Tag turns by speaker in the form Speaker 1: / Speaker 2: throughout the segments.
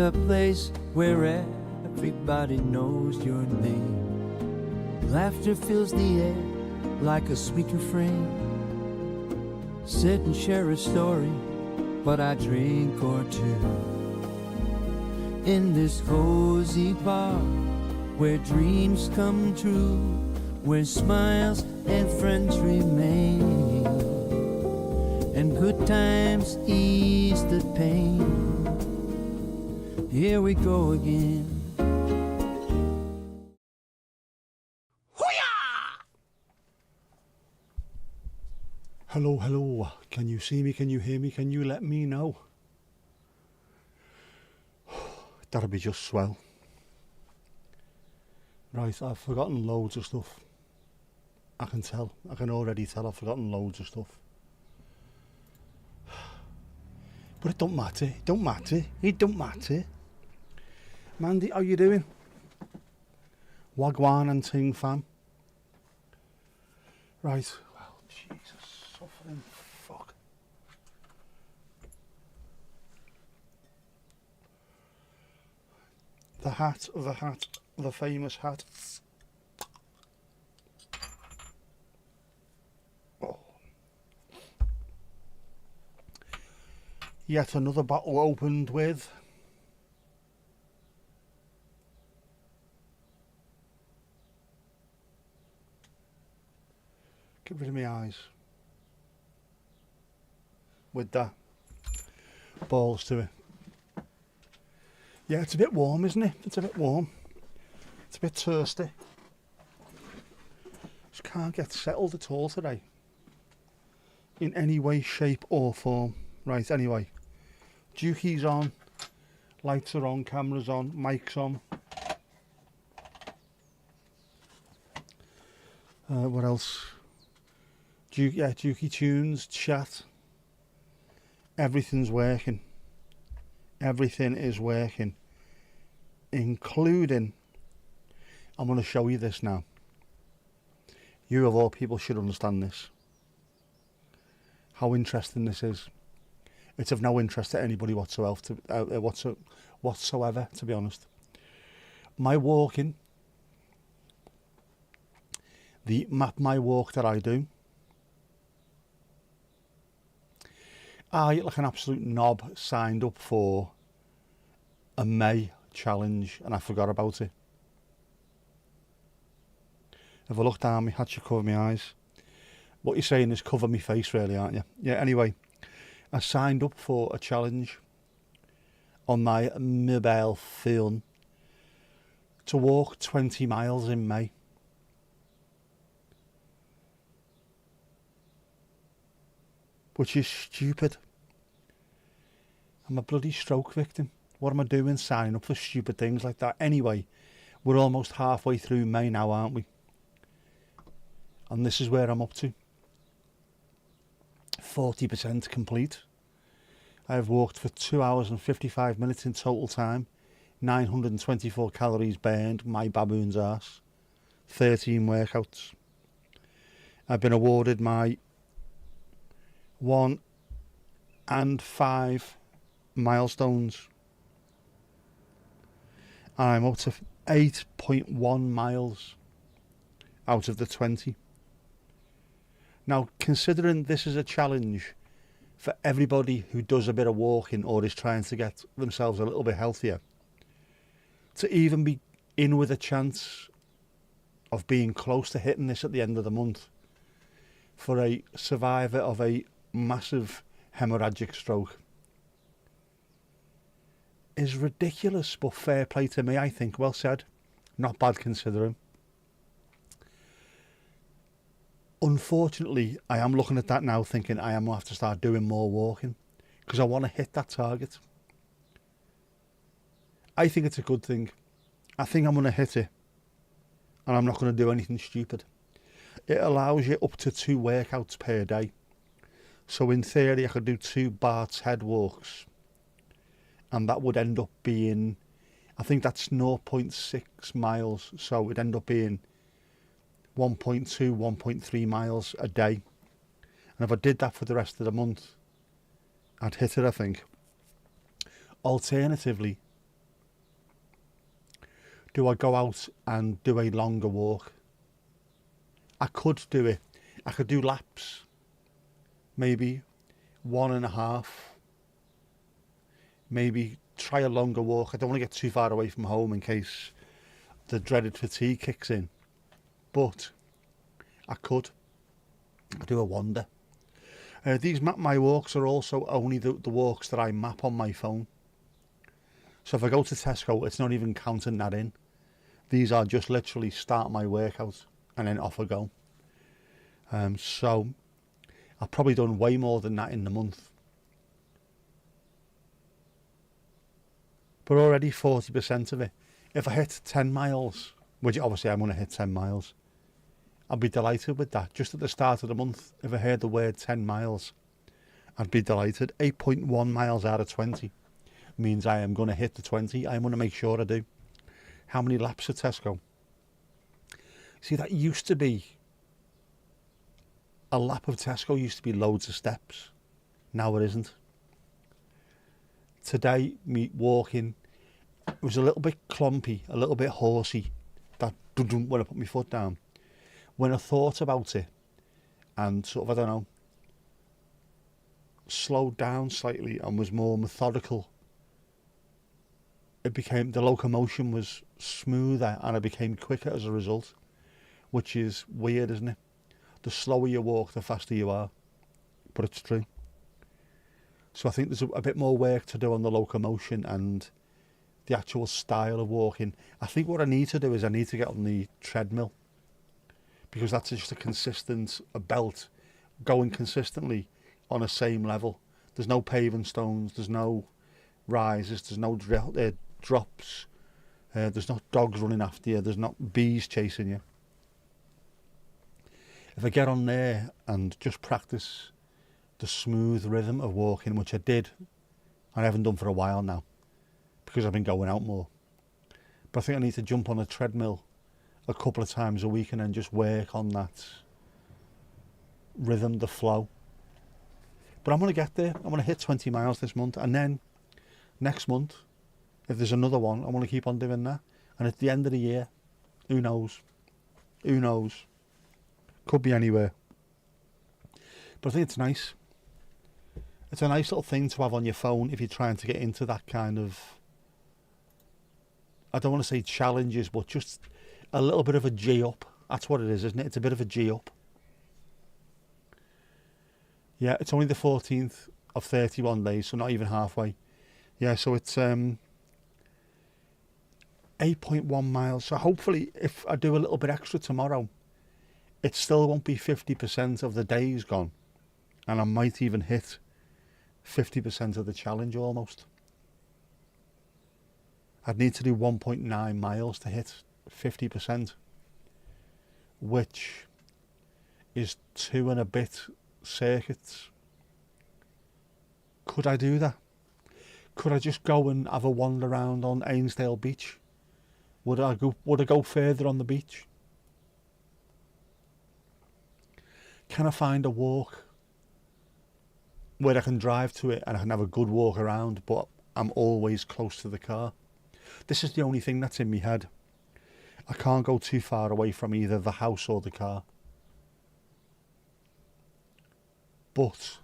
Speaker 1: the place where everybody knows your name. Laughter fills the air like a sweet refrain. Sit and share a story, but I drink or two. In this cozy bar, where dreams come true, where smiles and friends remain, and good times ease the pain. Here we go again.
Speaker 2: Hello, hello. Can you see me? Can you hear me? Can you let me know? That'll be just swell. Right, I've forgotten loads of stuff. I can tell. I can already tell I've forgotten loads of stuff. But it don't matter. It don't matter. It don't matter. Mandy, how you doing? Wagwan and ting fam. Right. Well, Jesus, suffering fuck. The hat, the famous hat. Oh. Yet another bottle opened with. Get rid of my eyes. With that. Balls to it. Yeah, it's a bit warm, isn't it? It's a bit warm. It's a bit thirsty. Just can't get settled at all today. In any way, shape or form. Right, anyway. Dukey's on. Lights are on, cameras on, mics on. What else? Dukey tunes, chat. Everything's working. Everything is working. Including, I'm going to show you this now. You of all people should understand this. How interesting this is. It's of no interest to anybody whatsoever, to be honest. My walking, the map my walk that I do, I, like an absolute knob, signed up for a May challenge and I forgot about it. If I look down, my hat should cover my eyes. What you're saying is cover my face, really, aren't you? Yeah, anyway, I signed up for a challenge on my mobile phone to walk 20 miles in May. Which is stupid. I'm a bloody stroke victim. What am I doing signing up for stupid things like that? Anyway, we're almost halfway through May now, aren't we? And this is where I'm up to. 40% complete. I have walked for 2 hours and 55 minutes in total time. 924 calories burned, my baboon's arse. 13 workouts. I've been awarded my 1 and 5 milestones. I'm up to 8.1 miles out of the 20. Now, considering this is a challenge for everybody who does a bit of walking or is trying to get themselves a little bit healthier, to even be in with a chance of being close to hitting this at the end of the month for a survivor of a massive hemorrhagic stroke is ridiculous, but fair play to me, I think. Well said. Not bad considering. Unfortunately, I am looking at that now thinking I am going to have to start doing more walking because I want to hit that target. I think it's a good thing. I think I'm going to hit it and I'm not going to do anything stupid. It allows you up to 2 workouts per day. So in theory, I could do 2 Bart's head walks and that would end up being, I think that's 0.6 miles. So it'd end up being 1.2, 1.3 miles a day. And if I did that for the rest of the month, I'd hit it, I think. Alternatively, Do I go out and do a longer walk? I could do it. I could do laps, maybe 1.5. Maybe try a longer walk. I don't want to get too far away from home in case the dreaded fatigue kicks in. But I could do a wander. These Map My Walks are also only the walks that I map on my phone. So if I go to Tesco, it's not even counting that in. These are just literally start my workout and then off I go. So I've probably done way more than that in the month. But already 40% of it. If I hit 10 miles, which obviously I'm going to hit 10 miles, I'd be delighted with that. Just at the start of the month, if I heard the word 10 miles, I'd be delighted. 8.1 miles out of 20 means I am going to hit the 20. I'm going to make sure I do. How many laps at Tesco? See, that used to be, a lap of Tesco used to be loads of steps. Now it isn't. Today, me walking, it was a little bit clumpy, a little bit horsey, that when I put my foot down. When I thought about it and sort of, I don't know, slowed down slightly and was more methodical, it became, the locomotion was smoother and I became quicker as a result, which is weird, isn't it? The slower you walk, the faster you are. But it's true. So I think there's a bit more work to do on the locomotion and the actual style of walking. I think what I need to do is I need to get on the treadmill, because that's just a consistent belt going consistently on a same level. There's no paving stones, there's no rises, there's no drops, there's not dogs running after you, there's not bees chasing you. If I get on there and just practice the smooth rhythm of walking, which I did, I haven't done for a while now because I've been going out more, but I think I need to jump on a treadmill a couple of times a week and then just work on that rhythm, the flow. But I'm going to get there. I'm going to hit 20 miles this month, and then next month, if there's another one, I want to keep on doing that. And at the end of the year, who knows? Who knows? Could be anywhere. But I think it's nice. It's a nice little thing to have on your phone if you're trying to get into that kind of, I don't want to say challenges, but just a little bit of a G up. That's what it is, isn't it? It's a bit of a G up. Yeah, it's only the 14th of 31 days, so not even halfway. Yeah, so it's 8.1 miles. So hopefully if I do a little bit extra tomorrow, it still won't be 50% of the days gone. And I might even hit 50% of the challenge almost. I'd need to do 1.9 miles to hit 50%, which is 2 and a bit circuits. Could I do that? Could I just go and have a wander around on Ainsdale Beach? Would I go further on the beach? Can I find a walk where I can drive to it and I can have a good walk around, but I'm always close to the car? This is the only thing that's in my head. I can't go too far away from either the house or the car. But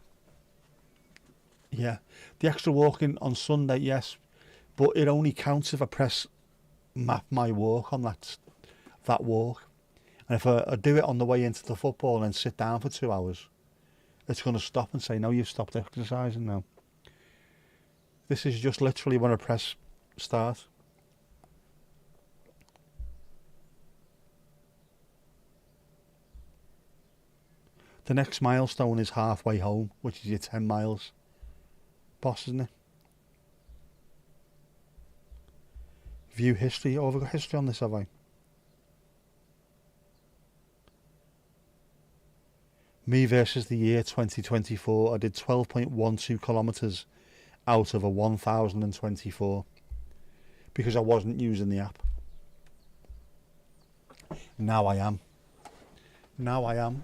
Speaker 2: yeah, the extra walking on Sunday, yes, but it only counts if I press map my walk on that walk. And if I do it on the way into the football and then sit down for 2 hours, it's going to stop and say, no, you've stopped exercising now. This is just literally when I press start. The next milestone is halfway home, which is your 10 miles. Boss, isn't it? View history. Oh, have I got history on this, have I? Me versus the year 2024. I did 12.12 kilometres out of a 1,024 because I wasn't using the app. Now I am. Now I am.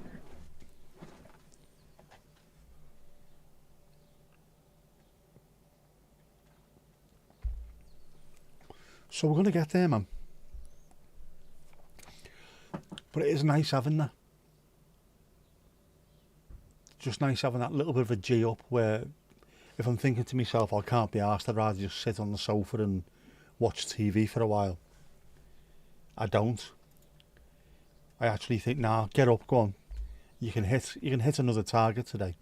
Speaker 2: So we're going to get there, man. But it is nice having that. Just nice having that little bit of a G up where if I'm thinking to myself, I can't be arsed, I'd rather just sit on the sofa and watch TV for a while. I don't. I actually think, nah, get up, go on. You can hit another target today.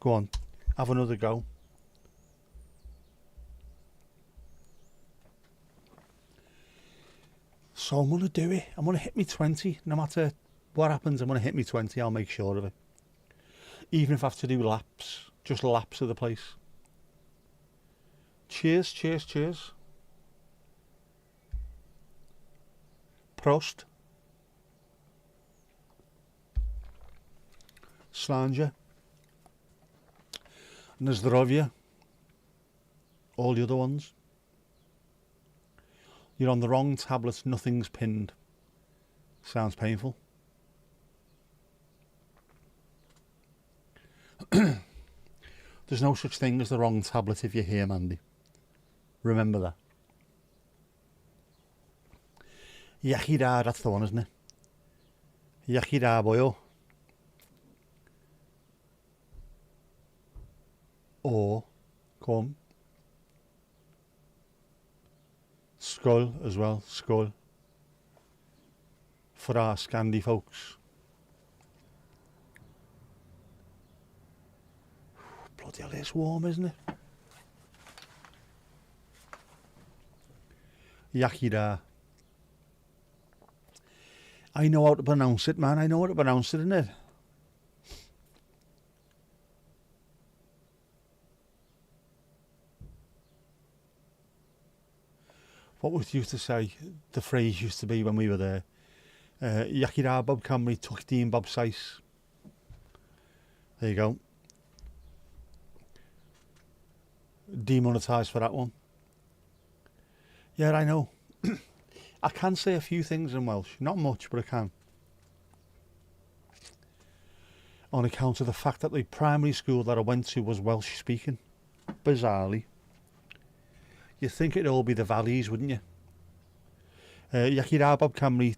Speaker 2: Go on, have another go. So I'm going to do it. I'm going to hit me 20. No matter what happens, I'm going to hit me 20. I'll make sure of it. Even if I have to do laps. Just laps of the place. Cheers, cheers, cheers. Prost. Slanja. Zdrovia. All the other ones. You're on the wrong tablet, nothing's pinned. Sounds painful. There's no such thing as the wrong tablet if you're here, Mandy. Remember that. Yachida, that's the one, isn't it? Yachida, boyo. Or, come. Skull as well, skull. For our Scandi folks. Bloody hell, it's warm, isn't it? Yakida. I know how to pronounce it, man. I know how to pronounce it, innit? What was used to say, the phrase used to be when we were there. Yakida Bob Camry, Tuchteen Bob Sice. There you go. Demonetised for that one. Yeah, I know. I can say a few things in Welsh. Not much, but I can. On account of the fact that the primary school that I went to was Welsh speaking. Bizarrely. You'd think it'd all be the valleys, wouldn't you? Yakida Bob Camry,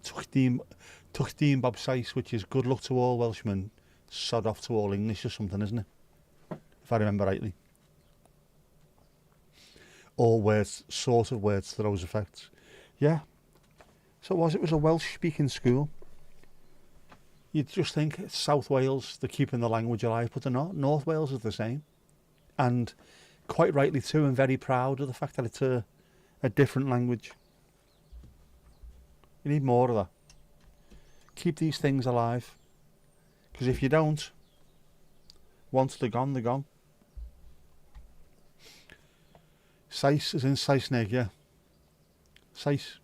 Speaker 2: Tuchteen Bob Sice, which is good luck to all Welshmen, sod off to all English or something, isn't it? If I remember rightly. All words, sort of words to those effects. Yeah. So it was a Welsh speaking school. You'd just think it's South Wales, they're keeping the language alive, but they're not. North Wales is the same. And quite rightly too, I'm very proud of the fact that it's a different language. You need more of that. Keep these things alive. Because if you don't, once they're gone, they're gone. Sice is in Saesneg, yeah. Sice.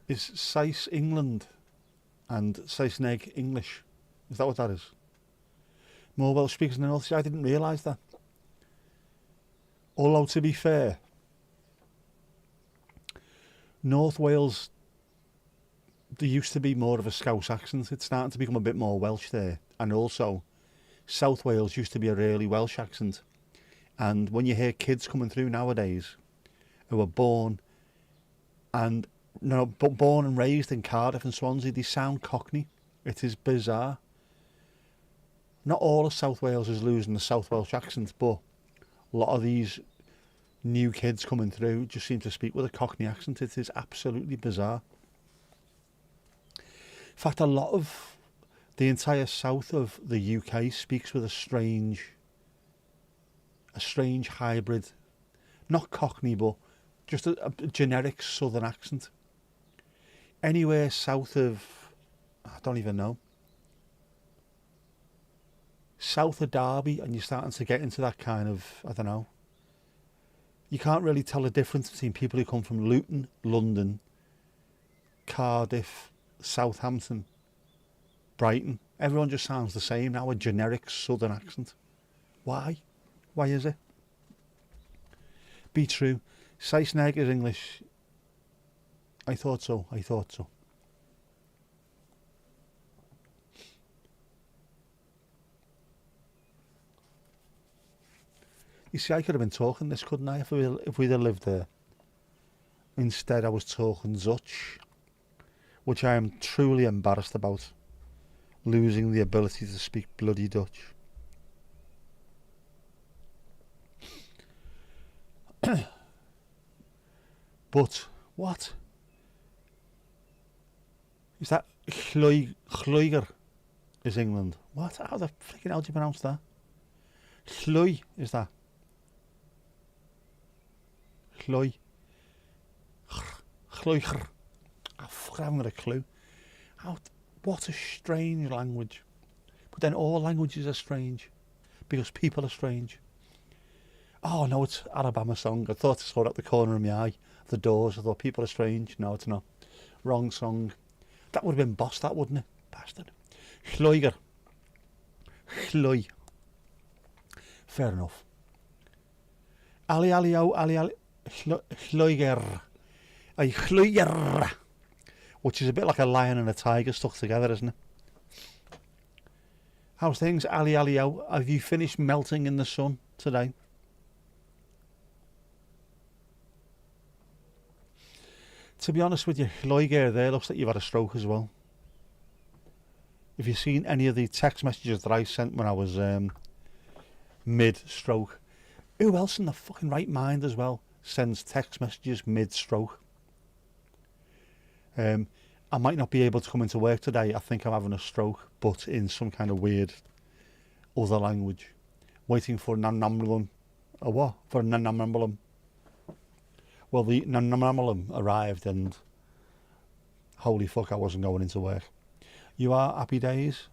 Speaker 2: Is Sice England and Saesneg English? Is that what that is? More Welsh speakers in the North Sea? I didn't realise that. Although, to be fair, North Wales, there used to be more of a Scouse accent. It's starting to become a bit more Welsh there. And also, South Wales used to be a really Welsh accent. And when you hear kids coming through nowadays who are born and raised in Cardiff and Swansea, they sound Cockney. It is bizarre. Not all of South Wales is losing the South Welsh accent, but a lot of these new kids coming through just seem to speak with a Cockney accent. It is absolutely bizarre. In fact, a lot of the entire south of the UK speaks with a strange hybrid, not Cockney, but just a generic southern accent. Anywhere south of, I don't even know, south of Derby, and you're starting to get into that kind of, I don't know, you can't really tell the difference between people who come from Luton, London, Cardiff, Southampton, Brighton. Everyone just sounds the same now, a generic southern accent. Why? Why is it? Be true. Saesneg is English. I thought so. You see, I could have been talking this, couldn't I, if we'd have lived there? Instead, I was talking Dutch, which I am truly embarrassed about, losing the ability to speak bloody Dutch. But, what? Is that Gluiger is England? What? How the freaking hell do you pronounce that? Glui is that? Glui. Gluiger. Oh, fuck, I haven't got a clue. What a strange language. But then all languages are strange. Because people are strange. Oh no, it's Alabama song. I thought I saw it at the corner of my eye. The Doors. I thought people are strange. No, it's not. Wrong song. That would have been Boss, that wouldn't it? Bastard. Gluiger. Glui. Fair enough. Ali. Gluiger. A Gluiger. Which is a bit like a lion and a tiger stuck together, isn't it? How's things? Ali. Have you finished melting in the sun today? To be honest with you, Gluiger there looks like you've had a stroke as well. If you've seen any of the text messages that I sent when I was mid-stroke, who else in the fucking right mind as well sends text messages mid-stroke? I might not be able to come into work today. I think I'm having a stroke, but in some kind of weird other language. Waiting for non-nominalum. A what? For a non-nominalum. Well, the non-nominalum arrived and holy fuck, I wasn't going into work. You are happy days?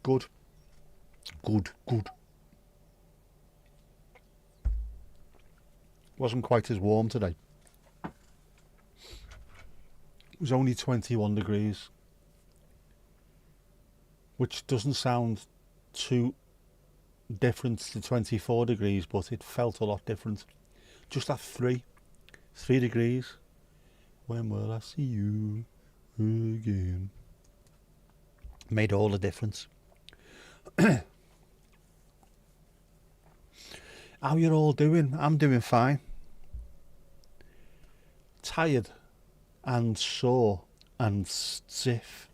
Speaker 2: Good. Wasn't quite as warm today. It was only 21 degrees, which doesn't sound too different to 24 degrees, but it felt a lot different. Just at 3 degrees. When will I see you again? Made all the difference. How you all doing? I'm doing fine. Tired and sore and stiff.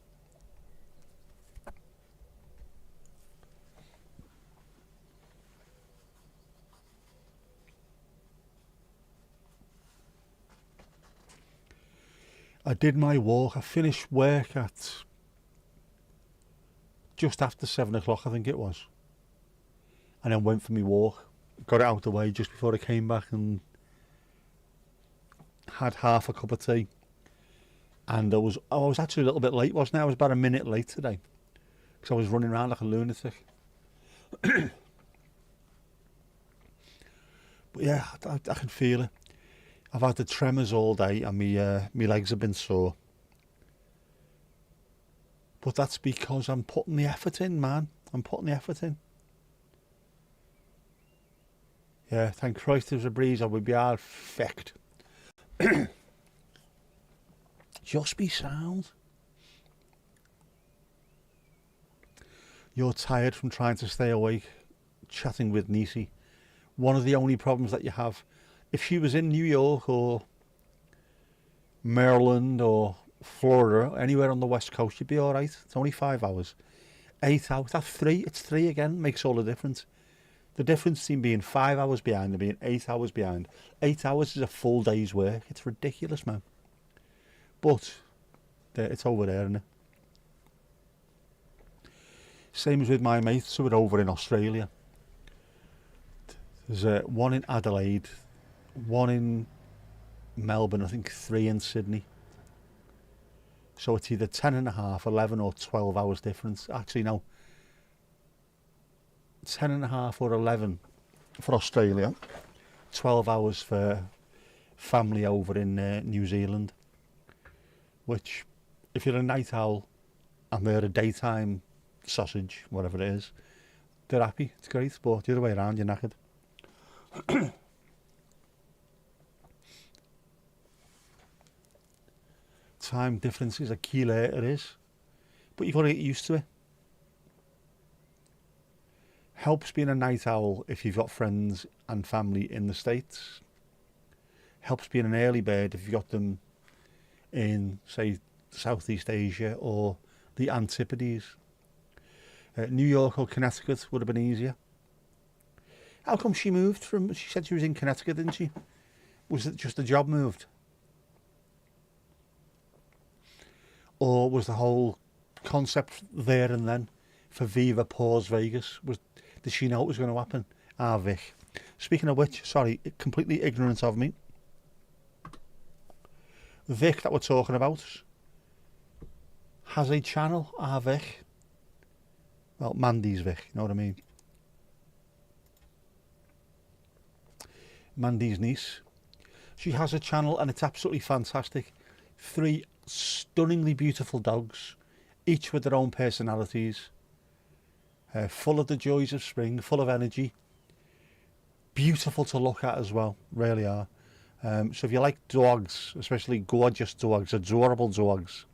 Speaker 2: I did my walk. I finished work at just after 7 o'clock, I think it was. And then went for my walk. Got it out of the way just before I came back and had half a cup of tea. And I was actually a little bit late, wasn't I? I was about a minute late today. Because I was running around like a lunatic. But yeah, I can feel it. I've had the tremors all day and my legs have been sore. But that's because I'm putting the effort in, man. I'm putting the effort in. Yeah, thank Christ there's a breeze. I would be all fecked. Just be sound. You're tired from trying to stay awake, chatting with Nisi. One of the only problems that you have. If she was in New York or Maryland or Florida, anywhere on the West Coast, you'd be all right. It's only 5 hours. 8 hours, that's 3. It's 3 again, makes all the difference. The difference between being 5 hours behind and being 8 hours behind. 8 hours is a full day's work. It's ridiculous, man. But it's over there, isn't it? Same as with my mates who are over in Australia. There's one in Adelaide, one in Melbourne, I think 3 in Sydney. So it's either 10.5, 11 or 12 hours difference. Actually, no. 10.5 or 11 for Australia. 12 hours for family over in New Zealand. Which, if you're a night owl and they're a daytime sausage, whatever it is, they're happy. It's great, but the other way around, you're knackered. Time difference is a key later, it is. But you've got to get used to it. Helps being a night owl if you've got friends and family in the States. Helps being an early bird if you've got them in, say, Southeast Asia or the Antipodes. New York or Connecticut would have been easier. How come she moved from... She said she was in Connecticut, didn't she? Was it just the job moved? Or was the whole concept there and then for Viva Pause Vegas? Did she know it was going to happen? Ah, Vic. Speaking of which, sorry, completely ignorant of me. Vic that we're talking about has a channel. Ah, Vic. Well, Mandy's Vic, you know what I mean? Mandy's niece. She has a channel and it's absolutely fantastic. 3 stunningly beautiful dogs, each with their own personalities, full of the joys of spring, full of energy, beautiful to look at as well, really are. So if you like dogs, especially gorgeous dogs, adorable dogs,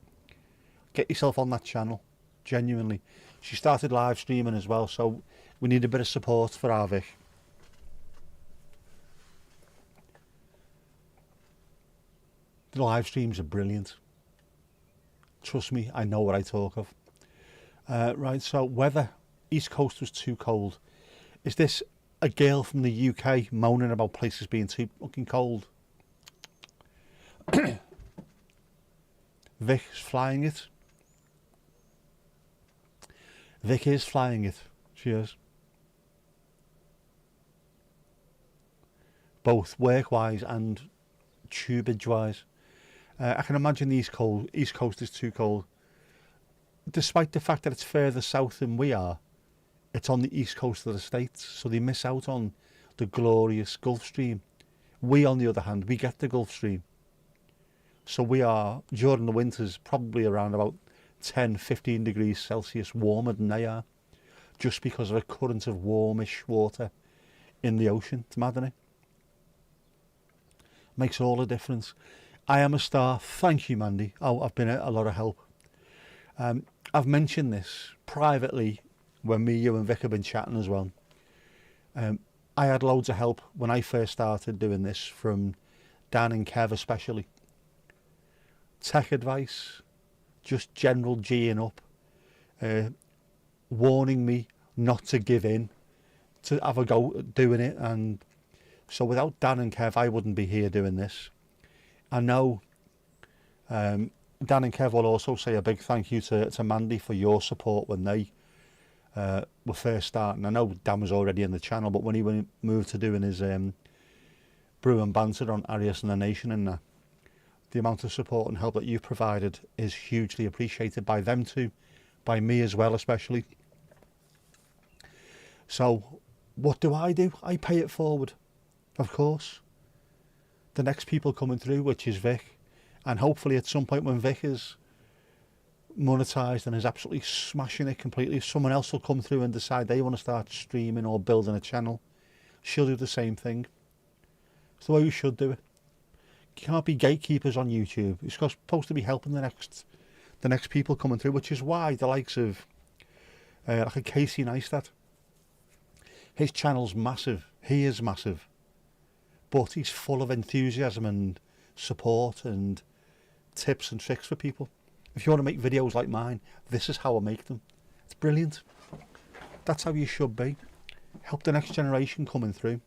Speaker 2: get yourself on that channel, genuinely. She started live streaming as well, so we need a bit of support for our Vic. The live streams are brilliant. Trust me, I know what I talk of. Right, so weather. East Coast was too cold. Is this a girl from the UK moaning about places being too fucking cold? Vic's flying it. Vic is flying it. She is. Both work-wise and tubage-wise. I can imagine the East Coast is too cold. Despite the fact that it's further south than we are, it's on the east coast of the States, so they miss out on the glorious Gulf Stream. We, on the other hand, we get the Gulf Stream. So we are, during the winters, probably around about 10, 15 degrees Celsius warmer than they are, just because of a current of warmish water in the ocean. It's mad, isn't it? Makes all the difference. I am a star. Thank you, Mandy. Oh, I've been a lot of help. I've mentioned this privately when me, you and Vic have been chatting as well. I had loads of help when I first started doing this from Dan and Kev especially. Tech advice, just general G'ing up, warning me not to give in, to have a go at doing it. And so without Dan and Kev, I wouldn't be here doing this. I know Dan and Kev will also say a big thank you to Mandy for your support when they were first starting. I know Dan was already in the channel, but when he moved to doing his brew and banter on Arias and the Nation and that, the amount of support and help that you've provided is hugely appreciated by them too, by me as well especially. So what do? I pay it forward, of course. The next people coming through, which is Vic, and hopefully at some point when Vic is monetised and is absolutely smashing it completely, someone else will come through and decide they want to start streaming or building a channel. She'll do the same thing. It's the way we should do it. You can't be gatekeepers on YouTube. It's supposed to be helping the next people coming through, which is why the likes of like a Casey Neistat, his channel's massive. He is massive, but he's full of enthusiasm and support and tips and tricks for people. If you want to make videos like mine, this is how I make them. It's brilliant. That's how you should be. Help the next generation coming through.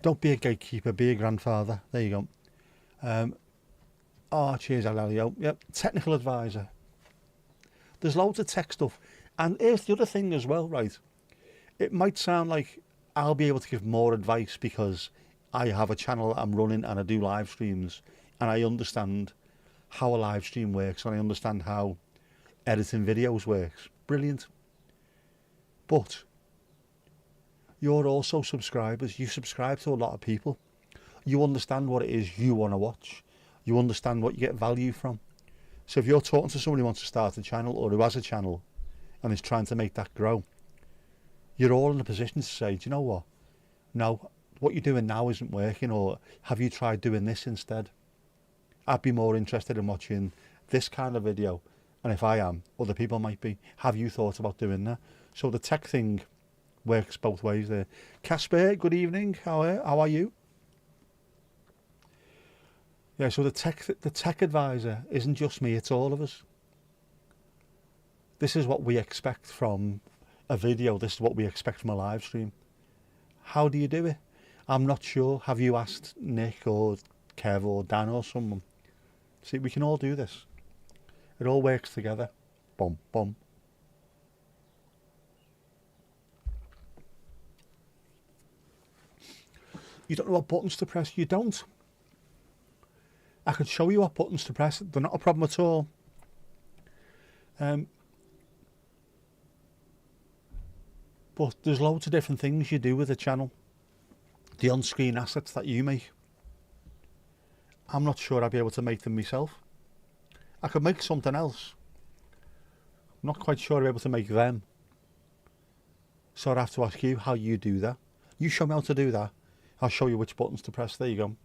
Speaker 2: Don't be a gatekeeper, be a grandfather. There you go. Oh, cheers, Alalio. Yep, technical advisor. There's loads of tech stuff. And here's the other thing as well, right? It might sound like I'll be able to give more advice because I have a channel that I'm running and I do live streams and I understand how a live stream works and I understand how editing videos works. Brilliant. But you're also subscribers. You subscribe to a lot of people. You understand what it is you want to watch. You understand what you get value from. So if you're talking to someone who wants to start a channel or who has a channel and is trying to make that grow, you're all in a position to say, do you know what? No, what you're doing now isn't working, or have you tried doing this instead? I'd be more interested in watching this kind of video, and if I am, other people might be. Have you thought about doing that? So the tech thing works both ways there. Casper, good evening. How are you? Yeah, so the tech advisor isn't just me, it's all of us. This is what we expect from a video, this is what we expect from a live stream. How do you do it? I'm not sure. Have you asked Nick or Kev or Dan or someone? See, we can all do this. It all works together. Boom, boom. You don't know what buttons to press? You don't. I could show you what buttons to press. They're not a problem at all. But there's loads of different things you do with the channel. The on-screen assets that you make. I'm not sure I'd be able to make them myself. I could make something else. I'm not quite sure I'd be able to make them. So I'd have to ask you how you do that. You show me how to do that. I'll show you which buttons to press. There you go.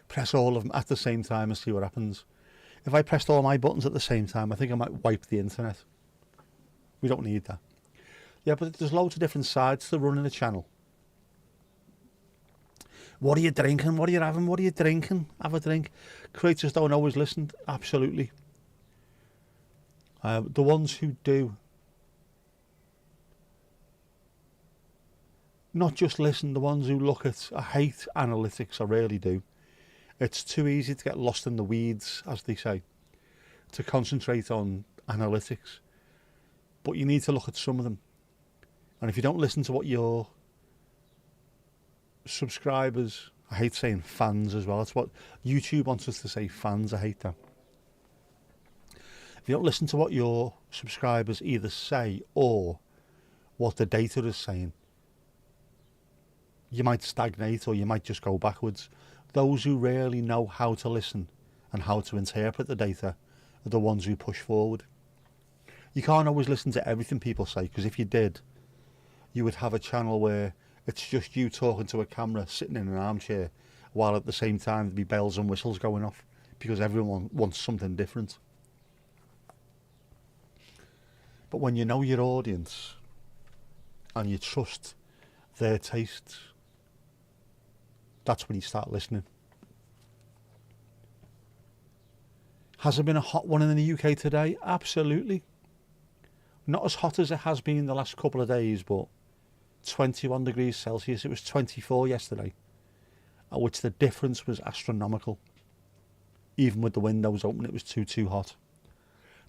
Speaker 2: Press all of them at the same time and see what happens. If I pressed all my buttons at the same time, I think I might wipe the internet. We don't need that. Yeah, but there's loads of different sides to running a channel. What are you drinking? What are you having? What are you drinking? Have a drink. Creators don't always listen. Absolutely. The ones who do, not just listen, the ones who look at, I hate analytics, I really do. It's too easy to get lost in the weeds, as they say, to concentrate on analytics. But you need to look at some of them. And if you don't listen to what your subscribers, I hate saying fans as well, that's what YouTube wants us to say, fans, I hate that. If you don't listen to what your subscribers either say or what the data is saying, you might stagnate or you might just go backwards. Those who really know how to listen and how to interpret the data are the ones who push forward. You can't always listen to everything people say, because if you did, you would have a channel where it's just you talking to a camera, sitting in an armchair, while at the same time there'd be bells and whistles going off, because everyone wants something different. But when you know your audience and you trust their tastes, that's when you start listening. Has it been a hot one in the UK today? Absolutely. Not as hot as it has been the last couple of days, but 21 degrees Celsius. It was 24 yesterday, at which the difference was astronomical. Even with the windows open, it was too hot.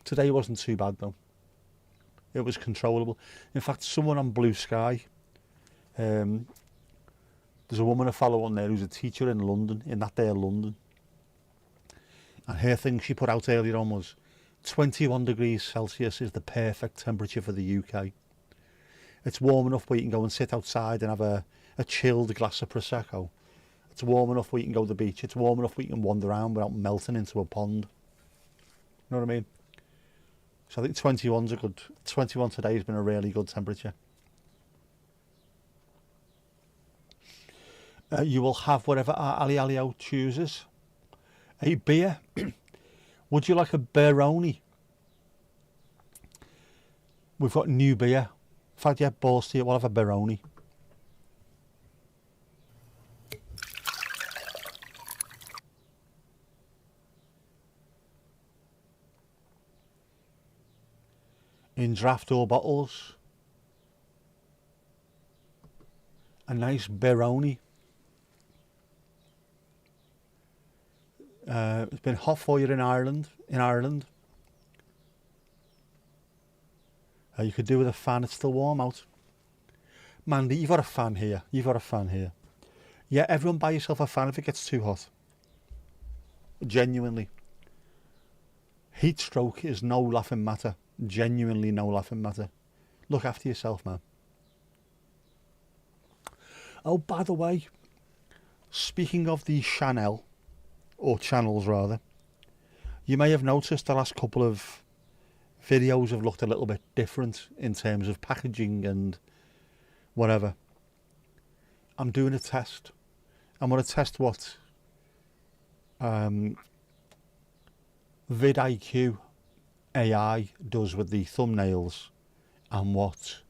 Speaker 2: Today wasn't too bad though. It was controllable. In fact, someone on Blue Sky, there's a woman I follow on there who's a teacher in London, in that day of London. And her thing she put out earlier on was 21 degrees Celsius is the perfect temperature for the UK. It's warm enough where you can go and sit outside and have a chilled glass of Prosecco. It's warm enough where you can go to the beach. It's warm enough where you can wander around without melting into a pond. You know what I mean? So I think 21's a good, 21 today has been a really good temperature. You will have whatever Ali Alio chooses. A beer. Would you like a Baroni? We've got new beer. In fact, yeah, balls to you, we'll have a Baroni. In draft or bottles. A nice Baroni. It's been hot for you in Ireland. You could do with a fan, it's still warm out. Mandy, you've got a fan here. Yeah, everyone buy yourself a fan if it gets too hot. Genuinely. Heat stroke is no laughing matter. Genuinely no laughing matter. Look after yourself, man. Oh, by the way, speaking of the Chanel, or channels rather, you may have noticed the last couple of videos have looked a little bit different in terms of packaging and whatever. I'm doing a test. I'm going to test what vidIQ AI does with the thumbnails and what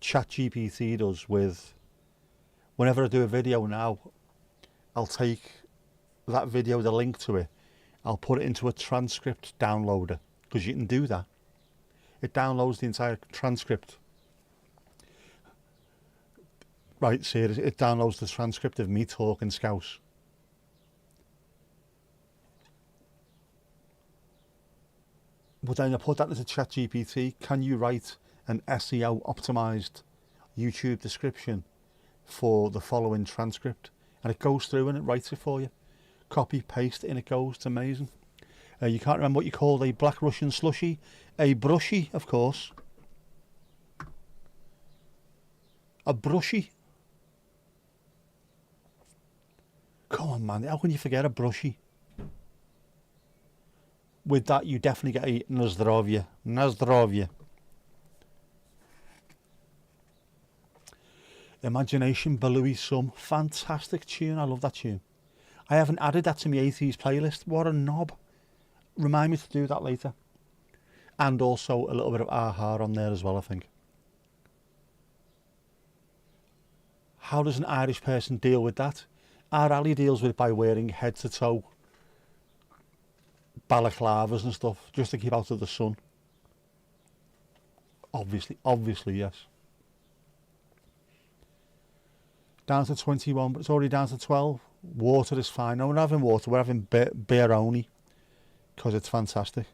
Speaker 2: ChatGPT does with, whenever I do a video now, I'll take that video, the link to it, I'll put it into a transcript downloader, because you can do that. It downloads the entire transcript. Right, see, it downloads the transcript of me talking Scouse. But then I put that into ChatGPT. Can you write an SEO optimized YouTube description for the following transcript? And it goes through and it writes it for you. Copy, paste, in it goes. It's amazing. You can't remember what you called a black Russian slushy. A brushy, of course. A brushy. Come on, man. How can you forget a brushy? With that, you definitely get a nazdrovya. Nazdrovya. Imagination, Balooey Sum. Fantastic tune. I love that tune. I haven't added that to my 80s playlist. What a knob. Remind me to do that later. And also a little bit of Aha on there as well, I think. How does an Irish person deal with that? Our Ali deals with it by wearing head to toe balaclavas and stuff, just to keep out of the sun. Obviously, yes. Down to 21, but it's already down to 12. Water is fine. No, we're not having water, we're having beer only, because it's fantastic.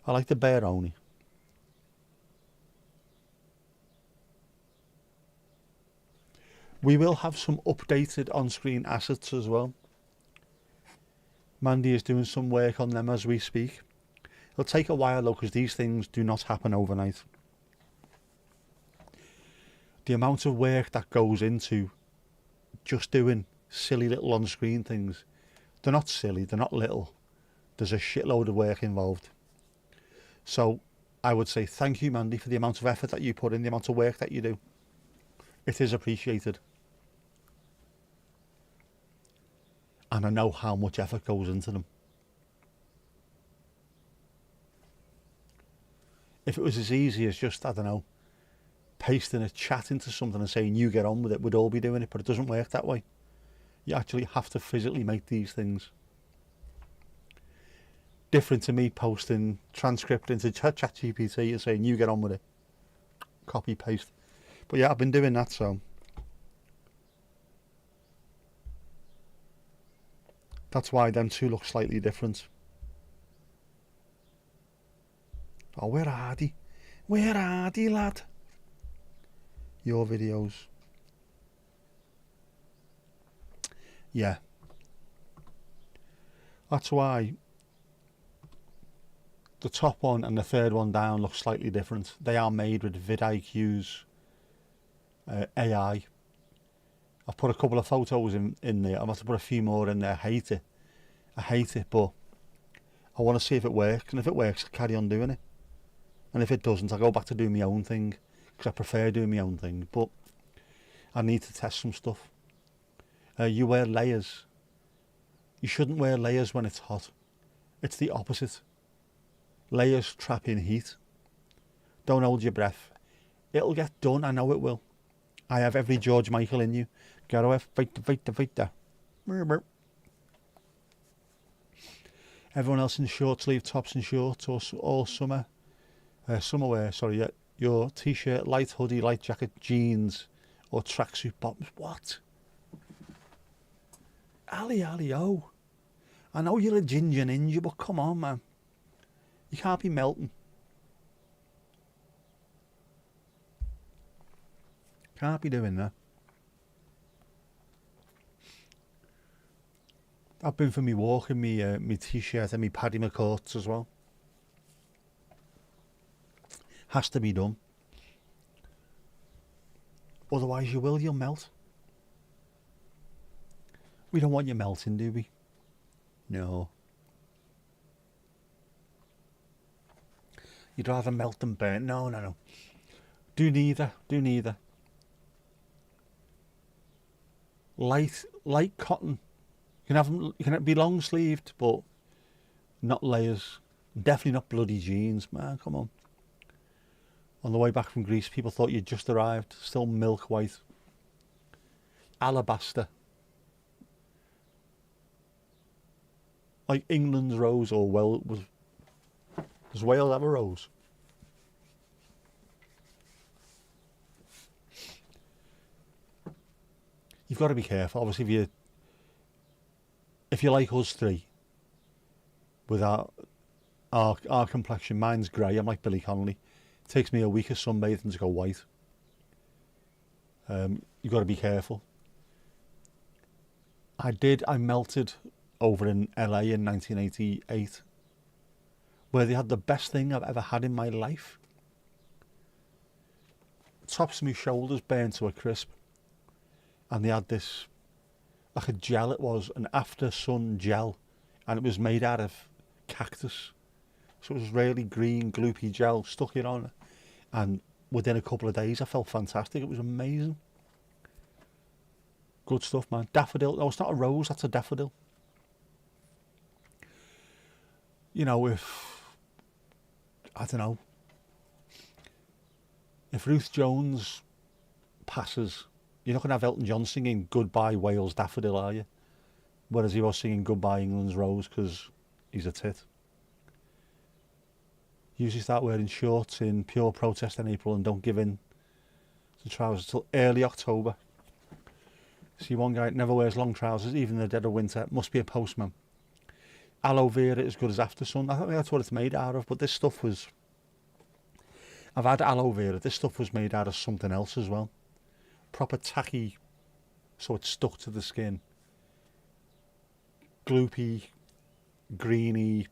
Speaker 2: I like the beer only. We will have some updated on-screen assets as well. Mandy is doing some work on them as we speak. It'll take a while though, because these things do not happen overnight. The amount of work that goes into just doing silly little on-screen things, they're not silly, they're not little. There's a shitload of work involved. So I would say thank you, Mandy, for the amount of effort that you put in, the amount of work that you do. It is appreciated. And I know how much effort goes into them. If it was as easy as just, I don't know, pasting a chat into something and saying you get on with it, we'd all be doing it, but it doesn't work that way. You actually have to physically make these things. Different to me posting transcript into ChatGPT and saying you get on with it. Copy, paste. But yeah, I've been doing that, so that's why them two look slightly different. Oh, where are they? Where are they, lad? Your videos. Yeah. That's why the top one and the third one down look slightly different. They are made with vidIQ's AI. I've put a couple of photos in there. I'm going to put a few more in there. I hate it, but I want to see if it works. And if it works, I'll carry on doing it. And if it doesn't, I'll go back to doing my own thing, because I prefer doing my own thing. But I need to test some stuff. You wear layers. You shouldn't wear layers when it's hot. It's the opposite. Layers trap in heat. Don't hold your breath. It'll get done. I know it will. I have every George Michael in you. Go away, fight. Everyone else in short sleeve tops and shorts, or all summer. Summer wear, sorry, yeah. Your t-shirt, light hoodie, light jacket, jeans, or tracksuit bottoms. What? Ali, oh. I know you're a ginger ninja, but come on, man. You can't be melting. Can't be doing that. I've been for me walk in me t-shirt and me Paddy McCourts as well. Has to be done. Otherwise you'll melt. We don't want you melting, do we? No. You'd rather melt than burn. No. Do neither. Light cotton. You can be long sleeved, but not layers, definitely not bloody jeans, man, come on. On the way back from Greece, people thought you'd just arrived, still milk white. Alabaster. Like England's rose, or does Wales have a rose? You've got to be careful. Obviously, if you like us three, with our complexion, mine's grey. I'm like Billy Connolly. It takes me a week of sunbathing to go white. You've got to be careful. I melted over in LA in 1988, where they had the best thing I've ever had in my life. Tops of my shoulders burned to a crisp. And they had this, like a gel it was, an after sun gel. And it was made out of cactus. So it was really green, gloopy gel, stuck it on. And within a couple of days, I felt fantastic. It was amazing. Good stuff, man. Daffodil. No, it's not a rose, that's a daffodil. You know, I don't know, if Ruth Jones passes, you're not going to have Elton John singing Goodbye Wales Daffodil, are you? Whereas he was singing Goodbye England's Rose because he's a tit. Usually start wearing shorts in pure protest in April and don't give in to trousers till early October. See one guy that never wears long trousers, even in the dead of winter, must be a postman. Aloe vera is good as after sun. I think that's what it's made out of, but this stuff was... I've had aloe vera, this stuff was made out of something else as well. Proper tacky, so it's stuck to the skin. Gloopy, greeny,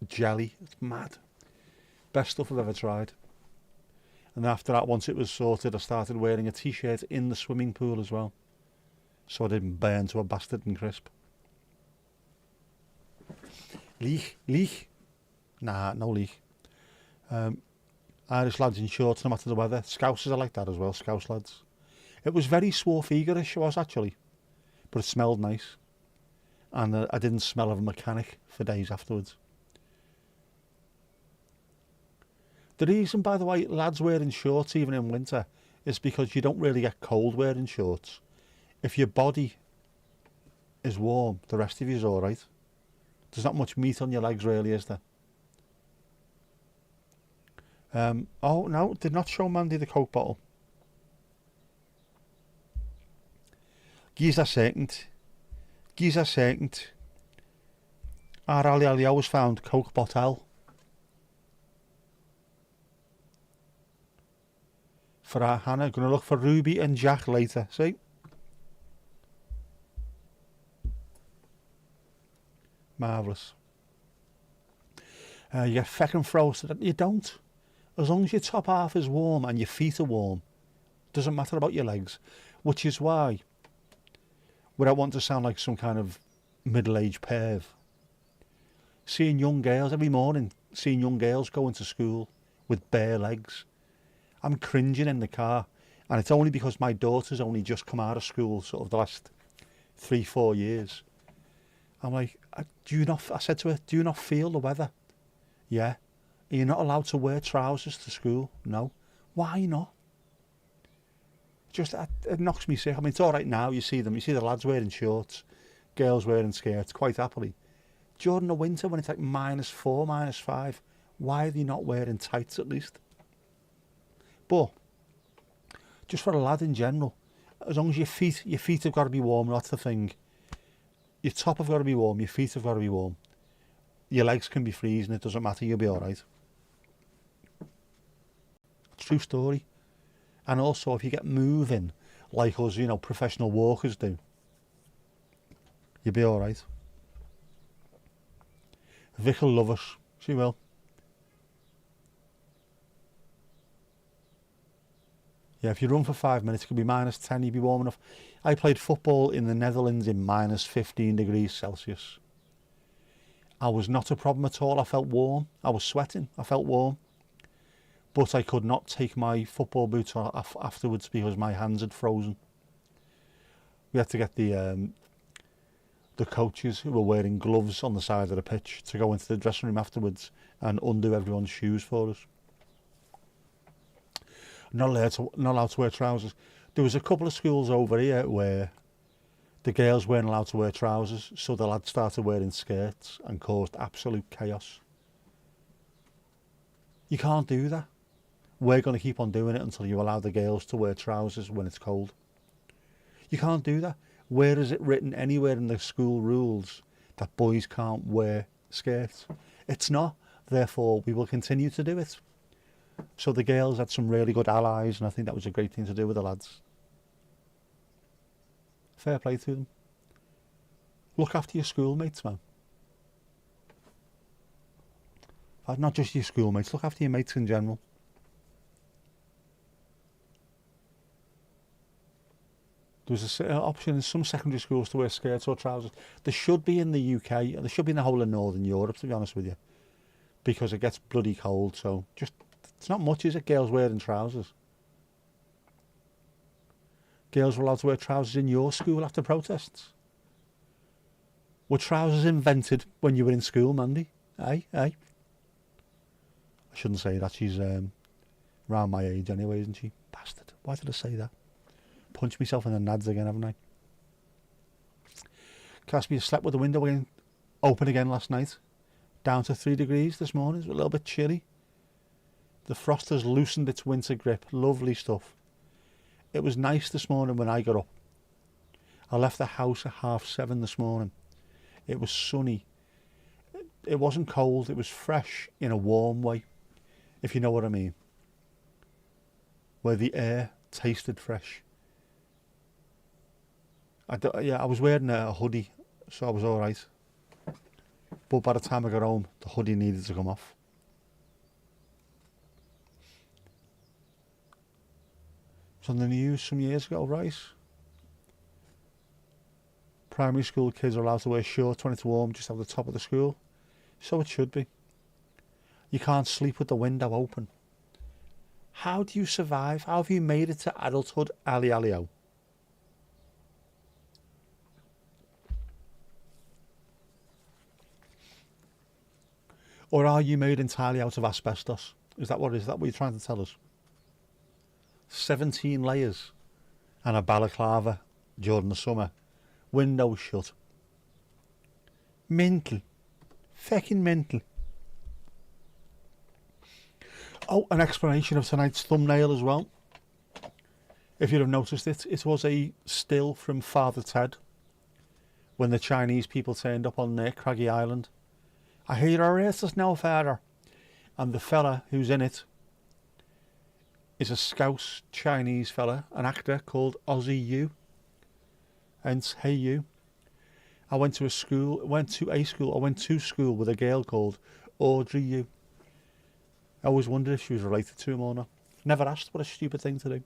Speaker 2: jelly. It's mad. Best stuff I've ever tried. And after that, once it was sorted, I started wearing a t-shirt in the swimming pool as well, so I didn't burn to a bastard and crisp. Leak. Nah, no leak. Irish lads in shorts no matter the weather. Scousers are like that as well, Scouse lads. It was very Swarfigerish, it was actually, but it smelled nice. And I didn't smell of a mechanic for days afterwards. The reason, by the way, lads wearing shorts even in winter is because you don't really get cold wearing shorts. If your body is warm, the rest of you is alright. There's not much meat on your legs really, is there? Oh no, did not show Mandy the Coke bottle. Giza second. Our Ali was found Coke bottle. For our Hannah, gonna look for Ruby and Jack later, see? Marvellous. You get feckin' frozen. You don't. As long as your top half is warm and your feet are warm, doesn't matter about your legs. Which is why, without wanting to sound like some kind of middle-aged perv, seeing young girls every morning, seeing young girls going to school with bare legs, I'm cringing in the car. And it's only because my daughter's only just come out of school, sort of the last 3-4 years. I'm like, I said to her, do you not feel the weather? Yeah. Are you not allowed to wear trousers to school? No. Why not? Just, it knocks me sick. I mean, it's all right now, you see the lads wearing shorts, girls wearing skirts, quite happily. During the winter, when it's like -4, -5, why are they not wearing tights at least? But, just for a lad in general, as long as your feet have got to be warm, that's the thing. Your top have got to be warm, your feet have got to be warm. Your legs can be freezing, it doesn't matter, you'll be alright. True story. And also, if you get moving, like us, professional walkers do, you'll be alright. Vic will love us, she will. Yeah, if you run for 5 minutes, it could be -10, you'll be warm enough. I played football in the Netherlands in -15 degrees Celsius. I was not a problem at all. I felt warm. I was sweating. I felt warm. But I could not take my football boots off afterwards because my hands had frozen. We had to get the the coaches who were wearing gloves on the side of the pitch to go into the dressing room afterwards and undo everyone's shoes for us. Not allowed to wear trousers. There was a couple of schools over here where the girls weren't allowed to wear trousers, so the lads started wearing skirts and caused absolute chaos. You can't do that. We're going to keep on doing it until you allow the girls to wear trousers when it's cold. You can't do that. Where is it written anywhere in the school rules that boys can't wear skirts? It's not. Therefore, we will continue to do it. So the girls had some really good allies, and I think that was a great thing to do with the lads. Fair play to them. Look after your schoolmates, man. Not just your schoolmates, look after your mates in general. There was an option in some secondary schools to wear skirts or trousers. There should be in the UK, and there should be in the whole of Northern Europe, to be honest with you, because it gets bloody cold. So just, it's not much, is it, girls wearing trousers? Girls were allowed to wear trousers in your school after protests. Were trousers invented when you were in school, Mandy? Aye. I shouldn't say that. She's round my age anyway, isn't she? Bastard. Why did I say that? Punched myself in the nads again, haven't I? Caspian slept with the window open again last night. Down to 3 degrees this morning. It was a little bit chilly. The frost has loosened its winter grip. Lovely stuff. It was nice this morning when I got up. I left the house at 7:30 this morning. It was sunny. It wasn't cold. It was fresh in a warm way, if you know what I mean. Where the air tasted fresh. I was wearing a hoodie, so I was all right. But by the time I got home, the hoodie needed to come off. It was on the news some years ago, right? Primary school kids are allowed to wear shorts when it's warm, just out the top of the school. So it should be. You can't sleep with the window open. How do you survive? How have you made it to adulthood, Ali Alio? Or are you made entirely out of asbestos? Is that what you're trying to tell us? 17 layers and a balaclava during the summer. Windows shut. Mental. Fucking mental. Oh, an explanation of tonight's thumbnail as well. If you'd have noticed it, it was a still from Father Ted when the Chinese people turned up on their Craggy Island. I hear you're a racist now, Father. And the fella who's in it is a Scouse Chinese fella, an actor called Ozzy Yu. Hence, hey you. I went to school with a girl called Audrey Yu. I always wondered if she was related to him or not. Never asked. What a stupid thing to do.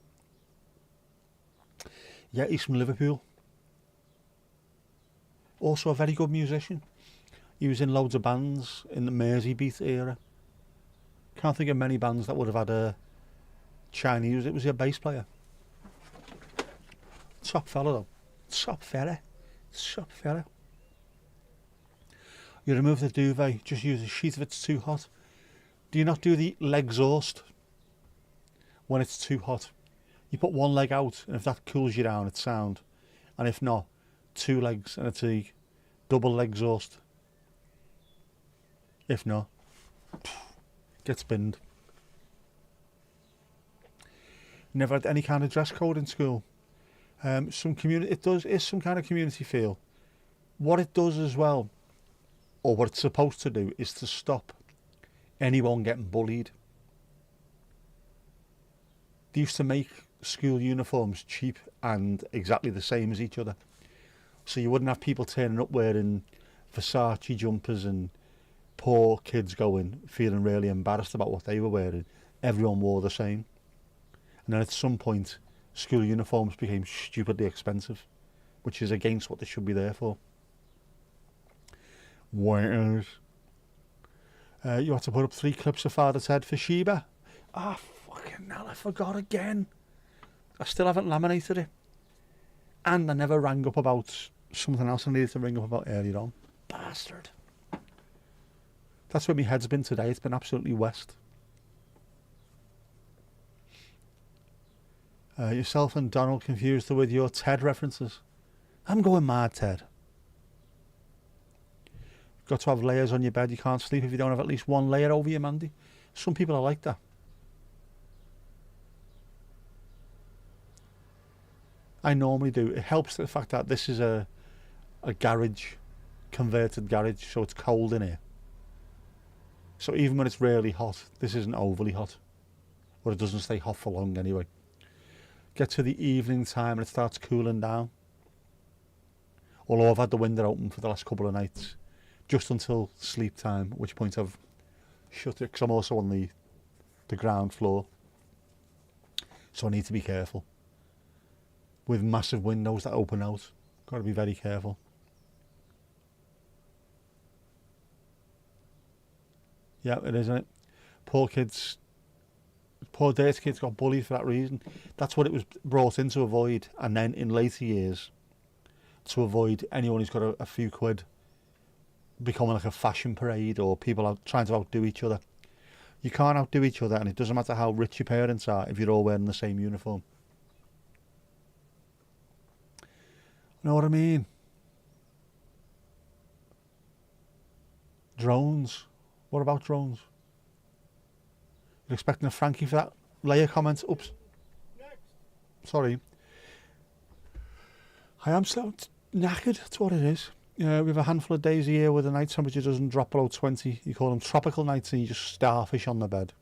Speaker 2: Yeah, he's from Liverpool. Also a very good musician. He was in loads of bands in the Merseybeat era. Can't think of many bands that would have had a Chinese. It was a bass player. Top fella though. Top fella. You remove the duvet. Just use a sheet if it's too hot. Do you not do the leg exhaust when it's too hot? You put one leg out, and if that cools you down, it's sound. And if not, 2 legs, and it's a double leg exhaust. If not, gets binned. Never had any kind of dress code in school. Is some kind of community feel. What it does as well, or what it's supposed to do, is to stop anyone getting bullied. They used to make school uniforms cheap and exactly the same as each other. So you wouldn't have people turning up wearing Versace jumpers and poor kids feeling really embarrassed about what they were wearing. Everyone wore the same. And then at some point, school uniforms became stupidly expensive, which is against what they should be there for. Whereas you had to put up 3 clips of Father Ted for Sheba. Ah, fucking hell, I forgot again. I still haven't laminated it. And I never rang up about something else I needed to ring up about earlier on. Bastard. That's where my head's been today. It's been absolutely west. Yourself and Donald confused her with your Ted references. I'm going mad, Ted. Got to have layers on your bed. You can't sleep if you don't have at least one layer over you, Mandy. Some people are like that. I normally do. It helps the fact that this is a garage, converted garage, so it's cold in here. So even when it's really hot, this isn't overly hot. Or it doesn't stay hot for long anyway. Get to the evening time and it starts cooling down. Although I've had the window open for the last couple of nights, just until sleep time, at which point I've shut it, because I'm also on the ground floor. So I need to be careful. With massive windows that open out, got to be very careful. Yeah, it is, isn't it? Poor Date's kids got bullied for that reason. That's what it was brought in to avoid. And then in later years, to avoid anyone who's got a few quid becoming like a fashion parade, or people out trying to outdo each other. You can't outdo each other, and it doesn't matter how rich your parents are if you're all wearing the same uniform. Know what I mean? Drones. What about drones? You're expecting a Frankie for that layer comment? Oops. Next. Sorry. I am so knackered. That's what it is. We have a handful of days a year where the night temperature doesn't drop below 20. You call them tropical nights, and you just starfish on the bed.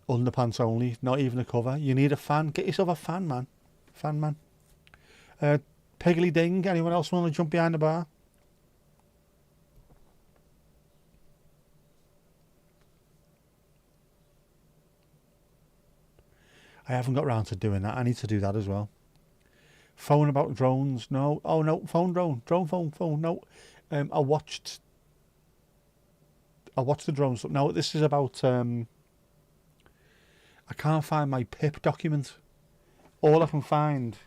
Speaker 2: Underpants only, not even a cover. You need a fan. Get yourself a fan, man. Fan, man. Piggly Ding. Anyone else want to jump behind the bar? I haven't got round to doing that. I need to do that as well. Phone about drones. No. Oh, no. Phone drone. Drone phone. No. I watched the drones. No, this is about... I can't find my PIP document. All I can find...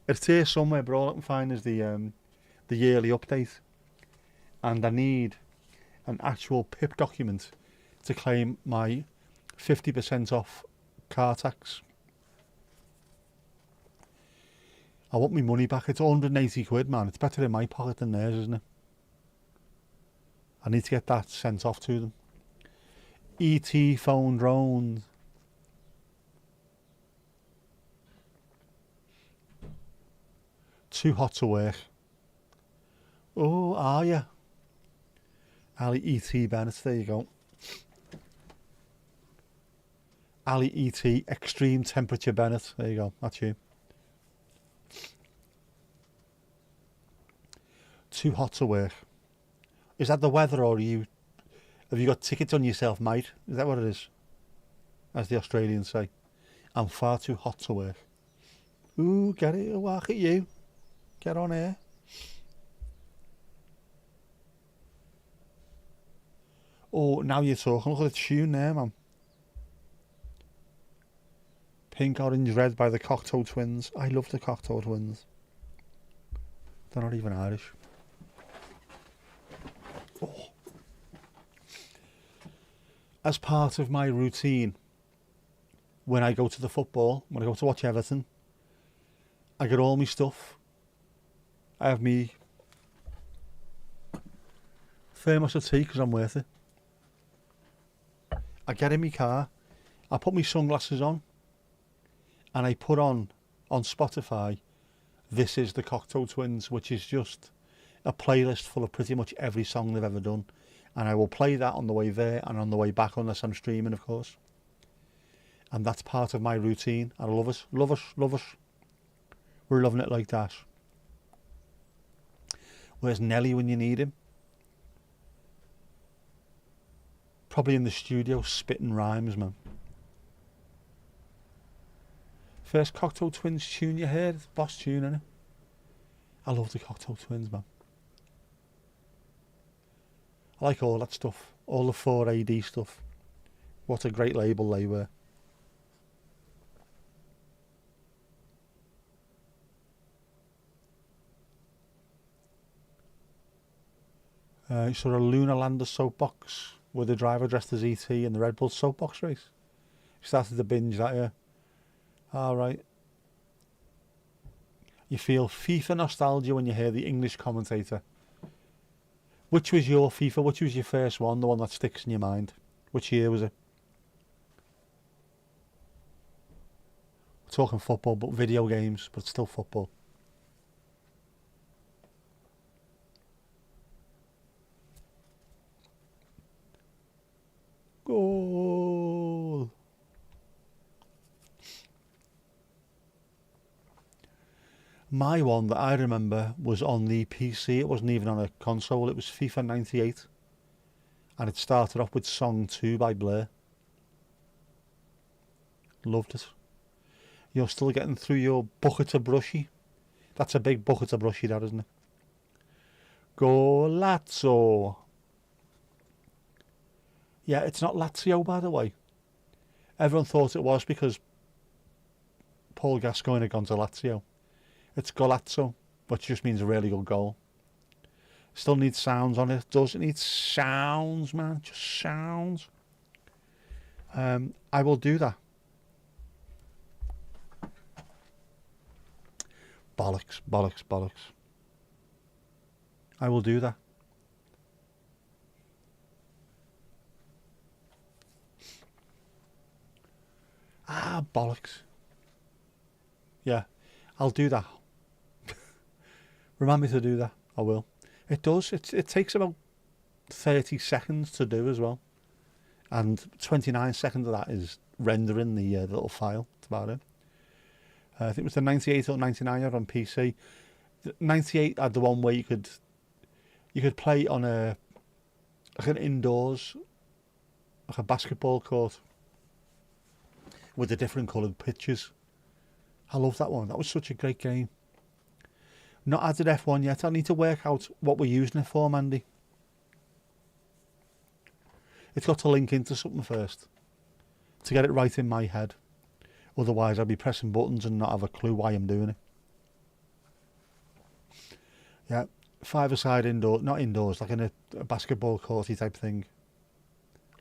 Speaker 2: It's here somewhere, but all I can find is the yearly update. And I need an actual PIP document to claim my 50% off car tax. I want my money back. It's 180 quid, man. It's better in my pocket than theirs, isn't it? I need to get that sent off to them. ET phone drone. Too hot to work. Oh, are you? Ali E.T. Bennett, there you go. Ali E.T. Extreme Temperature Bennett, there you go, that's you. Too hot to work. Is that the weather, or have you got tickets on yourself, mate? Is that what it is? As the Australians say. I'm far too hot to work. Ooh, get it, I'll whack at you. Get on here. Oh, now you're talking. Look at the tune there, man. Pink, Orange, Red by the Cocteau Twins. I love the Cocteau Twins. They're not even Irish. Oh. As part of my routine, when I go to the football, when I go to watch Everton, I get all my stuff. I have me thermos of tea because I'm worth it. I get in my car, I put my sunglasses on, and I put on Spotify, This Is the Cocteau Twins, which is just a playlist full of pretty much every song they've ever done. And I will play that on the way there and on the way back, unless I'm streaming, of course. And that's part of my routine. I love us, love us, love us. We're loving it like that. Where's Nelly when you need him? Probably in the studio spitting rhymes, man. First Cocteau Twins tune you heard? It's boss tune, innit? I love the Cocteau Twins, man. I like all that stuff. All the 4AD stuff. What a great label they were. Sort of lunar lander soapbox with the driver dressed as ET in the Red Bull soapbox race. Started to binge that, yeah. Alright. You feel FIFA nostalgia when you hear the English commentator. Which was your FIFA? Which was your first one? The one that sticks in your mind? Which year was it? We're talking football, but video games, but it's still football. Goal! My one that I remember was on the PC. It wasn't even on a console. It was FIFA 98. And it started off with Song 2 by Blair. Loved it. You're still getting through your bucket of brushy. That's a big bucket of brushy, that, isn't it? Golazzo. Yeah, it's not Lazio, by the way. Everyone thought it was because Paul Gascoigne had gone to Lazio. It's Golazzo, which just means a really good goal. Still needs sounds on it. Does it need sounds, man? Just sounds. I will do that. Bollocks, bollocks, bollocks. I will do that. Ah, bollocks. Yeah, I'll do that. Remind me to do that. I will. It does. It takes about 30 seconds to do as well. And 29 seconds of that is rendering the little file. That's about it. I think it was the 98 or 99 on PC. The 98 had the one where you could play on like an indoors, like a basketball court with the different coloured pitches. I love that one. That was such a great game. Not added F1 yet. I need to work out what we're using it for, Mandy. It's got to link into something first to get it right in my head. Otherwise, I'll be pressing buttons and not have a clue why I'm doing it. Yeah, five-a-side indoor, not indoors, like in a basketball courty type thing.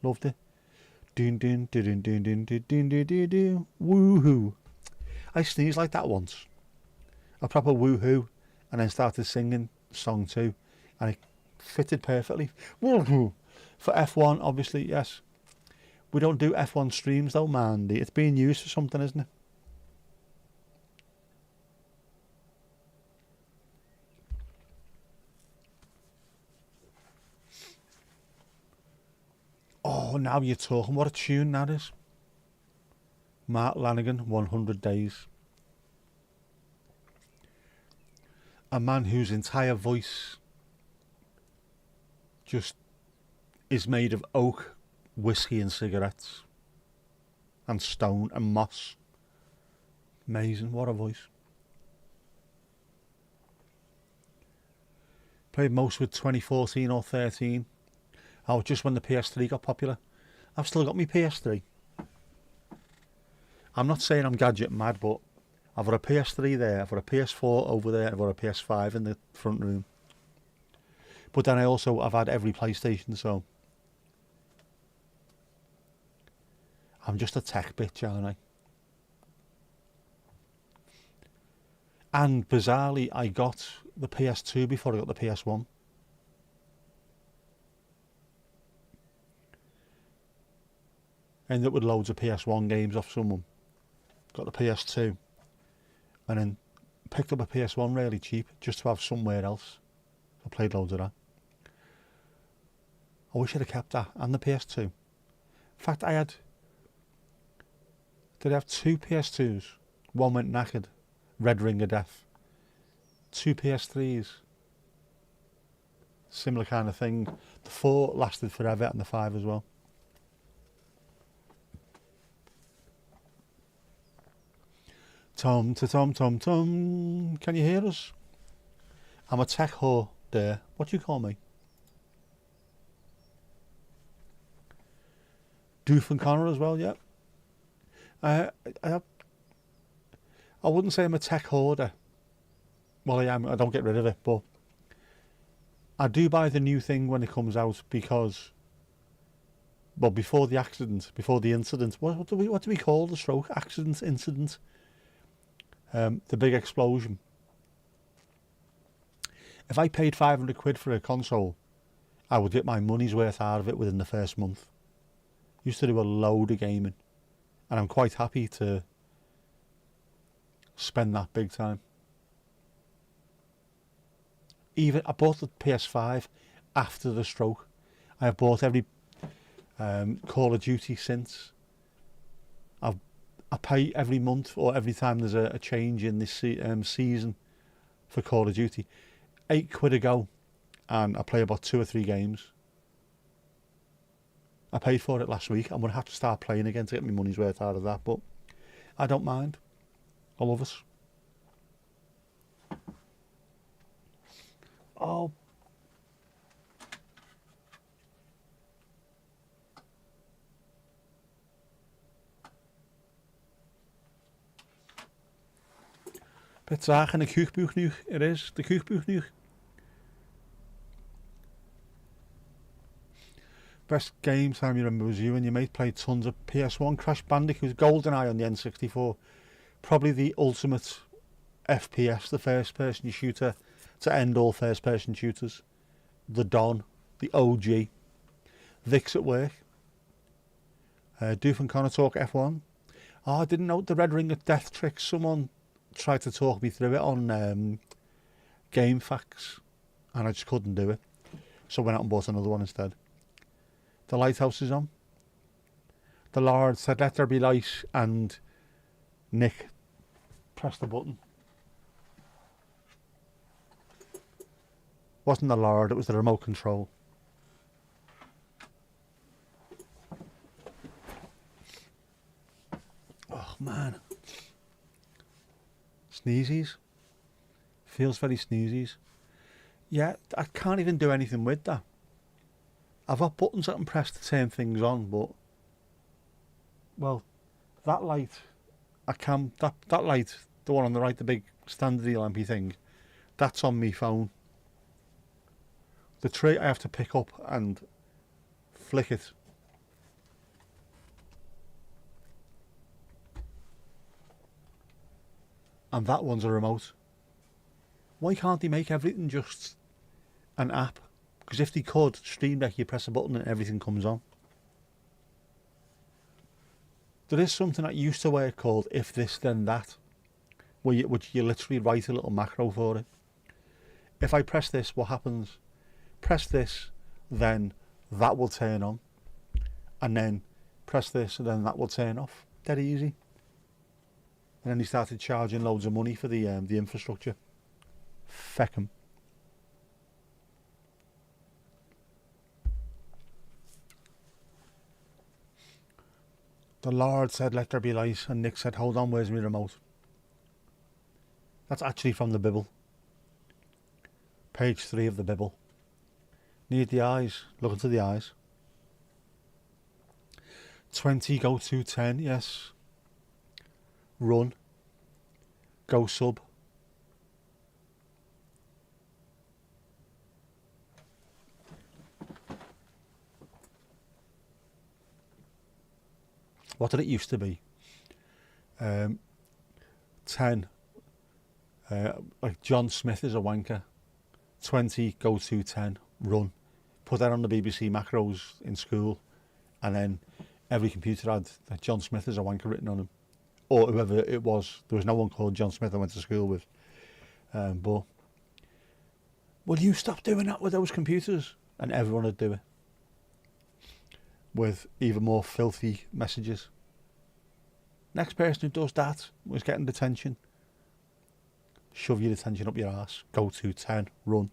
Speaker 2: Loved it. Dun dun dun dun dun dun dun dun dun dun dun. Woohoo! I sneezed like that once. A proper woohoo, and then started singing song 2, and it fitted perfectly. Woohoo! For F1, obviously, yes. We don't do F1 streams though, Mandy. It's being used for something, isn't it? Oh, now you're talking. What a tune that is. Mark Lanigan, 100 Days. A man whose entire voice just is made of oak, whiskey and cigarettes and stone and moss. Amazing, what a voice. Played most with 2014 or 13. Oh, just when the PS3 got popular. I've still got my PS3. I'm not saying I'm gadget mad, but I've got a PS3 there, I've got a PS4 over there, I've got a PS5 in the front room. But then I've had every PlayStation, so I'm just a tech bitch, aren't I? And bizarrely, I got the PS2 before I got the PS1. Ended up with loads of PS1 games off someone. Got the PS2. And then picked up a PS1 really cheap, just to have somewhere else. I played loads of that. I wish I'd have kept that, and the PS2. In fact, did I have 2 PS2s? One went knackered. Red Ring of Death. 2 PS3s. Similar kind of thing. The 4 lasted forever, and the 5 as well. Tom to tom tom tom. Can you hear us? I'm a tech whore there. What do you call me? Doof and Connor as well, yeah. I wouldn't say I'm a tech hoarder. Well, I am. I don't get rid of it, but I do buy the new thing when it comes out because, well, before the accident, before the incident, what do we call the stroke? Accident, incident, the big explosion. If I paid 500 quid for a console, I would get my money's worth out of it within the first month. Used to do a load of gaming, and I'm quite happy to spend that big time. Even I bought the PS5 after the stroke. I have bought every Call of Duty since. I pay every month or every time there's a change in this season for Call of Duty. £8 a go, and I play about 2 or 3 games. I paid for it last week. I'm going to have to start playing again to get my money's worth out of that, but I don't mind. I love it. Oh. Bit zaag en de kuchbuch nu. It is. The kuchbuch nu. Best game time you remember was you and your mate played tons of PS1, Crash Bandicoot, GoldenEye on the N64. Probably the ultimate FPS, the first person shooter to end all first person shooters. The Don, the OG. Vic's at work. Doof and Connor talk F1. Oh, I didn't know the Red Ring of Death trick. Someone tried to talk me through it on Game Facts, and I just couldn't do it. So I went out and bought another one instead. The lighthouse is on. The Lord said, "Let there be light," and Nick pressed the button. Wasn't the Lord, it was the remote control. Oh man. Sneezies. Feels very sneezies. Yeah, I can't even do anything with that. I've got buttons I can press to turn things on, but, well, that light, that light, the one on the right, the big standardy lampy thing, that's on me phone. The tray I have to pick up and flick it. And that one's a remote. Why can't they make everything just an app? Because if they could, Stream Deck, you press a button and everything comes on. There is something that used to work called If This Then That, where you literally write a little macro for it. If I press this, what happens? Press this, then that will turn on. And then press this, and then that will turn off. Dead easy. And then he started charging loads of money for the infrastructure. Feck 'em. The Lord said, "Let there be light," and Nick said, "Hold on, where's my remote?" That's actually from the Bible. Page 3 of the Bible. Need the eyes. Look into the eyes. 20, go to 10, yes. Run. Go sub. What did it used to be? 10. Like John Smith is a wanker. 20, go to 10, run. Put that on the BBC macros in school, and then every computer had that John Smith is a wanker written on them. Or whoever it was. There was no one called John Smith I went to school with. But will you stop doing that with those computers? And everyone would do it. With even more filthy messages. Next person who does that was getting detention. Shove your detention up your ass. Go to 10, run.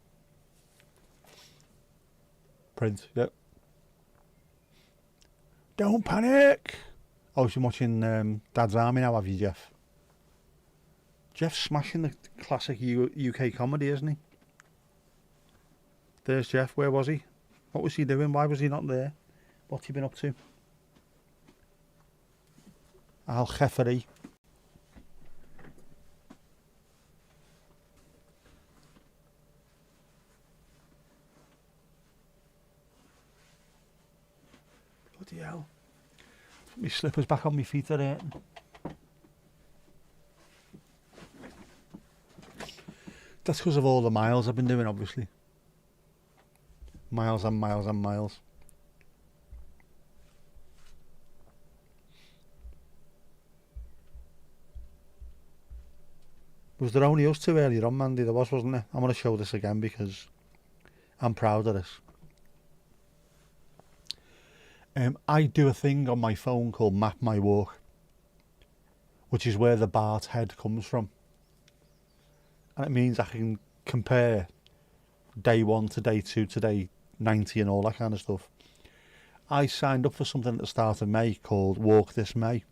Speaker 2: Print, yep. Don't panic! Oh, you're watching Dad's Army now, have you, Jeff? Jeff's smashing the classic UK comedy, isn't he? There's Jeff. Where was he? What was he doing? Why was he not there? What's he been up to? Al Jeffery. Bloody hell. My slippers back on my feet are hurting. That's because of all the miles I've been doing, obviously. Miles and miles and miles. Was there only us two earlier on, Mandy? There was, wasn't there? I'm going to show this again because I'm proud of this. I do a thing on my phone called Map My Walk, which is where the BART head comes from. And it means I can compare day 1 to day 2 to day 90 and all that kind of stuff. I signed up for something at the start of May called Walk This May,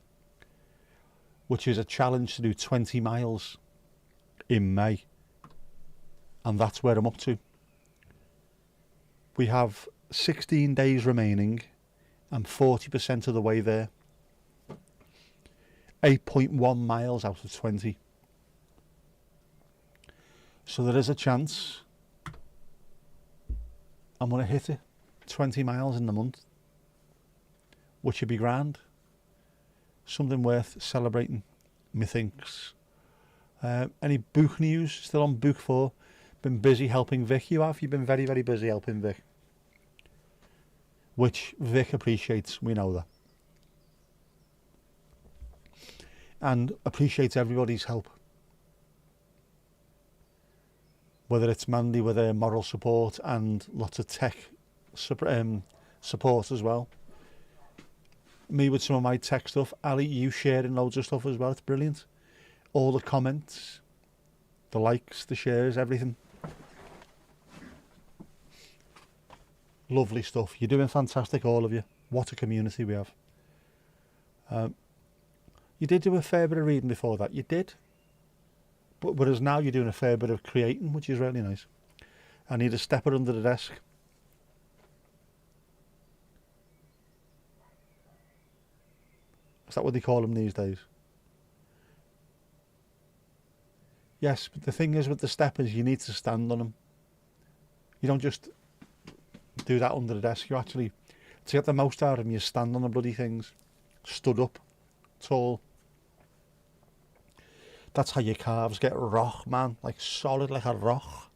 Speaker 2: which is a challenge to do 20 miles in May. And that's where I'm up to. We have 16 days remaining and 40% of the way there. 8.1 miles out of 20. So there is a chance I'm going to hit it. 20 miles in the month. Which would be grand. Something worth celebrating, methinks. Any book news? Still on book 4. Been busy helping Vic. You've been very, very busy helping Vic. Which Vic appreciates, we know that. And appreciates everybody's help. Whether it's Mandy with her moral support and lots of tech support as well. Me with some of my tech stuff. Ali, you sharing loads of stuff as well. It's brilliant. All the comments, the likes, the shares, everything. Lovely stuff. You're doing fantastic, all of you. What a community we have. You did do a fair bit of reading before that. You did. But whereas now you're doing a fair bit of creating, which is really nice. I need a stepper under the desk. Is that what they call them these days? Yes, but the thing is with the steppers, you need to stand on them. You don't just do that under the desk. You actually, to get the most out of them, you stand on the bloody things. Stood up, tall. That's how your calves get rock, man. Like solid, like a rock.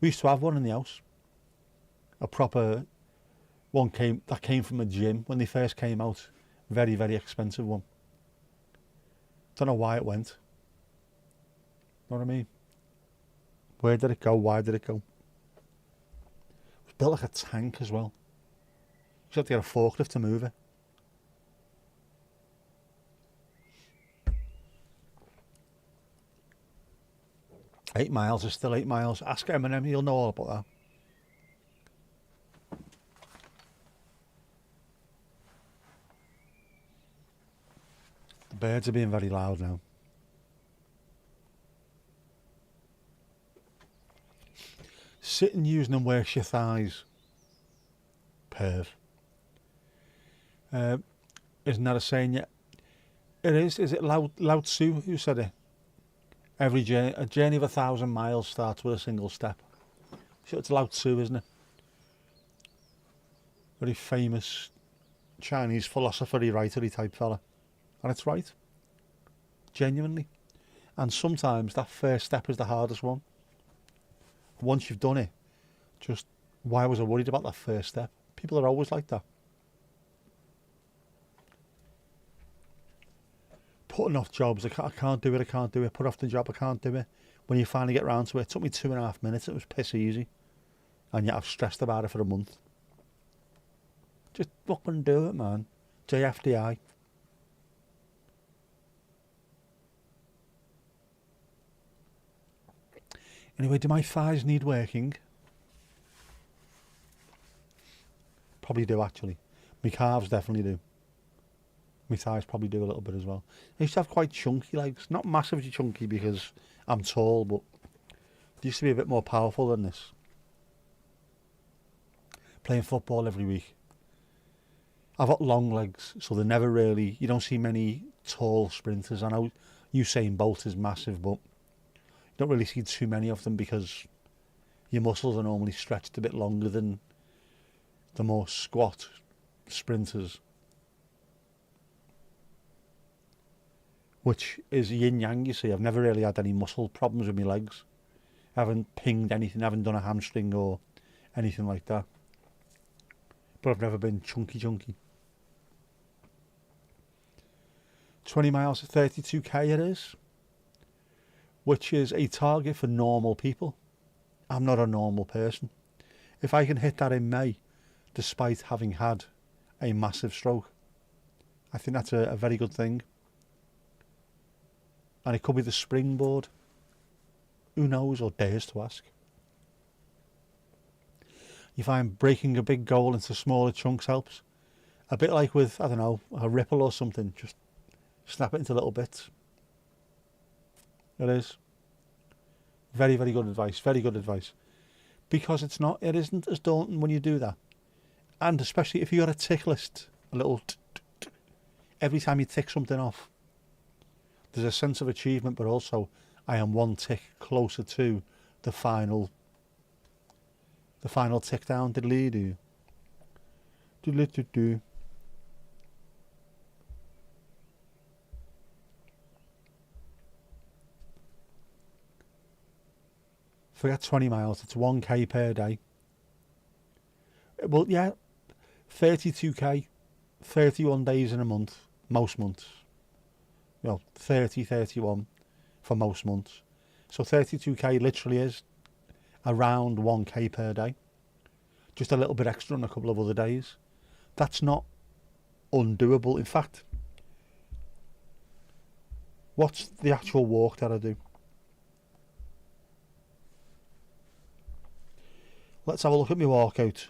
Speaker 2: We used to have one in the house. A proper one that came from a gym when they first came out. Very, very expensive one. Don't know why it went. Know what I mean? Where did it go? Why did it go? It was built like a tank as well. You have to get a forklift to move it. Eight miles is still 8 miles. Ask Eminem, he'll know all about that. The birds are being very loud now. Sitting, using and works your thighs. Perv. Isn't that a saying yet? It is. Is it Lao Tzu who said it? A journey of 1,000 miles starts with a single step. So it's Lao Tzu, isn't it? Very famous Chinese philosopher-y, writer-y type fella. And it's right. Genuinely. And sometimes that first step is the hardest one. Once you've done it, just, why was I worried about that first step? People are always like that. Putting off jobs, I can't do it. Put off the job, I can't do it. When you finally get round to it, it took me 2.5 minutes, it was piss easy. And yet I've stressed about it for a month. Just fucking do it, man. JFDI. Anyway, do my thighs need working? Probably do, actually. My calves definitely do. My thighs probably do a little bit as well. I used to have quite chunky legs. Not massively chunky because I'm tall, but they used to be a bit more powerful than this. Playing football every week. I've got long legs, so they're never really... You don't see many tall sprinters. I know Usain Bolt is massive, but you don't really see too many of them because your muscles are normally stretched a bit longer than the more squat, sprinters, which is yin yang. You see, I've never really had any muscle problems with my legs. I haven't pinged anything, I haven't done a hamstring or anything like that. But I've never been chunky. 20 miles at 32k it is, which is a target for normal people. I'm not a normal person. If I can hit that in May, despite having had a massive stroke, I think that's a very good thing. And it could be the springboard. Who knows, or dares to ask. You find breaking a big goal into smaller chunks helps. A bit like with, I don't know, a ripple or something. Just snap it into little bits. It is. Very, very good advice. Very good advice. Because it isn't as daunting when you do that. And especially if you got a tick list, a little every time you tick something off, there's a sense of achievement, but also I am one tick closer to the final tick down. Diddly-doo. Diddly-doo-doo. Forget 20 miles, it's 1k per day. Well, yeah, 32k, 31 days in a month, most months. 30, 31 for most months. So 32k literally is around 1k per day. Just a little bit extra on a couple of other days. That's not undoable. In fact, what's the actual walk that I do? Let's have a look at my walkout.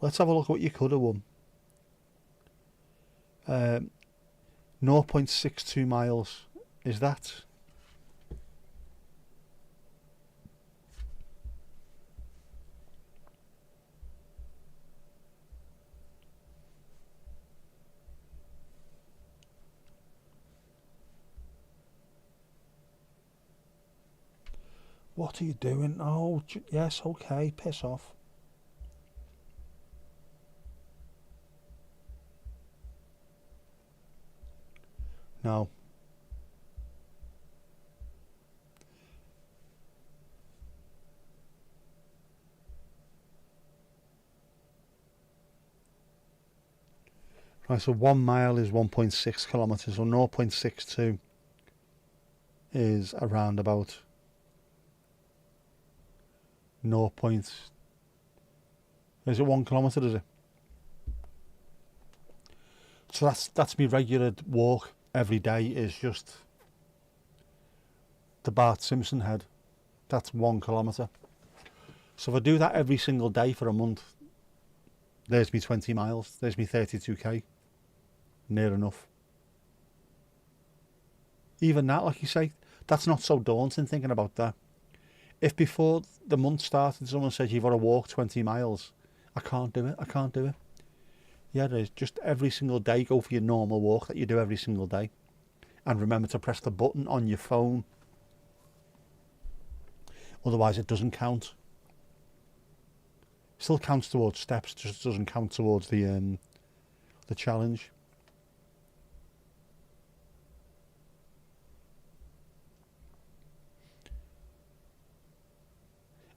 Speaker 2: Let's have a look at what you could have won. 0.62 miles. Is that? What are you doing? Oh, yes, okay, piss off. No. Right, so 1 mile is 1.6 kilometres, so 0.62 is around about 0. Is it 1 kilometre, is it? So that's my regular walk every day, is just the Bart Simpson head. That's 1 kilometre. So if I do that every single day for a month, there's me 20 miles, there's me 32k. Near enough. Even that, like you say, that's not so daunting thinking about that. If before the month started someone said you've got to walk 20 miles, I can't do it. Yeah, it is. Just every single day go for your normal walk that you do every single day. And remember to press the button on your phone. Otherwise it doesn't count. Still counts towards steps, just doesn't count towards the challenge.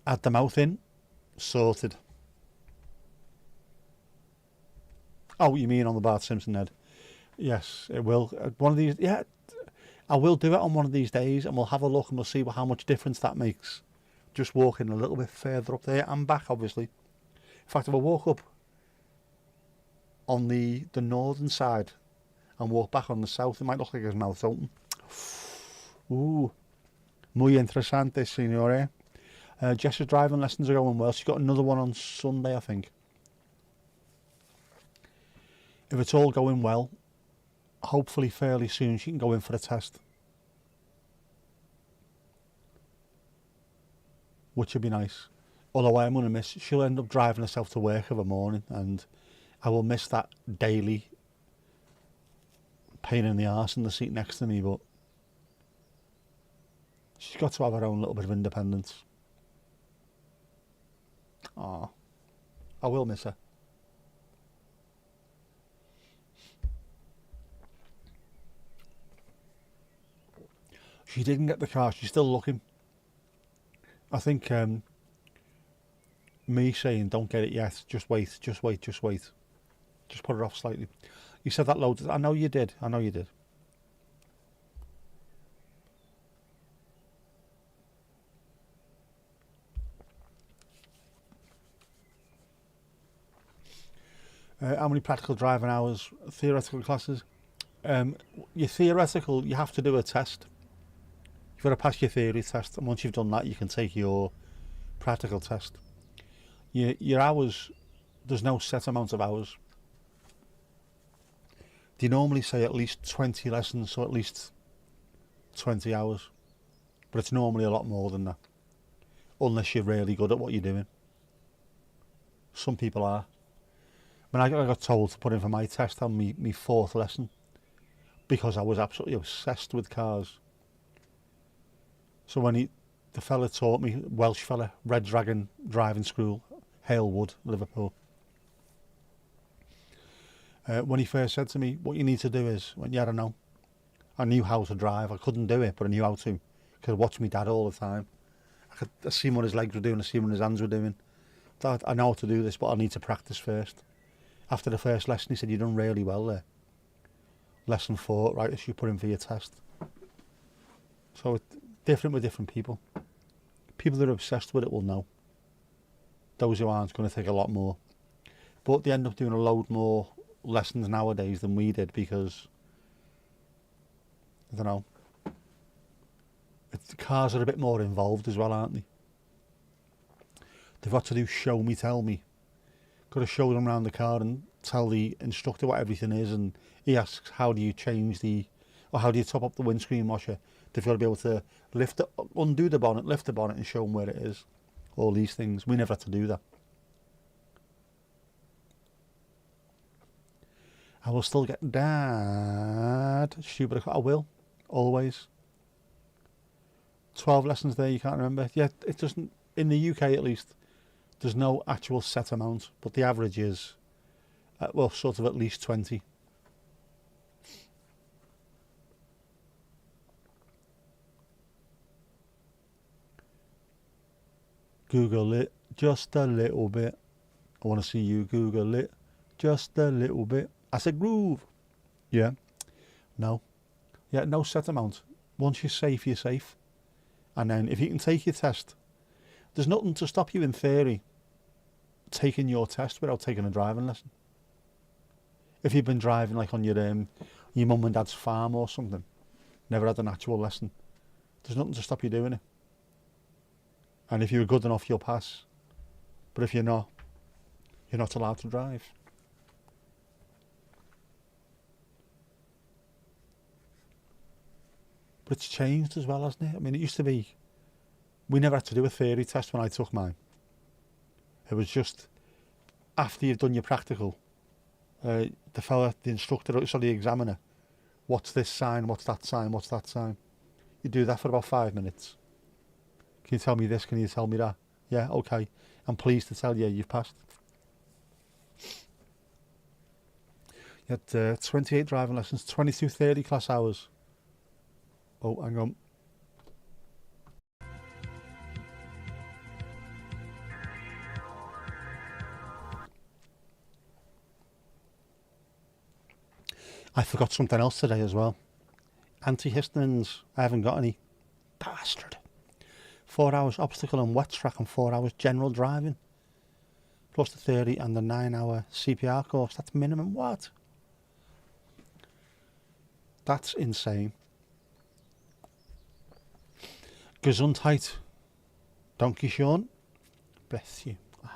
Speaker 2: Add the mouth in. Sorted. Oh, you mean on the Bart Simpson head? Yes, it will. One of these, yeah, I will do it on one of these days, and we'll have a look and we'll see how much difference that makes. Just walking a little bit further up there and back, obviously. In fact, if I walk up on the northern side and walk back on the south, it might look like his mouth's open. Ooh, muy interesante, signore. Jess's driving lessons are going well. She's got another one on Sunday, I think. If it's all going well, hopefully fairly soon she can go in for a test. Which would be nice. Although I am going to miss, she'll end up driving herself to work of a morning, and I will miss that daily pain in the arse in the seat next to me, but she's got to have her own little bit of independence. Ah, I will miss her. She didn't get the car. She's still looking. I think me saying don't get it yet. Just wait. Just wait. Just wait. Just put it off slightly. You said that loads. I know you did. I know you did. How many practical driving hours? Theoretical classes? Your theoretical, you have to do a test. You've got to pass your theory test, and once you've done that, you can take your practical test. Your hours, there's no set amount of hours. They normally say at least 20 lessons, so at least 20 hours. But it's normally a lot more than that, unless you're really good at what you're doing. Some people are. When I got told to put in for my test on my fourth lesson, because I was absolutely obsessed with cars. So when the fella taught me, Welsh fella, Red Dragon Driving School, Halewood, Liverpool. When he first said to me, what you need to do is, I don't know. I knew how to drive. I couldn't do it, but I knew how to. Because I watched my dad all the time. I seen what his legs were doing, I seen what his hands were doing. Dad, I know how to do this, but I need to practice first. After the first lesson, he said, you've done really well there. Lesson 4, right, as you put in for your test. So it's different with different people. People that are obsessed with it will know. Those who aren't going to take a lot more. But they end up doing a load more lessons nowadays than we did because, I don't know, the cars are a bit more involved as well, aren't they? They've got to do show me, tell me. Got to show them around the car and tell the instructor what everything is, and he asks how do you change or how do you top up the windscreen washer. They've got to be able to undo the bonnet, lift the bonnet and show them where it is. All these things. We never had to do that. I will still get Dad. Stupid. I will. Always. 12 lessons there, you can't remember. Yeah, it doesn't, in the UK at least, there's no actual set amount, but the average is, well, sort of at least 20. Google it just a little bit. I want to see you Google it just a little bit. I said groove. Yeah. No. Yeah, no set amount. Once you're safe, you're safe. And then if you can take your test, there's nothing to stop you in theory taking your test without taking a driving lesson. If you've been driving like on your mum and dad's farm or something, never had an actual lesson, there's nothing to stop you doing it. And if you're good enough, you'll pass. But if you're not allowed to drive. But it's changed as well, hasn't it? I mean, it used to be, we never had to do a theory test when I took mine. It was just after you've done your practical, the instructor, so the examiner, what's this sign, what's that sign, what's that sign? You do that for about 5 minutes. Can you tell me this, can you tell me that? Yeah, okay. I'm pleased to tell you you've passed. You had 28 driving lessons, 22 theory class hours. Oh, hang on. I forgot something else today as well. Antihistamines. I haven't got any. Bastard. 4 hours obstacle and wet track and 4 hours general driving. Plus the 30 and the 9-hour CPR course. That's minimum what? That's insane. Gesundheit. Donkey Sean. Bless you. Oh.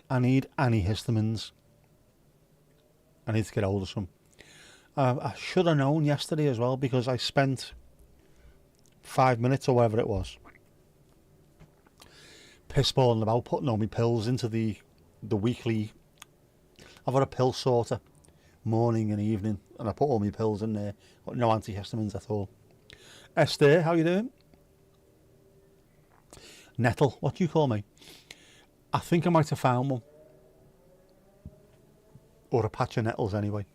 Speaker 2: I need antihistamines. I need to get hold of some. I should have known yesterday as well because I spent 5 minutes or whatever it was pissballing about putting all my pills into the weekly. I've got a pill sorter morning and evening, and I put all my pills in there, but no antihistamines at all. Esther, how you doing? Nettle, what do you call me? I think I might have found one. Or a patch of nettles anyway.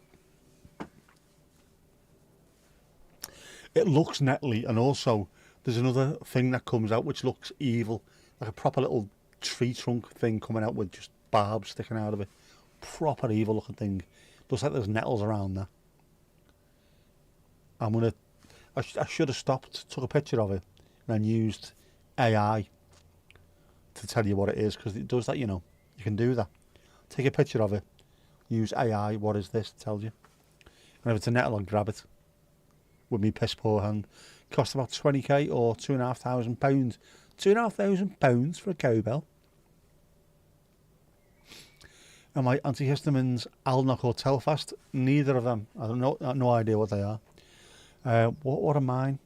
Speaker 2: It looks nettly, and also there's another thing that comes out which looks evil, like a proper little tree trunk thing coming out with just barbs sticking out of it. Proper evil looking thing. Looks like there's nettles around there. I should have stopped, took a picture of it, and then used AI to tell you what it is, because it does that, you know. You can do that. Take a picture of it, use AI, what is this, it tells you. And if it's a nettle, I'll grab it with me piss poor hand. Cost about 20k or £2,500. £2,500 for a cowbell. And my antihistamines, Alnoc or Telfast, neither of them. I don't know, no idea what they are. What are mine?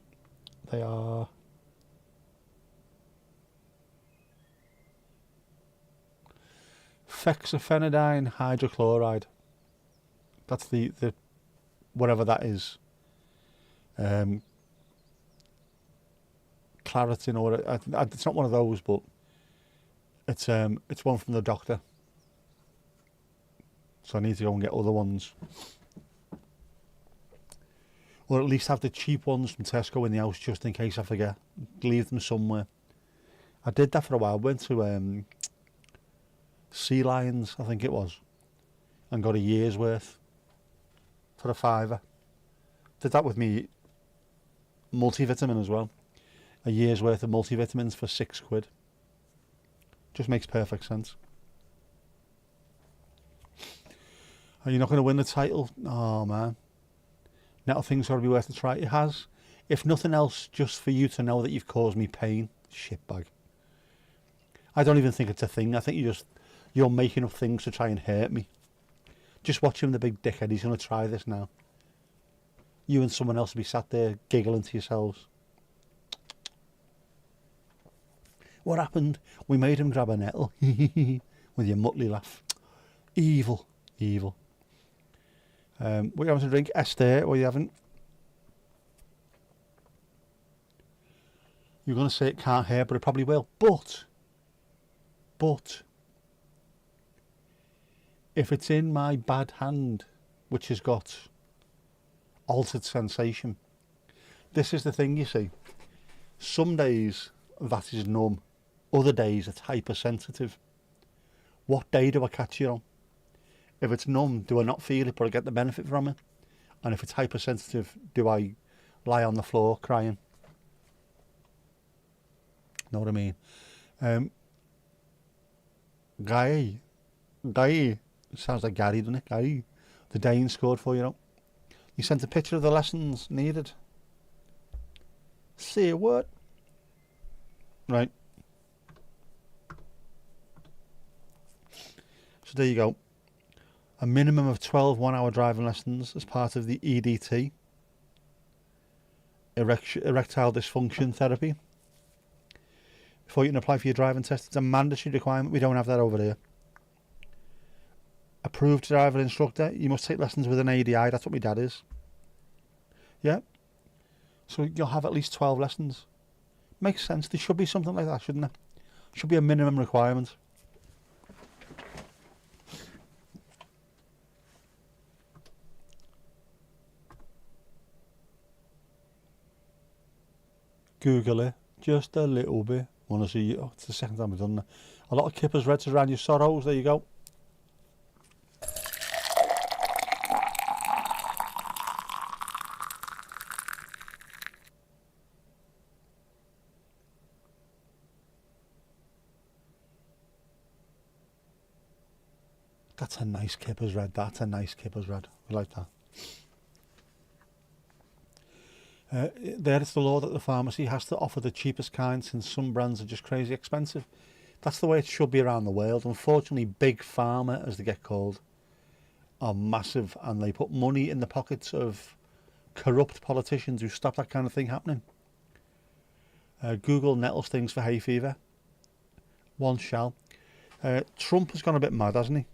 Speaker 2: They are fexofenadine hydrochloride. That's the whatever that is. Claritin, or it's not one of those, but it's one from the doctor. So I need to go and get other ones, or at least have the cheap ones from Tesco in the house just in case I forget. Leave them somewhere. I did that for a while. Went to Sea Lions, I think it was, and got a year's worth for a £5. Did that with me multivitamin as well. A year's worth of multivitamins for £6. Just makes perfect sense. Are you not going to win the title? Oh man. Nettle thing's got to be worth a try. It has. If nothing else, just for you to know that you've caused me pain. Shitbag. I don't even think it's a thing. I think you're making up things to try and hurt me. Just watch him, the big dickhead. He's going to try this now. You and someone else will be sat there giggling to yourselves. What happened? We made him grab a nettle. With your muttly laugh. Evil. Evil. What you having to drink? Esther, or you haven't? You're going to say it can't hurt, but it probably will. But, if it's in my bad hand, which has got altered sensation, this is the thing, you see. Some days that is numb, other days it's hypersensitive. What day do I catch you on? If it's numb, do I not feel it but I get the benefit from it? And if it's hypersensitive, do I lie on the floor crying? Know what I mean? Guy, sounds like Gary, doesn't it? Guy, the Dane scored for you, know. You sent a picture of the lessons needed. Say what? Right. So there you go. A minimum of 12 one-hour driving lessons as part of the EDT, erectile dysfunction therapy. Before you can apply for your driving test, it's a mandatory requirement. We don't have that over here. Approved driver instructor. You must take lessons with an ADI. That's what my dad is. Yeah. So you'll have at least 12 lessons. Makes sense. There should be something like that, shouldn't there? Should be a minimum requirement. Google it just a little bit. Want to see? Oh, it's the second time we've done that. A lot of kippers red to drown your sorrows. There you go. That's a nice kipper's red. That's a nice kipper's red. I like that. There it's the law that the pharmacy has to offer the cheapest kind, since some brands are just crazy expensive. That's the way it should be around the world. Unfortunately, big pharma, as they get called, are massive, and they put money in the pockets of corrupt politicians who stop that kind of thing happening. Google nettle stings for hay fever. One shall. Trump has gone a bit mad, hasn't he?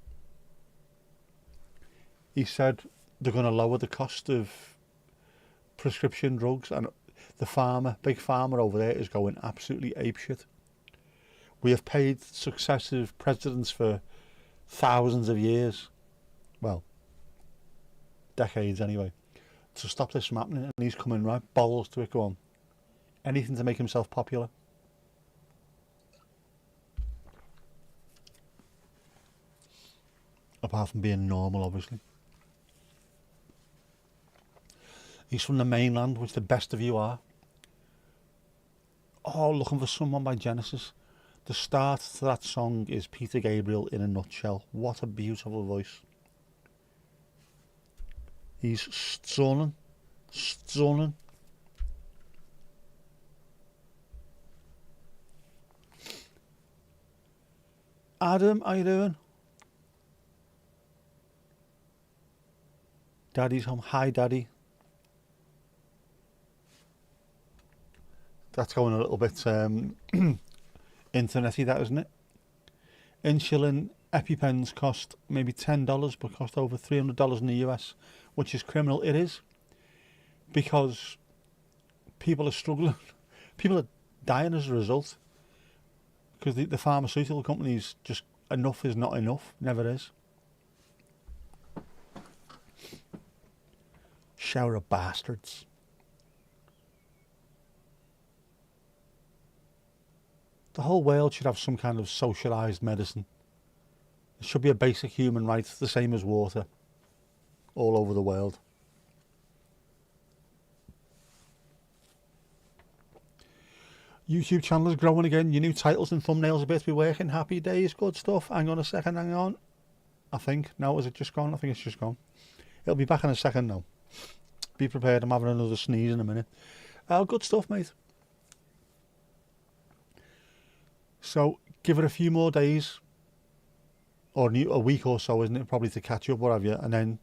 Speaker 2: He said they're going to lower the cost of prescription drugs, and the big pharma over there is going absolutely apeshit. We have paid successive presidents for thousands of years, well, decades anyway, to stop this from happening, and he's coming right balls to it. Go on, anything to make himself popular. Apart from being normal, obviously. He's from the mainland, which the best of you are. Oh, Looking for Someone by Genesis. The start to that song is Peter Gabriel in a nutshell. What a beautiful voice. He's stunning. Stunning. Adam, how you doing? Daddy's home. Hi, Daddy. That's going a little bit internety, that, isn't it? Insulin EpiPens cost maybe $10, but cost over $300 in the US, which is criminal. It is, because people are struggling. People are dying as a result, because the pharmaceutical companies just, enough is not enough. Never is. Shower of bastards. The whole world should have some kind of socialised medicine. It should be a basic human right, the same as water, all over the world. YouTube channel is growing again. Your new titles and thumbnails appear to be working. Happy days, good stuff. Hang on a second, hang on. I think. No, is it just gone? I think it's just gone. It'll be back in a second now. Be prepared, I'm having another sneeze in a minute. Oh, good stuff, mate. So, give it a few more days, or a week or so, isn't it? Probably to catch up, what have you, and then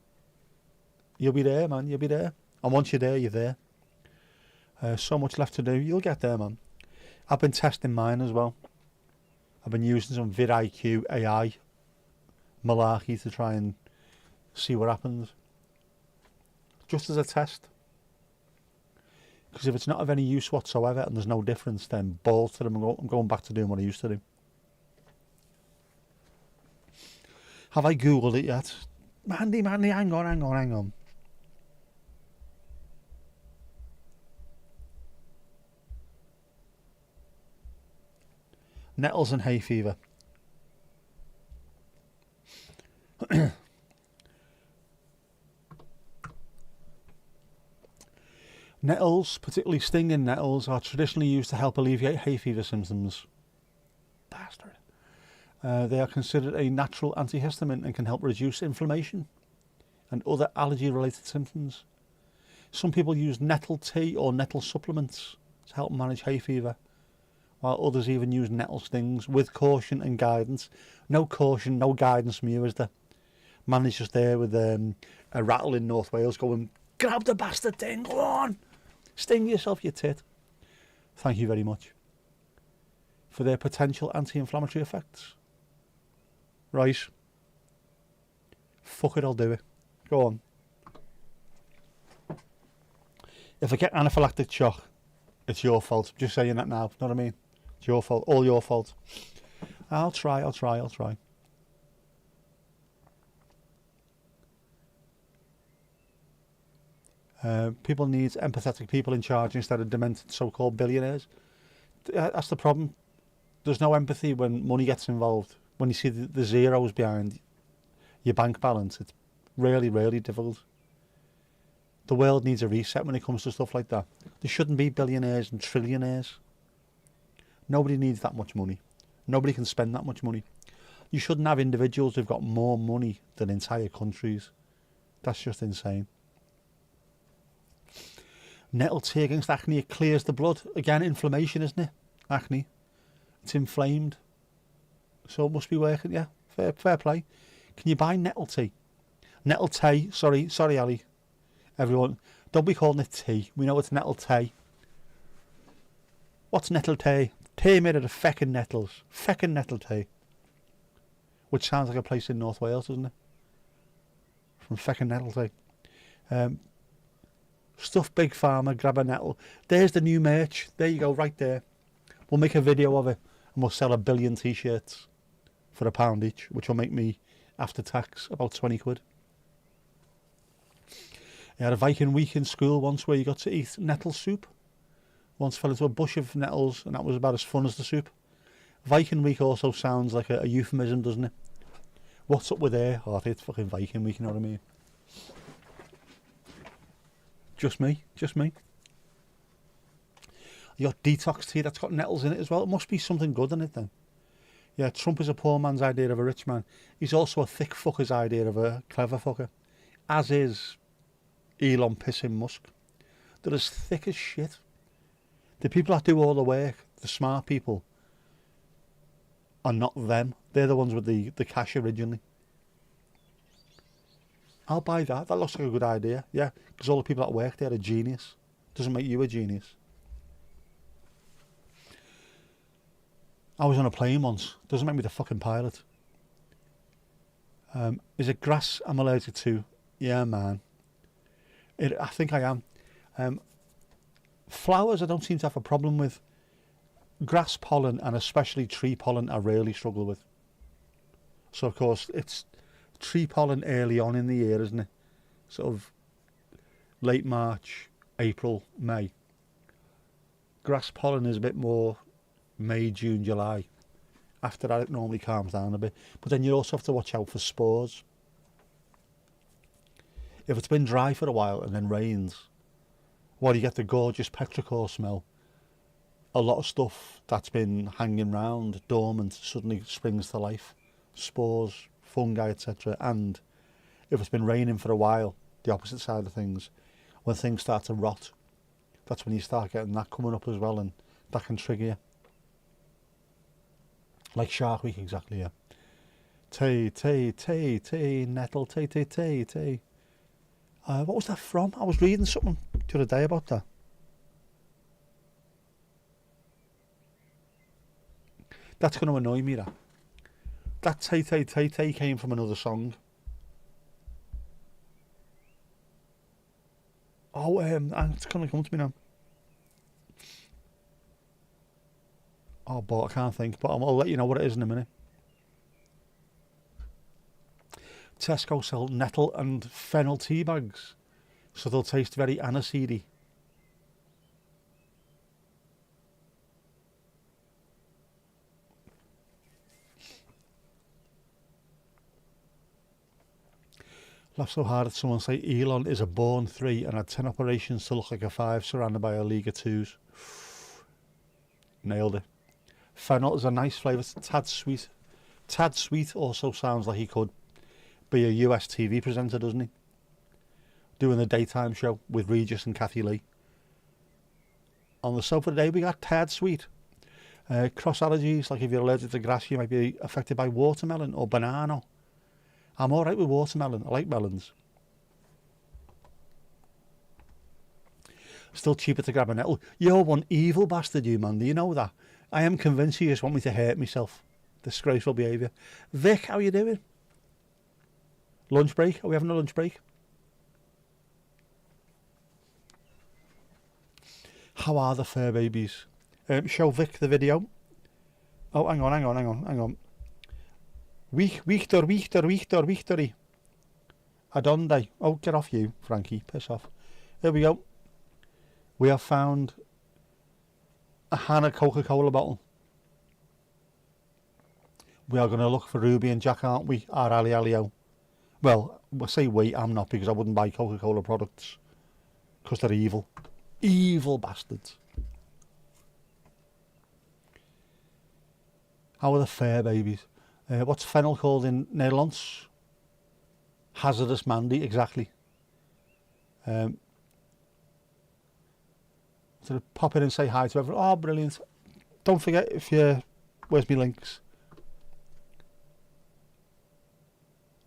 Speaker 2: you'll be there, man, you'll be there. And once you're there, you're there. So much left to do, you'll get there, man. I've been testing mine as well. I've been using some vidIQ AI malarkey to try and see what happens. Just as a test. Because if it's not of any use whatsoever and there's no difference, then balls to them. I'm going back to doing what I used to do. Have I Googled it yet? Mandy, hang on. Nettles and hay fever. Nettles, particularly stinging nettles, are traditionally used to help alleviate hay fever symptoms. Bastard. They are considered a natural antihistamine and can help reduce inflammation and other allergy-related symptoms. Some people use nettle tea or nettle supplements to help manage hay fever, while others even use nettle stings with caution and guidance. No caution, no guidance from you, is there? Man is just there with a rattle in North Wales going, grab the bastard thing, go on! Sting yourself, you tit. Thank you very much for their potential anti-inflammatory effects. Right. Fuck it, I'll do it. Go on. If I get anaphylactic shock, it's your fault. I'm just saying that now, know what I mean? It's your fault, all your fault. I'll try. People need empathetic people in charge instead of demented so-called billionaires. That's the problem. There's no empathy when money gets involved. When you see the zeros behind your bank balance, it's really, really difficult. The world needs a reset when it comes to stuff like that. There shouldn't be billionaires and trillionaires. Nobody needs that much money. Nobody can spend that much money. You shouldn't have individuals who've got more money than entire countries. That's just insane. Nettle tea against acne, it clears the blood. Again, inflammation, isn't it? Acne. It's inflamed. So it must be working, yeah. Fair play. Can you buy nettle tea? Nettle tea, sorry Ali. Everyone, don't be calling it tea. We know it's nettle tea. What's nettle tea? Tea made out of feckin' nettles. Feckin' nettle tea. Which sounds like a place in North Wales, doesn't it? From feckin' nettle tea. Stuff Big Pharma, grab a nettle. There's the new merch. There you go, right there. We'll make a video of it and we'll sell 1 billion t-shirts for £1 each, which will make me, after tax, about 20 quid. I had a Viking week in school once where you got to eat nettle soup. Once fell into a bush of nettles and that was about as fun as the soup. Viking week also sounds like a euphemism, doesn't it? What's up with there? Oh, it's fucking Viking week, you know what I mean? Just me. You got detox tea that's got nettles in it as well. It must be something good in it then. Yeah, Trump is a poor man's idea of a rich man. He's also a thick fucker's idea of a clever fucker. As is Elon pissing Musk. They're as thick as shit. The people that do all the work, the smart people, are not them. They're the ones with the cash originally. I'll buy that. That looks like a good idea. Yeah, because all the people that work there are genius. Doesn't make you a genius. I was on a plane once. Doesn't make me the fucking pilot. Is it grass I'm allergic to? Yeah, man. I think I am. Flowers I don't seem to have a problem with. Grass pollen and especially tree pollen I really struggle with. So of course it's tree pollen early on in the year, isn't it? Sort of late March, April, May. Grass pollen is a bit more May, June, July. After that it normally calms down a bit. But then you also have to watch out for spores. If it's been dry for a while and then rains, well, you get the gorgeous petrichor smell. A lot of stuff that's been hanging round, dormant, suddenly springs to life. Spores, fungi, etc. And if it's been raining for a while, the opposite side of things, when things start to rot, that's when you start getting that coming up as well, and that can trigger you. Like Shark Week, exactly, yeah. Nettle, tea. What was that from? I was reading something the other day about that. That's going to annoy me, that. That tay came from another song. Oh, it's going to come to me now. Oh, but I can't think, but I'll let you know what it is in a minute. Tesco sell nettle and fennel tea bags, so they'll taste very aniseedy. Laugh so hard at someone say Elon is a born 3 and had 10 operations to look like a 5 surrounded by a league of 2s. Nailed it. Fennel is a nice flavour, it's tad sweet. Tad sweet also sounds like he could be a US TV presenter, doesn't he? Doing the daytime show with Regis and Kathy Lee. On the sofa today we got tad sweet. Cross allergies, like if you're allergic to grass you might be affected by watermelon or banana. I'm alright with watermelon, I like melons. Still cheaper to grab a nettle. You're one evil bastard, you man, do you know that? I am convinced you just want me to hurt myself. Disgraceful behaviour. Vic, how you doing? Lunch break? Are we having a lunch break? How are the fur babies? Show Vic the video. Oh, hang on. Victory. Adonde. Oh, get off you, Frankie. Piss off. Here we go. We have found a Hannah Coca-Cola bottle. We are going to look for Ruby and Jack, aren't we? Our Ali Alio. Well, we'll say we, I'm not, because I wouldn't buy Coca-Cola products. Because they're evil. Evil bastards. How are the fair babies? What's fennel called in Netherlands? Hazardous Mandy, exactly. So pop in and say hi to everyone. Oh, brilliant. Don't forget, if you... Where's my links?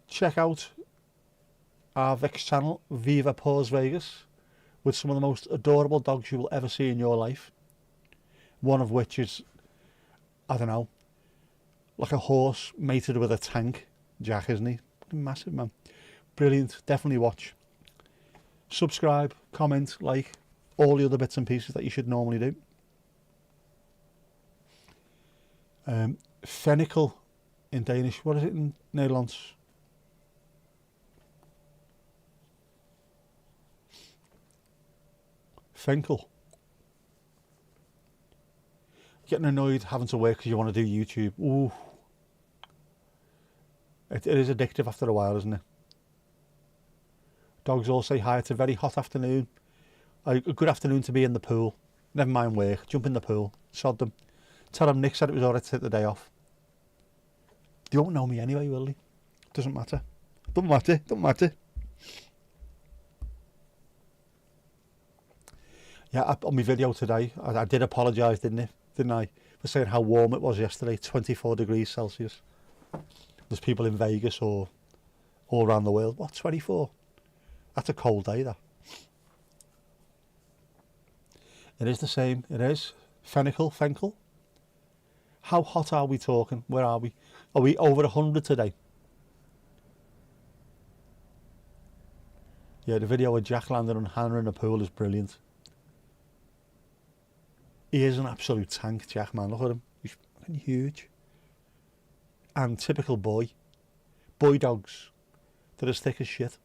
Speaker 2: Check out our Vic's channel, Viva Paws Vegas, with some of the most adorable dogs you will ever see in your life. One of which is, I don't know, like a horse mated with a tank. Jack, isn't he? Massive, man. Brilliant. Definitely watch. Subscribe, comment, like, all the other bits and pieces that you should normally do. Fennikel in Danish. What is it in Nederlands? Fenkel. Getting annoyed having to work because you want to do YouTube. Ooh. It is addictive after a while, isn't it? Dogs all say hi. It's a very hot afternoon. A good afternoon to be in the pool. Never mind work. Jump in the pool. Sod them. Tell them Nick said it was alright to take the day off. They won't know me anyway, will they? Doesn't matter. Don't matter. Don't matter. Yeah, on my video today, I did apologise, didn't I? For saying how warm it was yesterday. 24 degrees Celsius. There's people in Vegas or all around the world. What, 24? That's a cold day, that. It is the same. It is. Fenkel. How hot are we talking? Where are we? Are we over 100 today? Yeah, the video of Jack landing on Hannah in the pool is brilliant. He is an absolute tank, Jack, man. Look at him. He's fucking huge. And typical boy. Boy dogs. They're as thick as shit.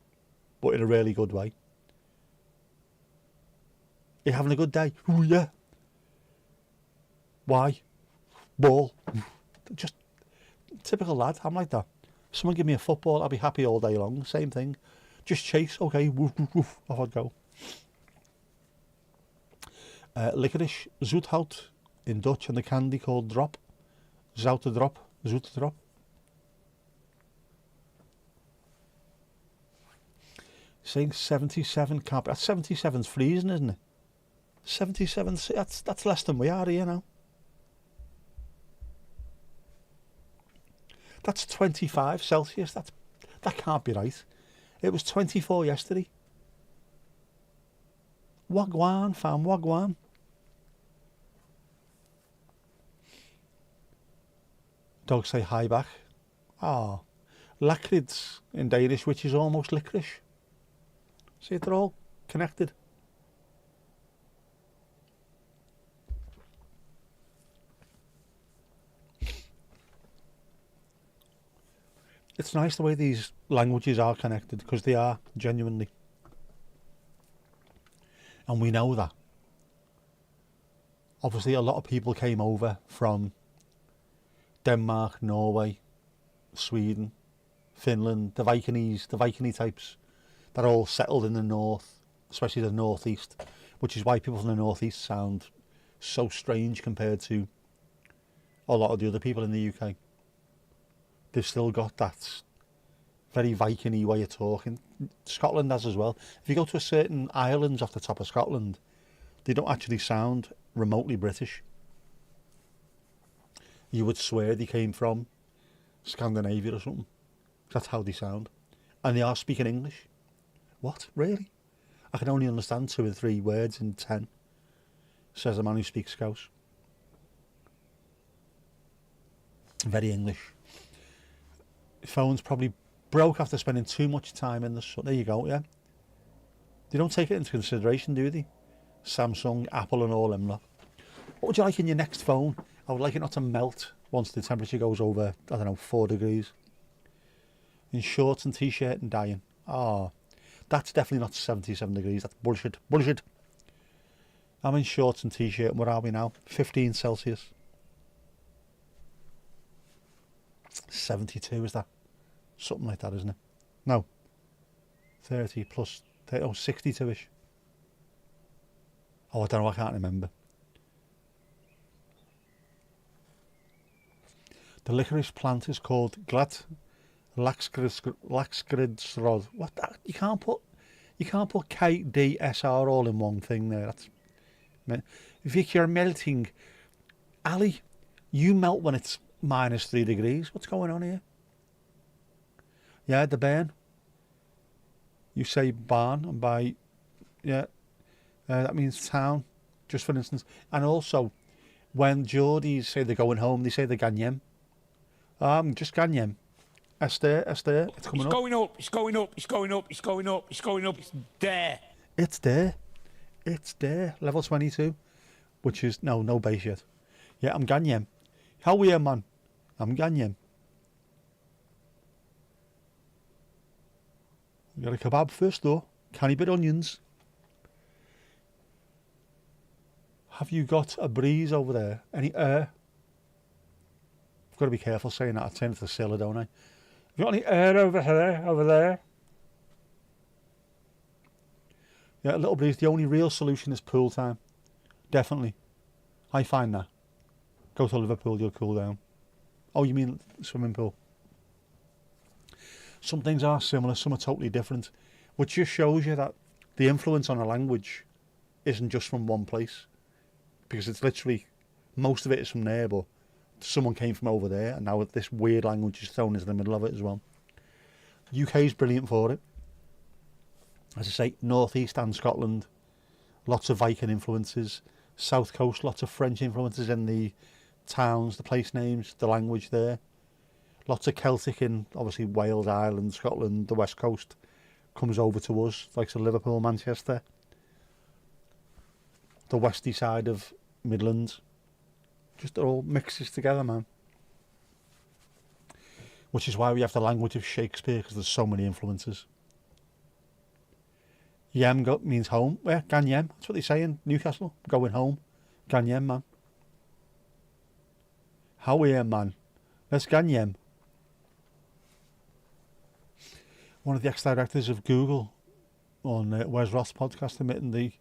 Speaker 2: But in a really good way. You having a good day? Oh, yeah. Why? Ball. Just typical lad. I'm like that. Someone give me a football, I'll be happy all day long. Same thing. Just chase. Okay. Woof, woof, woof. Off I'd go. Licorice. Zoethout in Dutch, and the candy called drop. Zoute drop. Zoete drop. Saying 77 can't be. That's 77's freezing, isn't it? 77. That's less than we are here now. That's 25 Celsius. That can't be right. It was 24 yesterday. Wagwan, fam, wagwan. Dogs say hi back. Ah, lakrids in Danish, which is almost licorice. See, they're all connected. It's nice the way these languages are connected, because they are, genuinely. And we know that. Obviously, a lot of people came over from Denmark, Norway, Sweden, Finland, the Viking types. They're all settled in the north, especially the northeast, which is why people from the northeast sound so strange compared to a lot of the other people in the UK. They've still got that very Viking-y way of talking. Scotland has as well. If you go to a certain islands off the top of Scotland, they don't actually sound remotely British. You would swear they came from Scandinavia or something. That's how they sound. And they are speaking English. What? Really? I can only understand 2 or 3 words in 10, says a man who speaks Scouse. Very English. Phone's probably broke after spending too much time in the sun. There you go, yeah. They don't take it into consideration, do they? Samsung, Apple and all them lot. What would you like in your next phone? I would like it not to melt once the temperature goes over, I don't know, 4 degrees. In shorts and t-shirt and dying. Ah, that's definitely not 77 degrees. That's bullshit. Bullshit. I'm in shorts and t-shirt. Where are we now? 15 Celsius. 72 is that? Something like that, isn't it? No. 30 plus 30, 62-ish. Oh, I don't know, I can't remember. The licorice plant is called Laxgridsrod. What that? You can't put KDSR all in one thing there. That's Vic, you're melting. Ali, you melt when it's -3 degrees. What's going on here? Yeah, the barn. You say barn and by, yeah, that means town, just for instance. And also, when Geordies say they're going home, they say they're ganyem. Just ganyem. Esther, it's coming up.
Speaker 3: It's going up, it's going up, it's going up, it's going up, it's going up, it's there.
Speaker 2: It's there. It's there. Level 22, which is no base yet. Yeah, I'm Ganyem. How are you, man? I'm Ganyem. We got a kebab first, though. Canny bit onions. Have you got a breeze over there? Any air? I've got to be careful saying that. I turn it to sailor, don't I? Have you got any air over here? Over there? Yeah, a little breeze. The only real solution is pool time. Definitely. I find that. Go to Liverpool, you'll cool down. Oh, you mean swimming pool? Some things are similar, some are totally different. Which just shows you that the influence on a language isn't just from one place. Because it's literally, most of it is from there, but someone came from over there, and now this weird language is thrown into the middle of it as well. UK is brilliant for it. As I say, North East and Scotland, lots of Viking influences. South Coast, lots of French influences in the towns, the place names, the language there. Lots of Celtic in, obviously, Wales, Ireland, Scotland, the West Coast comes over to us, like Liverpool, Manchester. The westy side of Midlands. Just it all mixes together, man. Which is why we have the language of Shakespeare, because there's so many influences. Yem means home. Yeah, Ganyem. That's what they say in Newcastle. Going home. Ganyem, man. How are you, man? Let's Ganyem. One of the ex-directors of Google on Wes Roth's podcast admitting the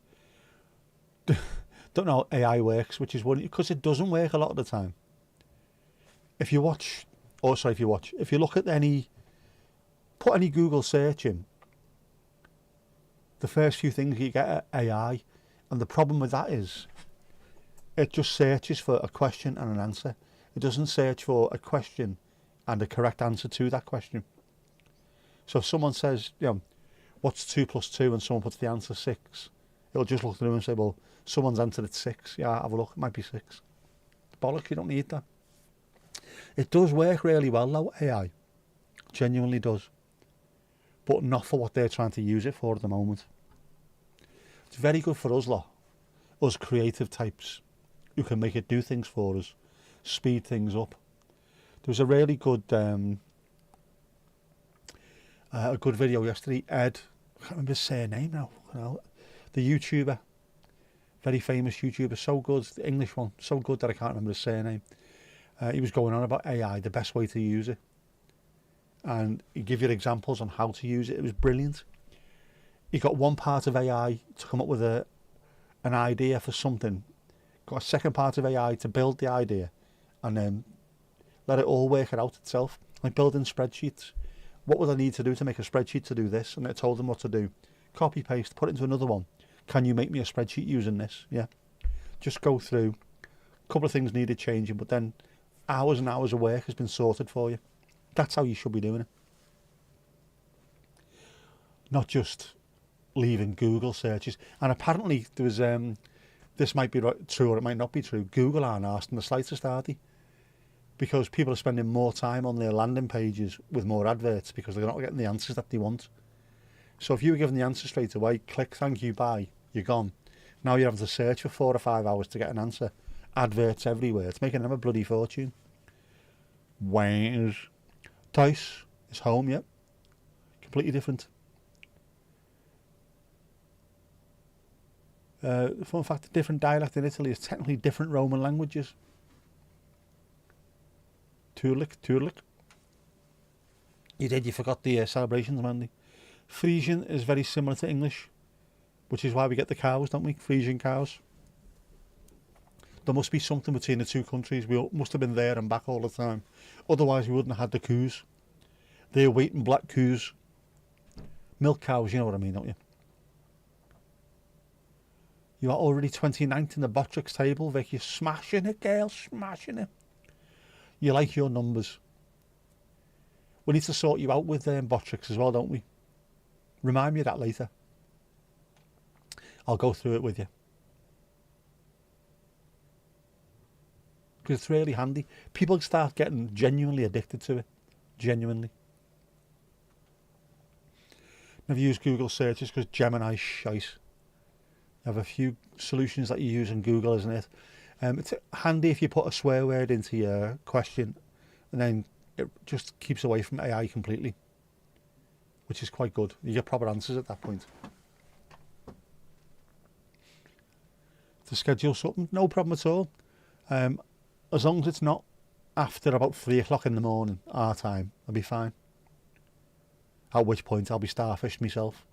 Speaker 2: don't know how AI works, which is one, because it doesn't work a lot of the time. If you look at put any Google search in, the first few things you get are AI, and the problem with that is it just searches for a question and an answer. It doesn't search for a question and a correct answer to that question. So if someone says, what's 2 plus 2, and someone puts the answer 6, it'll just look through and say, well, someone's answered it 6. Yeah, have a look, it might be 6. It's bollocks, you don't need that. It does work really well though, AI. Genuinely does. But not for what they're trying to use it for at the moment. It's very good for us lot, us creative types, who can make it do things for us, speed things up. There was a really good video yesterday. Ed, I can't remember his surname now. The YouTuber, very famous YouTuber, so good, the English one, so good that I can't remember his surname. He was going on about AI, the best way to use it. And he gave you examples on how to use it. It was brilliant. He got one part of AI to come up with an idea for something. Got a second part of AI to build the idea. And then let it all work it out itself. Like building spreadsheets. What would I need to do to make a spreadsheet to do this? And it told him what to do. Copy, paste, put it into another one. Can you make me a spreadsheet using this? Yeah. Just go through. A couple of things needed changing, but then hours and hours of work has been sorted for you. That's how you should be doing it. Not just leaving Google searches. And apparently there was, this might be true or it might not be true, Google aren't asking the slightest, are they? Because people are spending more time on their landing pages with more adverts because they're not getting the answers that they want. So if you were given the answer straight away, click, thank you, bye, you're gone. Now you're having to search for 4 or 5 hours to get an answer. Adverts everywhere. It's making them a bloody fortune. Where's Dice is home, yep. Completely different. Fun fact, a different dialect in Italy is technically different Roman languages. Turlic. You forgot the celebrations, Mandy. Frisian is very similar to English, which is why we get the cows, don't we? Frisian cows. There must be something between the two countries. We must have been there and back all the time. Otherwise, we wouldn't have had the coos. They're waiting black coos. Milk cows, you know what I mean, don't you? You are already 29th in the Botrix table, Vic. You're smashing it, girl, smashing it. You like your numbers. We need to sort you out with Botrix as well, don't we? Remind me of that later. I'll go through it with you. Because it's really handy. People start getting genuinely addicted to it. Genuinely. Never use Google searches because Gemini's shite. have a few solutions that you use in Google, isn't it? It's handy if you put a swear word into your question, and then it just keeps away from AI completely, which is quite good. You get proper answers at that point. To schedule something, no problem at all. As long as it's not after about 3 o'clock in the morning, our time, I'll be fine. At which point I'll be starfished myself.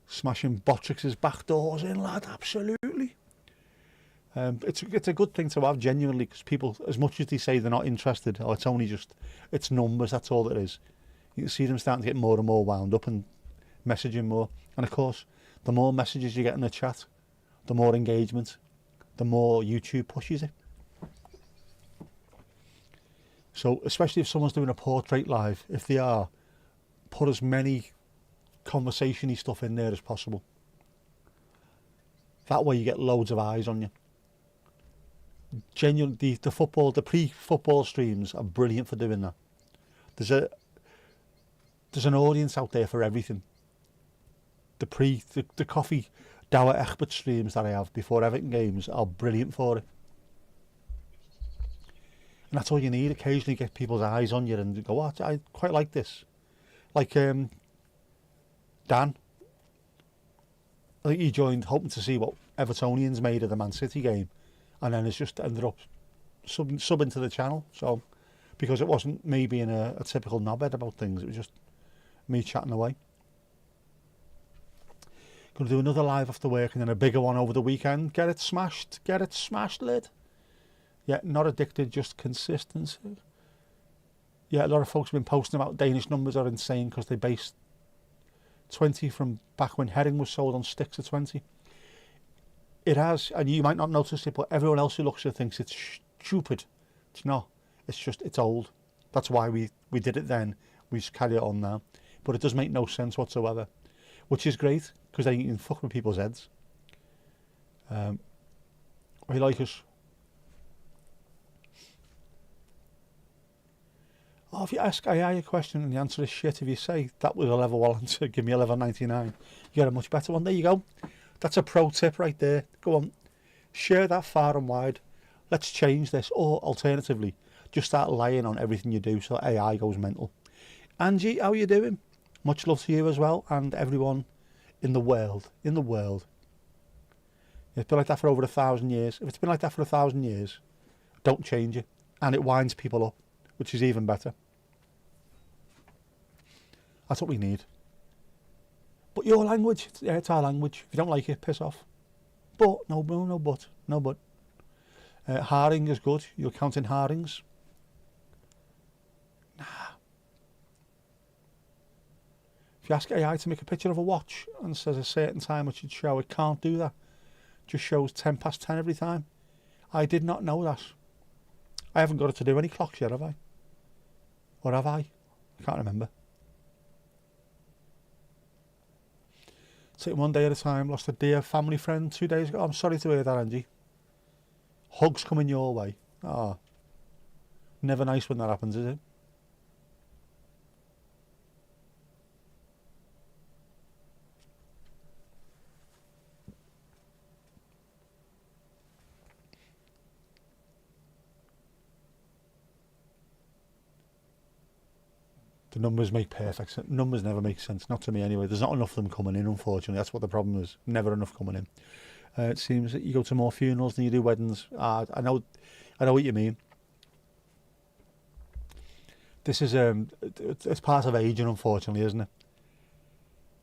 Speaker 2: Smashing Botrix's back doors in, lad, absolutely. It's a good thing to have, genuinely, because people, as much as they say they're not interested, or it's only just, it's numbers, that's all it is. You can see them starting to get more and more wound up and messaging more. And of course, the more messages you get in the chat, the more engagement, the more YouTube pushes it. So especially if someone's doing a portrait live, if they are, put as many conversation-y stuff in there as possible. That way you get loads of eyes on you. Genuinely, the pre-football streams are brilliant for doing that. There's an audience out there for everything. The coffee Dower Egbert streams that I have before Everton games are brilliant for it. And that's all you need. Occasionally get people's eyes on you and go, oh, I quite like this. Like Dan. I think he joined hoping to see what Evertonians made of the Man City game, and then it's just ended up subbing to the channel. So, because it wasn't me being a typical knobhead about things, it was just me chatting away. Going to do another live after work and then a bigger one over the weekend. Get it smashed, lid. Yeah, not addicted, just consistency. Yeah, a lot of folks have been posting about Danish numbers are insane because they based 20 from back when herring was sold on sticks of 20. It has, and you might not notice it, but everyone else who looks at it thinks it's stupid. It's not. It's just, it's old. That's why we did it then. We just carry it on now. But it does make no sense whatsoever, which is great because then you can fuck with people's heads. I like us. Oh, if you ask AI a question and the answer is shit, if you say that was a level 1 answer, give me a level 99, you get a much better one. There you go. That's a pro tip right there. Go on, share that far and wide. Let's change this. Or alternatively, just start lying on everything you do so AI goes mental. Angie, how are you doing? Much love to you as well, and everyone in the world. It's been like that for over 1,000 years. If it's been like that for 1,000 years, don't change it. And it winds people up, which is even better. That's what we need. But your language, yeah, it's our language. If you don't like it, piss off. But, no but. Haring is good. You're counting harings? Nah. If you ask AI to make a picture of a watch and says a certain time it should show, it can't do that. It just shows 10 past 10 every time. I did not know that. I haven't got it to do any clocks yet, have I? Or have I? I can't remember. Take it one day at a time. Lost a dear family friend 2 days ago. I'm sorry to hear that, Angie. Hugs coming your way. Ah, never nice when that happens, is it? The numbers make perfect sense. Numbers never make sense, not to me anyway. There's not enough of them coming in, unfortunately. That's what the problem is. Never enough coming in. It seems that you go to more funerals than you do weddings. I know what you mean. This is it's part of aging, unfortunately, isn't it?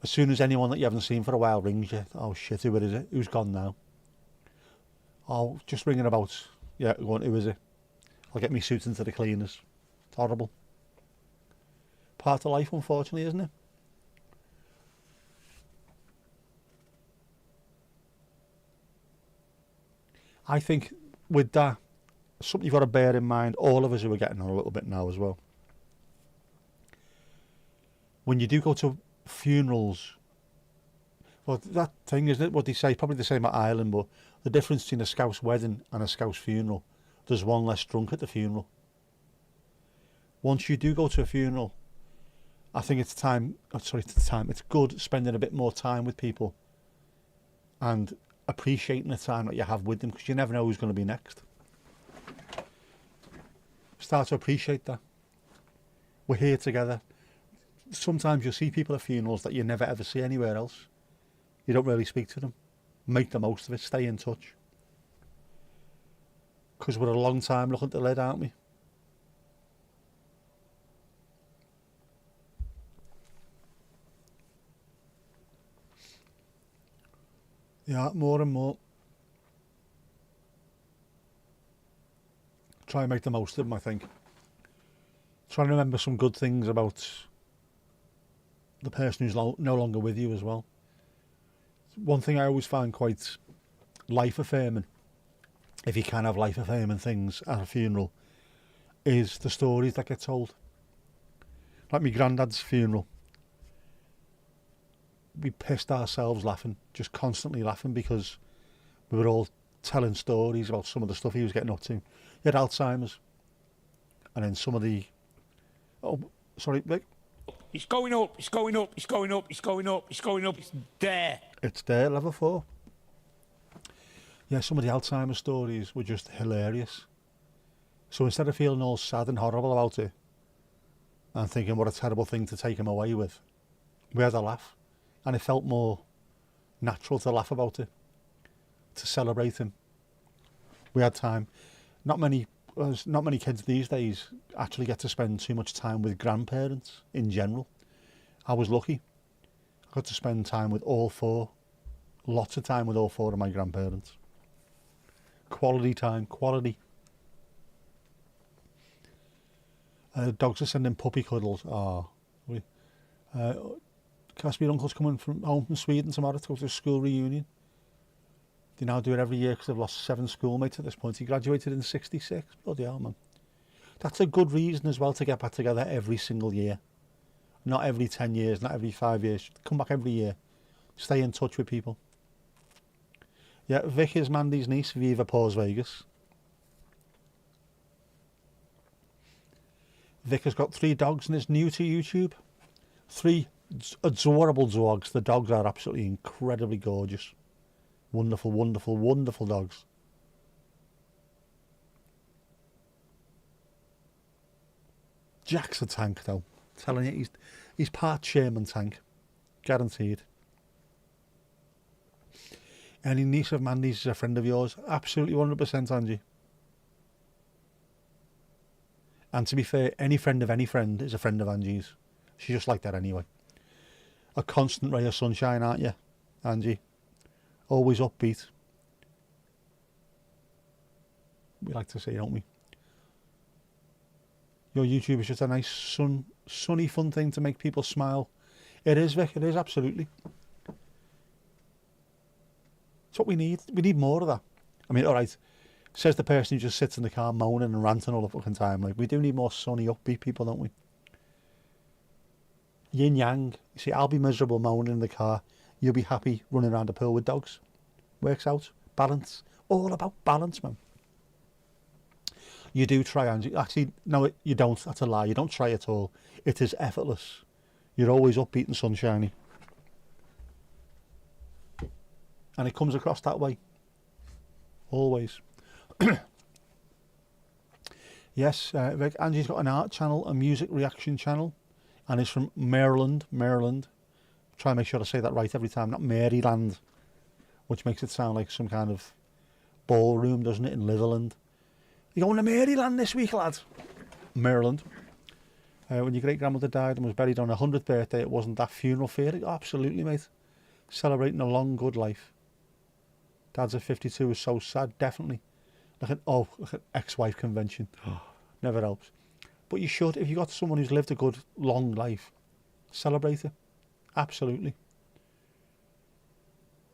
Speaker 2: As soon as anyone that you haven't seen for a while rings you, oh shit, who is it? Who's gone now? Oh, just ringing about. Yeah, go on, who is it? I'll get me suit into the cleaners. It's horrible. Part of life, unfortunately, isn't it? I think with that, something you've got to bear in mind, all of us who are getting on a little bit now as well. When you do go to funerals, well, that thing, isn't it? What they say, probably the same at Ireland, but the difference between a Scouse wedding and a Scouse funeral, there's one less drunk at the funeral. Once you do go to a funeral, I think it's time. Oh, sorry, it's time. It's good spending a bit more time with people and appreciating the time that you have with them, because you never know who's going to be next. Start to appreciate that. We're here together. Sometimes you'll see people at funerals that you never ever see anywhere else. You don't really speak to them. Make the most of it. Stay in touch. Because we're a long time looking to live, aren't we? Yeah, more and more. Try and make the most of them, I think. Try and remember some good things about the person who's no longer with you as well. One thing I always find quite life affirming, if you can have life affirming things at a funeral, is the stories that get told. Like my granddad's funeral, we pissed ourselves laughing, just constantly laughing, because we were all telling stories about some of the stuff he was getting up to. He had Alzheimer's, and then some of the... Oh, sorry, Vic.
Speaker 3: It's going up, it's going up, it's going up, it's going up, it's going up, it's there.
Speaker 2: It's there, level 4. Yeah, some of the Alzheimer's stories were just hilarious. So instead of feeling all sad and horrible about it, and thinking what a terrible thing to take him away with, we had a laugh. And it felt more natural to laugh about it, to celebrate him. We had time. Not many kids these days actually get to spend too much time with grandparents in general. I was lucky. I got to spend time with all 4. Lots of time with all 4 of my grandparents. Quality time, quality. Dogs are sending puppy cuddles. Casper, your uncle's coming from home from Sweden tomorrow to go to a school reunion. They now do it every year because they've lost 7 schoolmates at this point. He graduated in 66. Bloody hell, man. That's a good reason as well to get back together every single year. Not every 10 years, not every 5 years. Come back every year. Stay in touch with people. Yeah, Vic is Mandy's niece, Viva Paws Vegas. Vic has got 3 dogs and is new to YouTube. 3 adorable dogs. The dogs are absolutely incredibly gorgeous. Wonderful, wonderful, wonderful dogs. Jack's a tank though. I'm telling you, he's part Sherman tank. Guaranteed. Any niece of Mandy's is a friend of yours? Absolutely 100%, Angie. And to be fair, any friend of any friend is a friend of Angie's. She's just like that anyway. A constant ray of sunshine, aren't you, Angie? Always upbeat. We like to say, don't we? Your YouTube is just a nice, sunny, fun thing to make people smile. It is, Vic. It is, absolutely. It's what we need. We need more of that. I mean, all right, says the person who just sits in the car moaning and ranting all the fucking time. Like, we do need more sunny, upbeat people, don't we? Yin yang. You see, I'll be miserable moaning in the car. You'll be happy running around a pool with dogs. Works out. Balance. All about balance, man. You do try, Angie. Actually, no, you don't. That's a lie. You don't try at all. It is effortless. You're always upbeat and sunshiny. And it comes across that way. Always. Yes, Rick, Angie's got an art channel, a music reaction channel, and it's from Maryland. Try and make sure I say that right every time, not Maryland, which makes it sound like some kind of ballroom, doesn't it, in Litherland. You're going to Maryland this week, lads? Maryland. When your great-grandmother died and was buried on her 100th birthday, it wasn't that funeral fair? Absolutely, mate. Celebrating a long, good life. Dad's at 52 is so sad, definitely. Look at ex-wife convention. Never helps. But you should, if you've got someone who's lived a good, long life, celebrate it. Absolutely.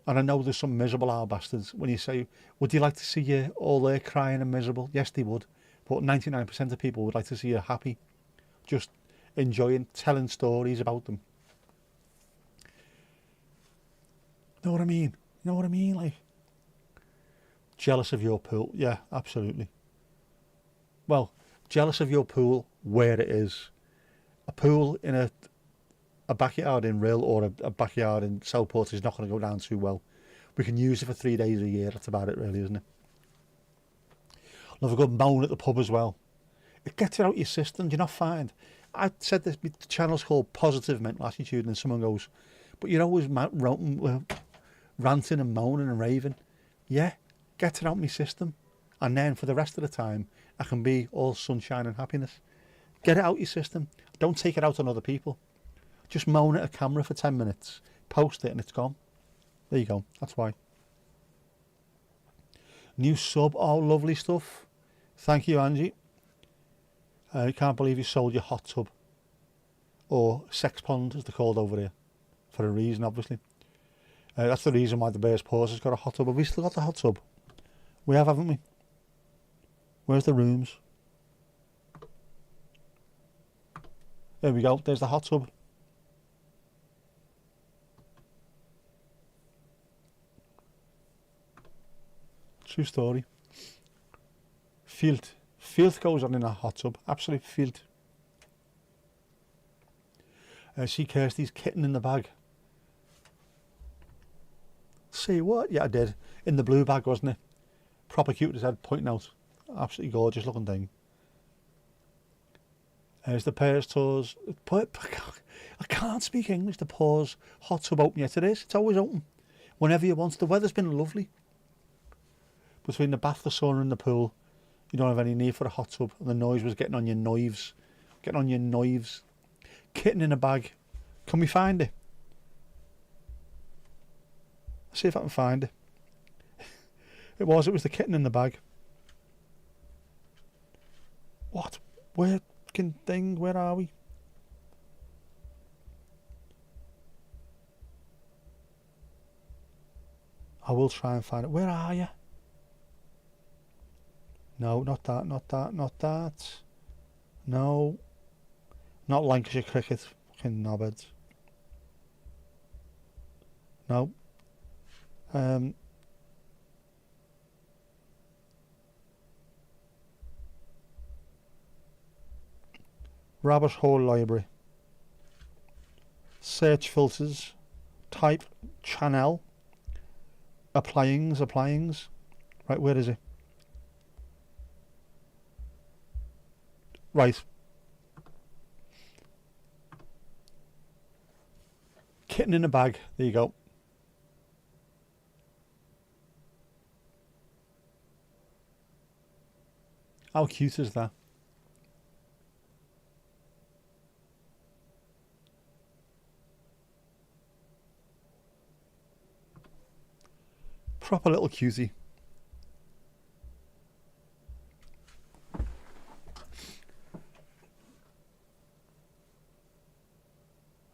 Speaker 2: And I know there's some miserable owl bastards when you say, would you like to see you all there crying and miserable? Yes, they would. But 99% of people would like to see you happy. Just enjoying, telling stories about them. Know what I mean? You know what I mean? Like, jealous of your pool. Yeah, absolutely. Well, jealous of your pool where it is. A pool in a a backyard in Rill or a backyard in Southport is not going to go down too well. We can use it for 3 days a year. That's about it, really, isn't it? Love a good moan at the pub as well. It gets it out your system. Do you not find? I said this. The channel's called Positive Mental Attitude, and someone goes, "But you're always ranting and moaning and raving." Yeah, get it out my system, and then for the rest of the time, I can be all sunshine and happiness. Get it out your system. Don't take it out on other people. Just moan at a camera for 10 minutes, post it, and it's gone. There you go. That's why. New sub. Oh, lovely stuff. Thank you, Angie. I can't believe you sold your hot tub. Or sex pond, as they're called over here. For a reason, obviously. That's the reason why the Bear's Paws has got a hot tub. Have we still got the hot tub? We have, haven't we? Where's the rooms? There we go. There's the hot tub. True story. Filth. Filth goes on in a hot tub. Absolute filth. See Kirsty's kitten in the bag. See what? Yeah, I did. In the blue bag, wasn't it? Proper cute as head pointing out. Absolutely gorgeous looking thing. There's the Paws Tours. I can't speak English. The Paws hot tub open yet. It is. It's always open. Whenever you want. The weather's been lovely. Between the bath, the sauna and the pool, you don't have any need for a hot tub. And the noise was getting on your knives. Getting on your knives. Kitten in a bag. Can we find it? Let's see if I can find it. It was the kitten in the bag. What? Where are we? I will try and find it. Where are you? No, not that, not that, not that. No. Not Lancashire Cricket. Fucking knobheads. No. Rabbit Hole Library. Search filters. Type channel. Applyings. Right, where is it? Right. Kitten in a bag. There you go. How cute is that? Proper little cutie.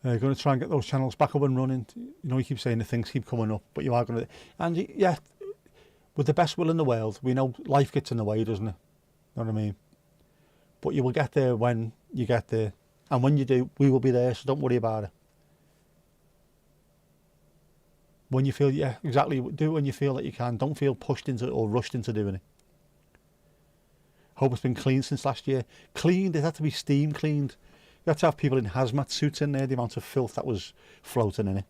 Speaker 2: Going to try and get those channels back up and running. You know, you keep saying the things keep coming up, but you are going to. And yeah, with the best will in the world, we know life gets in the way, doesn't it? Know what I mean? But you will get there when you get there. And when you do, we will be there, so don't worry about it. When you feel, yeah, exactly, do it when you feel that you can. Don't feel pushed into it or rushed into doing it. Hope it's been cleaned since last year. Cleaned, it had to be steam cleaned. You had to have people in hazmat suits in there, the amount of filth that was floating in it.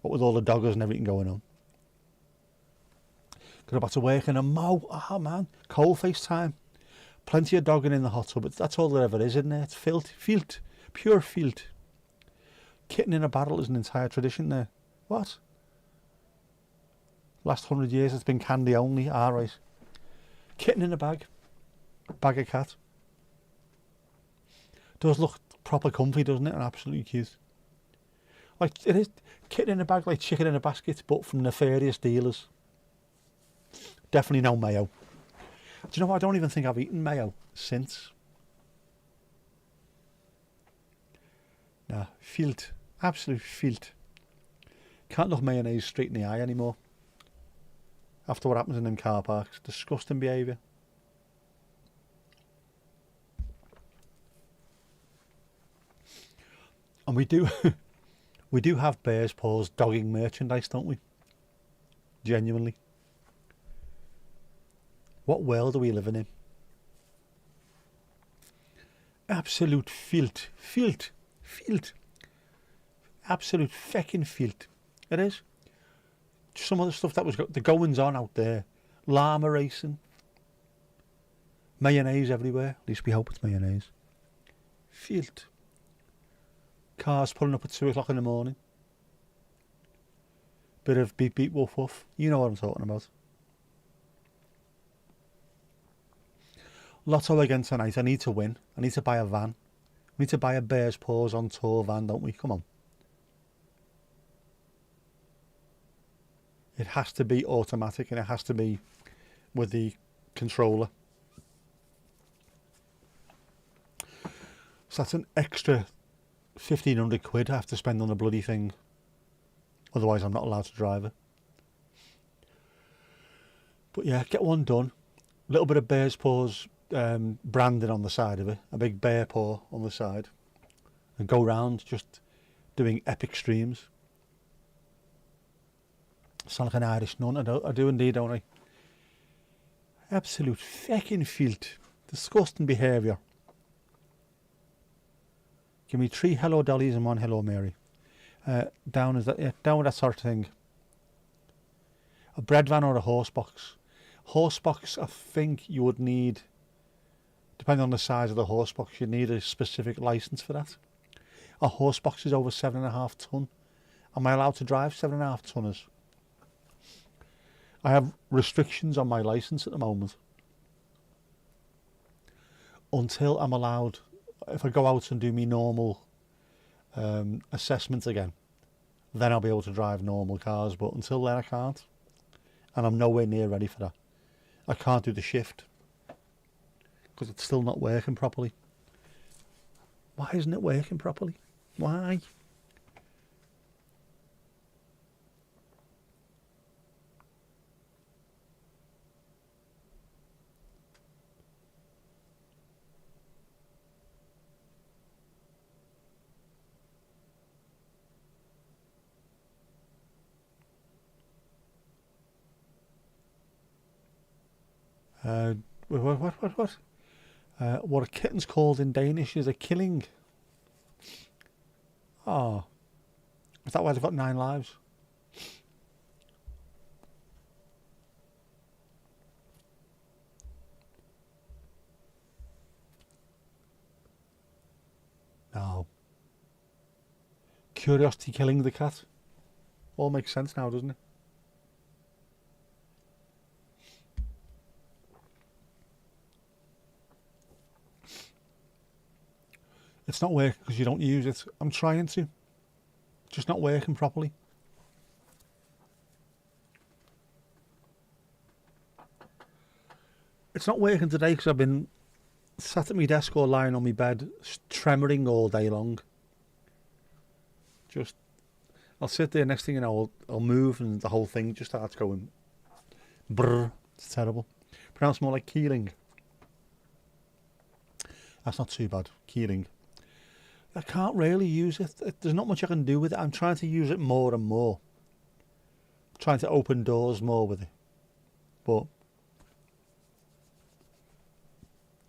Speaker 2: What with all the doggers and everything going on. Got back to work in a mow. Oh man, cold face time. Plenty of dogging in the hot tub. That's all there ever is, isn't it? It's filth, pure filth. Kitten in a barrel is an entire tradition there. What? Last 100 years it's been candy only. Right. Kitten in a bag. Bag of cat. Does look proper comfy, doesn't it? And absolutely cute. Like it is kitten in a bag, like chicken in a basket, but from nefarious dealers. Definitely no mayo. Do you know what? I don't even think I've eaten mayo since. Nah, filth. Absolute filth. Can't look mayonnaise straight in the eye anymore. After what happens in them car parks. Disgusting behaviour. And we do have Bear's Paws dogging merchandise, don't we? Genuinely. What world are we living in? Absolute filth. Absolute feckin' filth. It is. Some of the stuff that was the goings on out there. Llama racing. Mayonnaise everywhere. At least we hope it's mayonnaise. Filth. Cars pulling up at 2 o'clock in the morning. Bit of beep beep woof woof. You know what I'm talking about. Lotto again tonight. I need to win. I need to buy a van. We need to buy a Bears Paws on tour van, don't we? Come on. It has to be automatic and it has to be with the controller. So that's an extra 1,500 quid I have to spend on a bloody thing. Otherwise I'm not allowed to drive it. But yeah, get one done. A little bit of Bears Paws branding on the side of it. A big bear paw on the side. And go round just doing epic streams. Sound like an Irish nun. I do indeed, don't I? Absolute feckin' filth. Disgusting behaviour. Give me 3 Hello Dollies and 1 Hello Mary. Down with that sort of thing. A bread van or a horse box. Horse box, I think you would need, depending on the size of the horse box, you'd need a specific licence for that. A horse box is over 7.5 tonne. Am I allowed to drive 7.5 tonners? I have restrictions on my licence at the moment. Until I'm allowed, if I go out and do my normal assessment again, then I'll be able to drive normal cars. But until then I can't. And I'm nowhere near ready for that. I can't do the shift. Because it's still not working properly. Why isn't it working properly? Why? What? What a kitten's called in Danish is a killing. Oh. Is that why they've got 9 lives? No. Curiosity killing the cat. All makes sense now, doesn't it? It's not working because you don't use it. I'm trying to. Just not working properly. It's not working today because I've been sat at my desk or lying on my bed, tremoring all day long. Just, I'll sit there, next thing you know, I'll move and the whole thing just starts going brrr. It's terrible. Pronounced more like keeling. That's not too bad. Keeling. I can't really use it. There's not much I can do with it. I'm trying to use it more and more. Trying to open doors more with it. But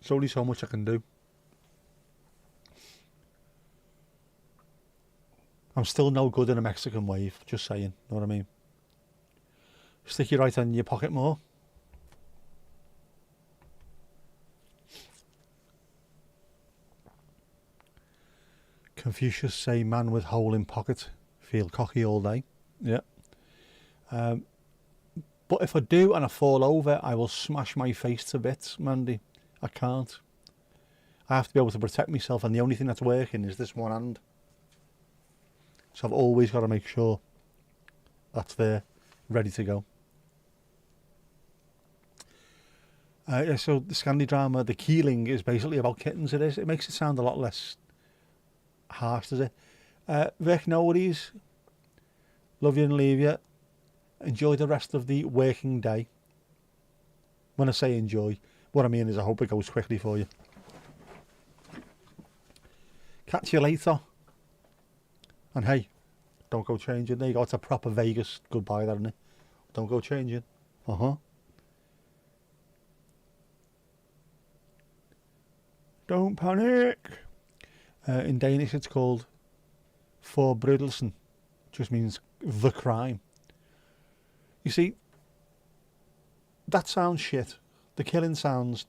Speaker 2: there's only so much I can do. I'm still no good in a Mexican wave, just saying, know what I mean? Stick your right hand in your pocket more. Confucius say man with hole in pocket, feel cocky all day. Yeah. But if I do and I fall over, I will smash my face to bits, Mandy. I can't. I have to be able to protect myself, and the only thing that's working is this one hand. So I've always got to make sure that's there, ready to go. Yeah, so the Scandi drama, the keeling, is basically about kittens. It makes it sound a lot less harsh, does it? Vic, no worries. Love you and leave you. Enjoy the rest of the working day. When I say enjoy, what I mean is I hope it goes quickly for you. Catch you later. And hey, don't go changing. There you go. It's a proper Vegas goodbye, there, isn't it? Don't go changing. Don't panic. In Danish it's called Verbrydelsen just means the crime. You see, that sounds shit. The killing sound,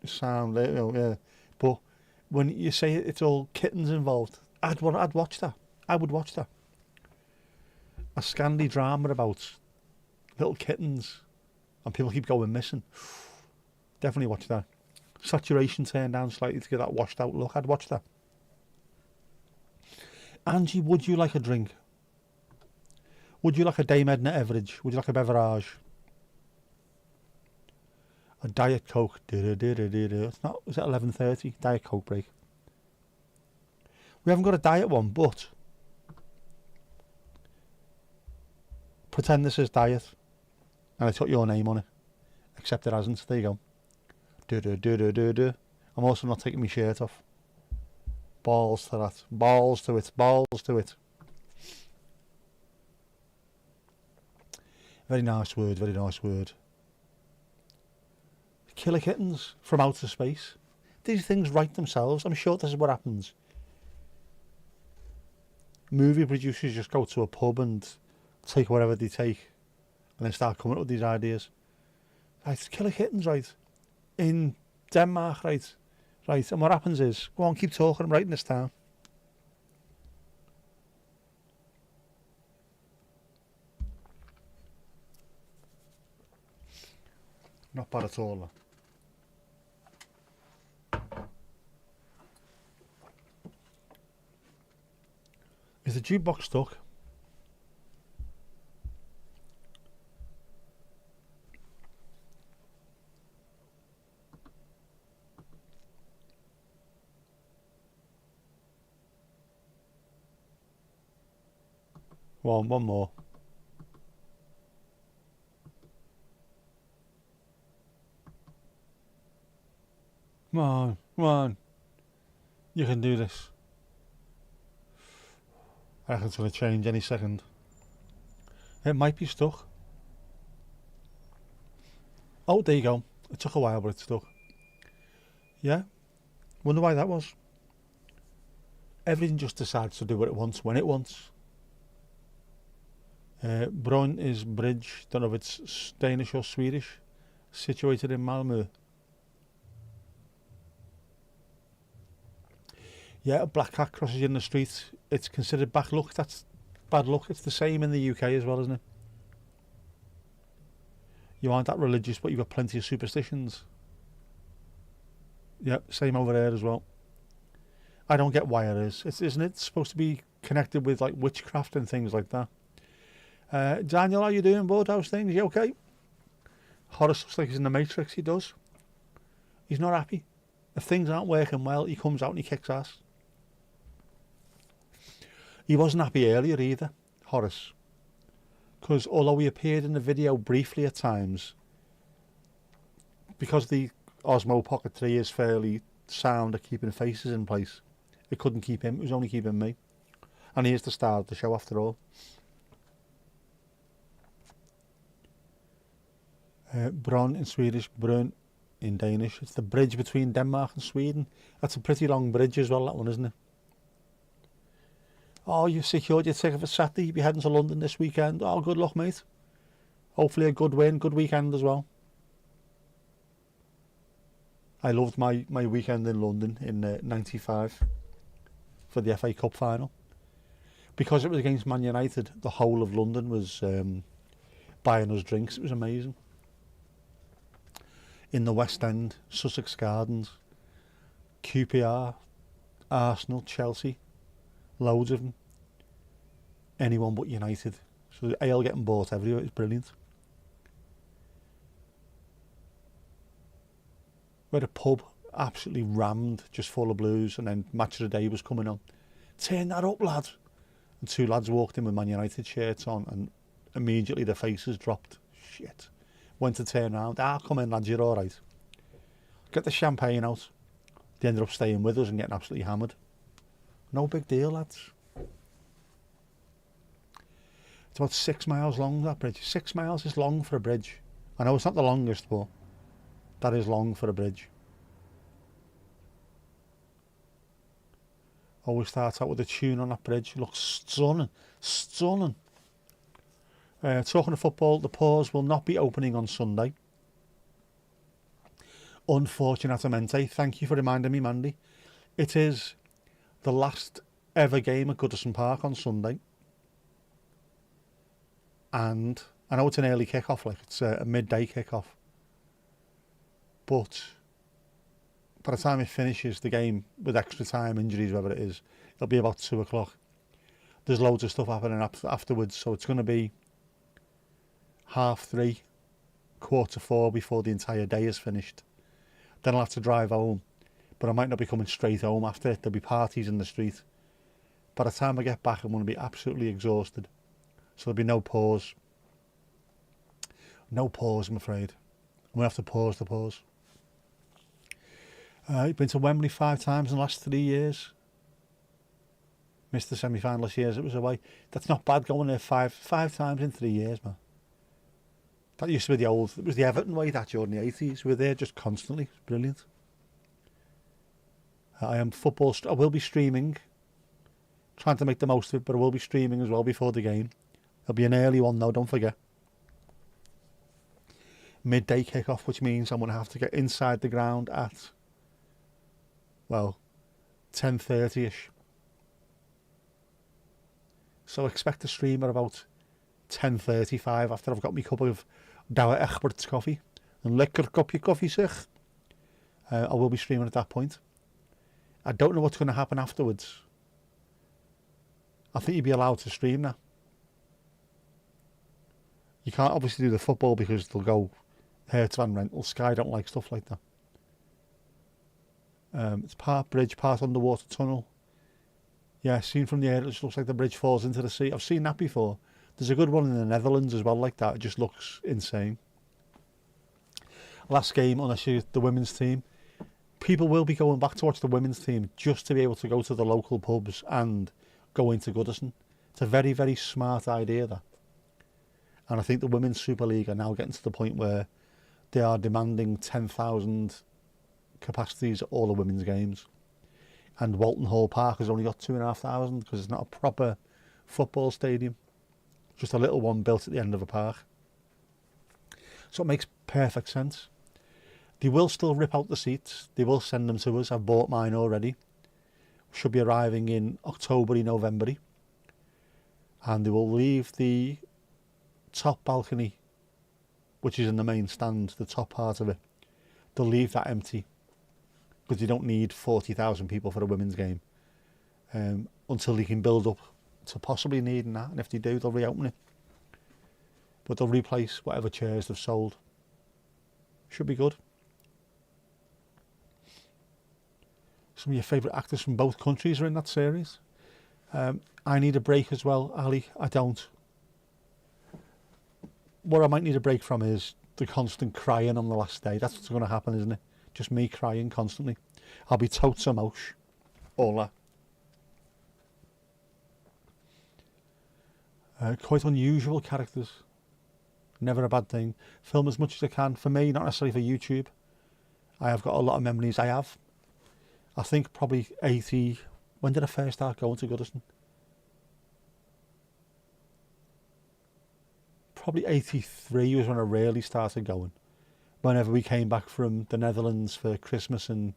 Speaker 2: yeah. But when you say it's all kittens involved, I'd watch that. I would watch that. A Scandi drama about little kittens and people keep going missing. Definitely watch that. Saturation turned down slightly to get that washed out look. I'd watch that. Angie, would you like a drink? Would you like a Dame Edna Everage? Would you like a beverage? A Diet Coke. It's not. Is it 11:30? Diet Coke break. We haven't got a diet one, but pretend this is diet, and I took your name on it, except it hasn't. There you go. I'm also not taking my shirt off. Balls to that. Balls to it. Balls to it. Very nice word. Very nice word. Killer kittens from outer space. These things write themselves. I'm sure this is what happens. Movie producers just go to a pub and take whatever they take and then start coming up with these ideas. Right, killer kittens, right? In Denmark, right? Right, and what happens is, go on, keep talking, I'm writing this down. Not bad at all. Is the jukebox stuck? One more. Come on. You can do this. I reckon it's going to change any second. It might be stuck. Oh, there you go. It took a while, but it's stuck. Yeah. Wonder why that was. Everything just decides to do what it wants when it wants. Bron is bridge. Don't know if it's Danish or Swedish. Situated in Malmö. Yeah, a black cat crosses you in the street. It's considered bad luck. That's bad luck. It's the same in the UK as well, isn't it? You aren't that religious, but you've got plenty of superstitions. Yep, same over there as well. I don't get why it is. Isn't it supposed to be connected with like witchcraft and things like that? Daniel, how you doing, bud? How's things? You okay? Horace looks like he's in the Matrix. He does. He's not happy. If things aren't working well, he comes out and he kicks ass. He wasn't happy earlier either, Horace. Because although he appeared in the video briefly at times, because the Osmo Pocket 3 is fairly sound at keeping faces in place, it couldn't keep him. It was only keeping me. And he is the star of the show after all. Bron in Swedish, Brun in Danish. It's the bridge between Denmark and Sweden. That's a pretty long bridge as well, that one, isn't it? Oh, you secured your ticket for Saturday. You'll be heading to London this weekend. Oh, good luck, mate. Hopefully a good win, good weekend as well. I loved my weekend in London in '95 for the FA Cup final. Because it was against Man United, the whole of London was buying us drinks. It was amazing. In the West End, Sussex Gardens, QPR, Arsenal, Chelsea, loads of them. Anyone but United. So ale getting bought everywhere. It's brilliant. We had a pub absolutely rammed, just full of blues, and then Match of the Day was coming on. Turn that up, lad. And two lads walked in with Man United shirts on, and immediately their faces dropped. Shit. Went to turn around. Come in, lads, you're all right. Get the champagne out. They ended up staying with us and getting absolutely hammered. No big deal, lads. It's about 6 miles long, that bridge. 6 miles is long for a bridge. I know it's not the longest, but that is long for a bridge. Always start out with a tune on that bridge. It looks stunning, stunning. Talking of football, the pause will not be opening on Sunday. Unfortunatamente, thank you for reminding me, Mandy. It is the last ever game at Goodison Park on Sunday. And I know it's an early kick-off, like it's a midday kick-off. But by the time it finishes the game, with extra time, injuries, whatever it is, it'll be about 2 o'clock. There's loads of stuff happening afterwards, so it's going to be 3:30, 4:45 before the entire day is finished. Then I'll have to drive home, but I might not be coming straight home after it. There'll be parties in the street. By the time I get back, I'm going to be absolutely exhausted. So there'll be no pause. No pause, I'm afraid. I'm going to have to pause the pause. I've been to Wembley 5 times in the last 3 years. Missed the semi-finalist years it was away. That's not bad going there five times in 3 years, man. That used to be it was the Everton way, that during the 80s. We were there just constantly. It's brilliant. I will be streaming. Trying to make the most of it, but I will be streaming as well before the game. There'll be an early one though, don't forget. Midday kick-off, which means I'm going to have to get inside the ground at, 10:30ish. So expect to stream at about 10:35 after I've got my cup of Douwe Egberts coffee. Een lekker kopje koffie, zeg. I will be streaming at that point. I don't know what's going to happen afterwards. I think you'd be allowed to stream now. You can't obviously do the football because they'll go Hertz Van Rental. Sky don't like stuff like that. It's part bridge, part underwater tunnel. Yeah, seen from the air, it just looks like the bridge falls into the sea. I've seen that before. There's a good one in the Netherlands as well like that. It just looks insane. Last game, unless you're the women's team. People will be going back to watch the women's team just to be able to go to the local pubs and go into Goodison. It's a very, very smart idea, that. And I think the Women's Super League are now getting to the point where they are demanding 10,000 capacities at all the women's games. And Walton Hall Park has only got 2,500 because it's not a proper football stadium. Just a little one built at the end of a park. So it makes perfect sense. They will still rip out the seats. They will send them to us. I've bought mine already. Should be arriving in October, November. And they will leave the top balcony, which is in the main stand, the top part of it. They'll leave that empty because they don't need 40,000 people for a women's game until they can build up to possibly needing that. And if they do, they'll reopen it. But they'll replace whatever chairs they've sold. Should be good. Some of your favourite actors from both countries are in that series. I need a break as well, Ali. I don't. What I might need a break from is the constant crying on the last day. That's what's going to happen, isn't it? Just me crying constantly. I'll be totes emotion. All that. Quite unusual characters. Never a bad thing. Film as much as I can. For me, not necessarily for YouTube. I have got a lot of memories. I think probably 80... When did I first start going to Goodison? Probably 83 was when I really started going. Whenever we came back from the Netherlands for Christmas and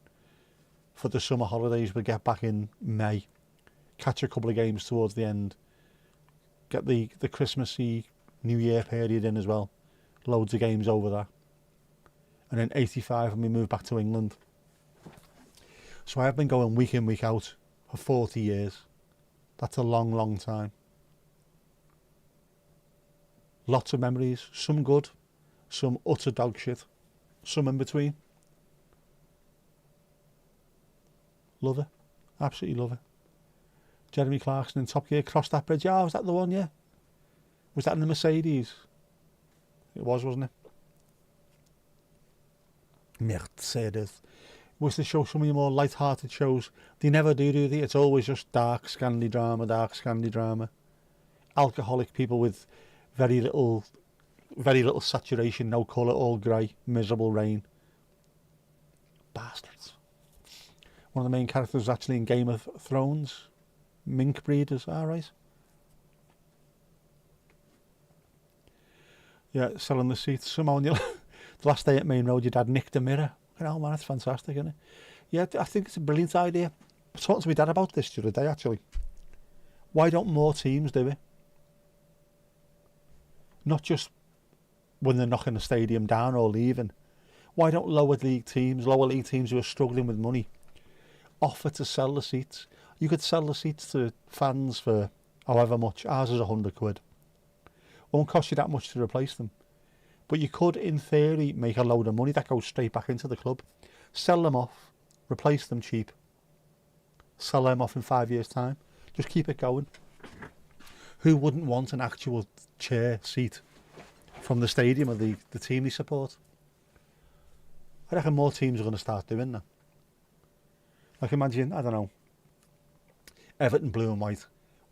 Speaker 2: for the summer holidays, we'd get back in May. Catch a couple of games towards the end. Get the Christmassy New Year period in as well. Loads of games over that. And then 85 when we moved back to England. So I have been going week in, week out for 40 years. That's a long, long time. Lots of memories, some good, some utter dog shit, some in between. Love it. Absolutely love it. Jeremy Clarkson in Top Gear crossed that bridge. Yeah, was that the one? Yeah. Was that in the Mercedes? It was, wasn't it? Mercedes. Was to show some of your more light-hearted shows. They never do they? It's always just dark Scandi drama. Alcoholic people with very little saturation, no colour, all grey, miserable rain. Bastards. One of the main characters was actually in Game of Thrones. Mink breeders, alright. Yeah, selling the seats. Somehow, the last day at Main Road, your dad nicked a mirror. You know, man, that's fantastic, isn't it? Yeah, I think it's a brilliant idea. I was talking to my dad about this the other day, actually. Why don't more teams do it? Not just when they're knocking the stadium down or leaving. Why don't lower league teams who are struggling with money, offer to sell the seats? You could sell the seats to fans for however much. Ours is £100. Won't cost you that much to replace them. But you could, in theory, make a load of money that goes straight back into the club. Sell them off, replace them cheap. Sell them off in 5 years' time. Just keep it going. Who wouldn't want an actual chair seat from the stadium of the team they support? I reckon more teams are going to start doing that. Like imagine, I don't know, Everton blue and white.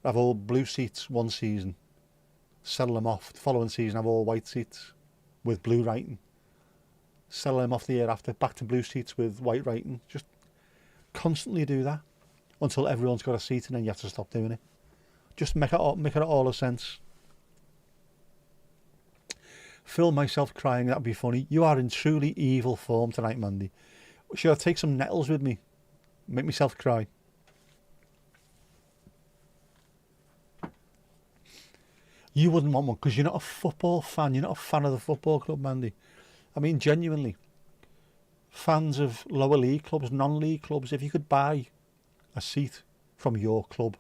Speaker 2: Have all blue seats one season. Sell them off. The following season have all white seats with blue writing. Sell them off the year after. Back to blue seats with white writing. Just constantly do that until everyone's got a seat, and then you have to stop doing it. Just make it all a sense. Film myself crying, that'd be funny. You are in truly evil form tonight, Mandy. Should I take some nettles with me? Make myself cry. You wouldn't want one because you're not a football fan. You're not a fan of the football club, Mandy. I mean, genuinely. Fans of lower league clubs, non-league clubs, if you could buy a seat from your club,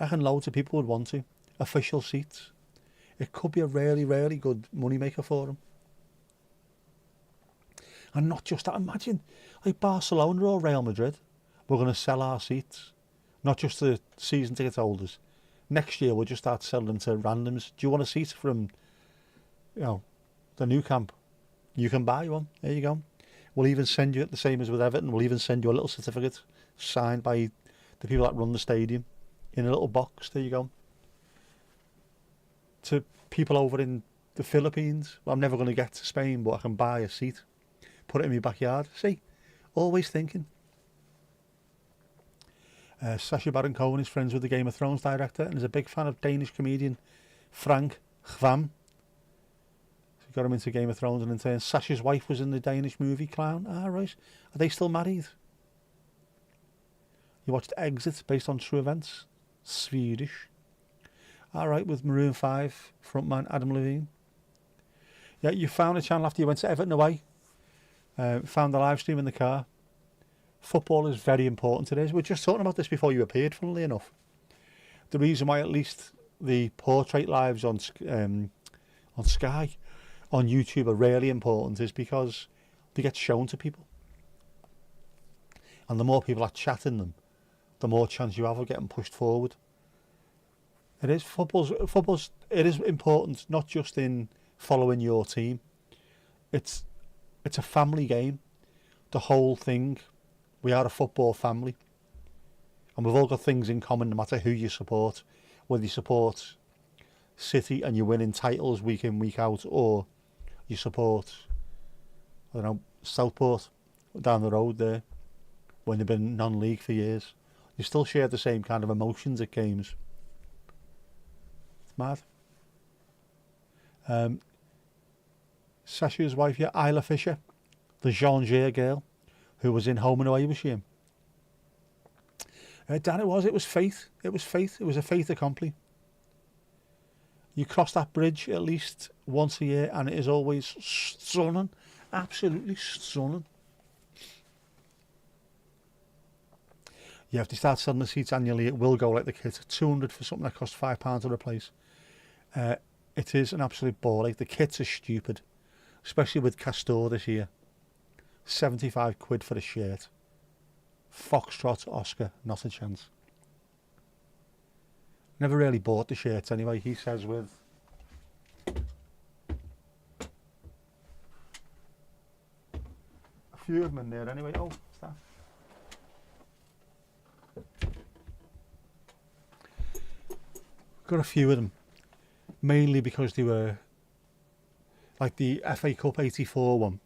Speaker 2: I reckon loads of people would want to. Official seats. It could be a really, really good money maker for them. And not just that. Imagine, like Barcelona or Real Madrid, we're going to sell our seats. Not just the season ticket holders. Next year we'll just start selling them to randoms. Do you want a seat from, the new camp? You can buy one. There you go. We'll even send you it, the same as with Everton. We'll even send you a little certificate signed by the people that run the stadium in a little box. There you go. To people over in the Philippines. Well, I'm never going to get to Spain, but I can buy a seat, put it in my backyard. See, always thinking. Sacha Baron Cohen is friends with the Game of Thrones director and is a big fan of Danish comedian Frank Hvam. So got him into Game of Thrones, and in turn Sacha's wife was in the Danish movie Clown. Right. Are they still married? You watched Exit, based on true events. Swedish. Alright, with Maroon 5 frontman Adam Levine. Yeah, you found a channel after you went to Everton away. Found the live stream in the car. Football is very important today. We were just talking about this before you appeared, funnily enough. The reason why at least the portrait lives on Sky, on YouTube are really important is because they get shown to people. And the more people are chatting them, the more chance you have of getting pushed forward. It is it is important, not just in following your team. It's a family game. The whole thing. We are a football family. And we've all got things in common no matter who you support. Whether you support City and you're winning titles week in, week out, or you support, I don't know, Southport down the road there when they've been non-league for years. You still share the same kind of emotions at games. Mad. Sacha's wife, yeah, Isla Fisher, the Jean-Gere girl, who was in Home and Away, was she? Dan, it was faith. It was faith. It was a fait accompli. You cross that bridge at least once a year, and it is always stunning, absolutely stunning. Yeah, if they start selling the seats annually, it will go like the kit. 200 for something that costs £5 to replace. It is an absolute ball. Like, the kits are stupid, especially with Castor this year. 75 quid for a shirt. Foxtrot, Oscar, not a chance. Never really bought the shirts anyway, he says, with a few of them in there anyway. Oh, what's that? Got a few of them. Mainly because they were like the FA Cup 84 one.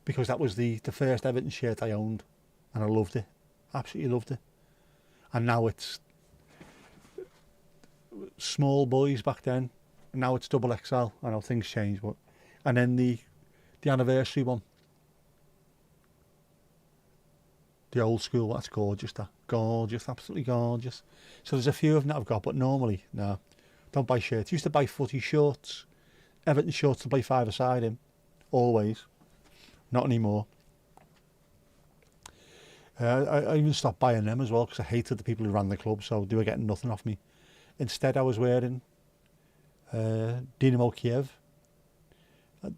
Speaker 2: because that was the first Everton shirt I owned, and I loved it, absolutely loved it. And now it's small boys back then, and now it's double XL. I know things change, but and then the anniversary one, the old school, that's gorgeous. That gorgeous, absolutely gorgeous. So there's a few of them that I've got, but normally no, don't buy shirts. Used to buy footy shorts, Everton shorts to play five-a-side in, always. Not anymore. I even stopped buying them as well because I hated the people who ran the club, so they were getting nothing off me. Instead, I was wearing Dynamo Kiev,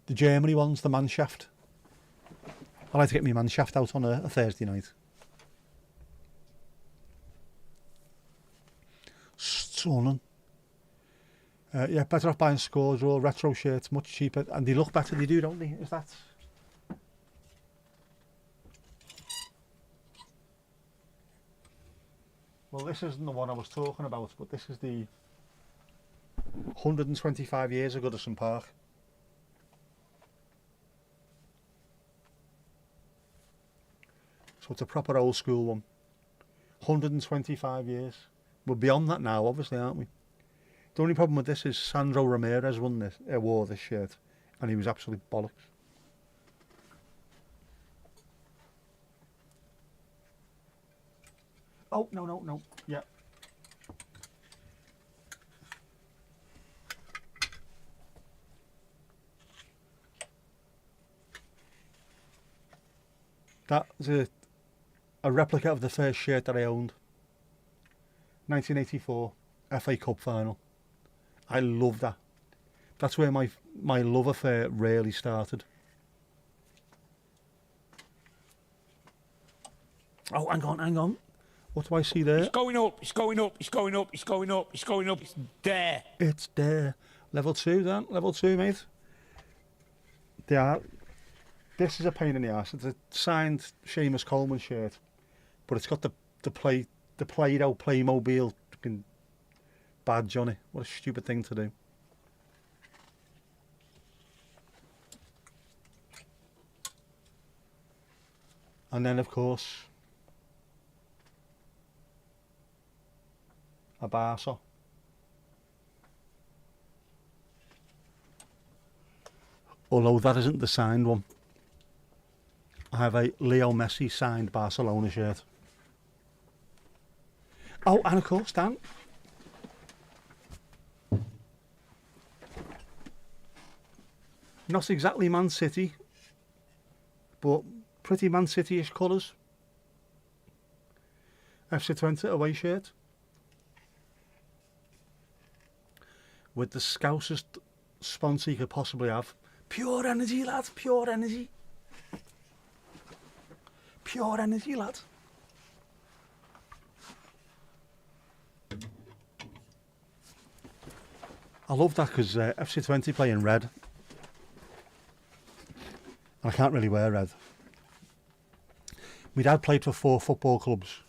Speaker 2: the Germany ones, the Mannschaft. I like to get my Mannschaft out on a Thursday night. Stunning. Yeah, better off buying Scores or retro shirts, much cheaper, and they look better. They do, don't they? Is that? Well, this isn't the one I was talking about, but this is the 125 years of Goodison Park. So it's a proper old school one. 125 years. We're beyond that now, obviously, aren't we? The only problem with this is Sandro Ramirez wore this shirt, and he was absolute bollocks. Oh, no. Yeah. That's a replica of the first shirt that I owned. 1984 FA Cup final. I love that. That's where my love affair really started. Oh, hang on. What do I see there?
Speaker 3: It's going up, it's going up, it's going up, it's going up, it's going up, it's there.
Speaker 2: It's there. Level 2, Dan. Level 2, mate. They are. This is a pain in the arse. It's a signed Seamus Coleman shirt, but it's got the Play-Doh Playmobil fucking badge on it. What a stupid thing to do. And then, of course, a Barca. Although that isn't the signed one. I have a Leo Messi signed Barcelona shirt. Oh, and of course, Dan. Not exactly Man City, but pretty Man City-ish colours. FC Twente away shirt. With the scousest sponsor you could possibly have. Pure energy, lad. Pure energy. Pure energy, lad. I love that because FC Twente play in red. And I can't really wear red. My dad played for 4 football clubs.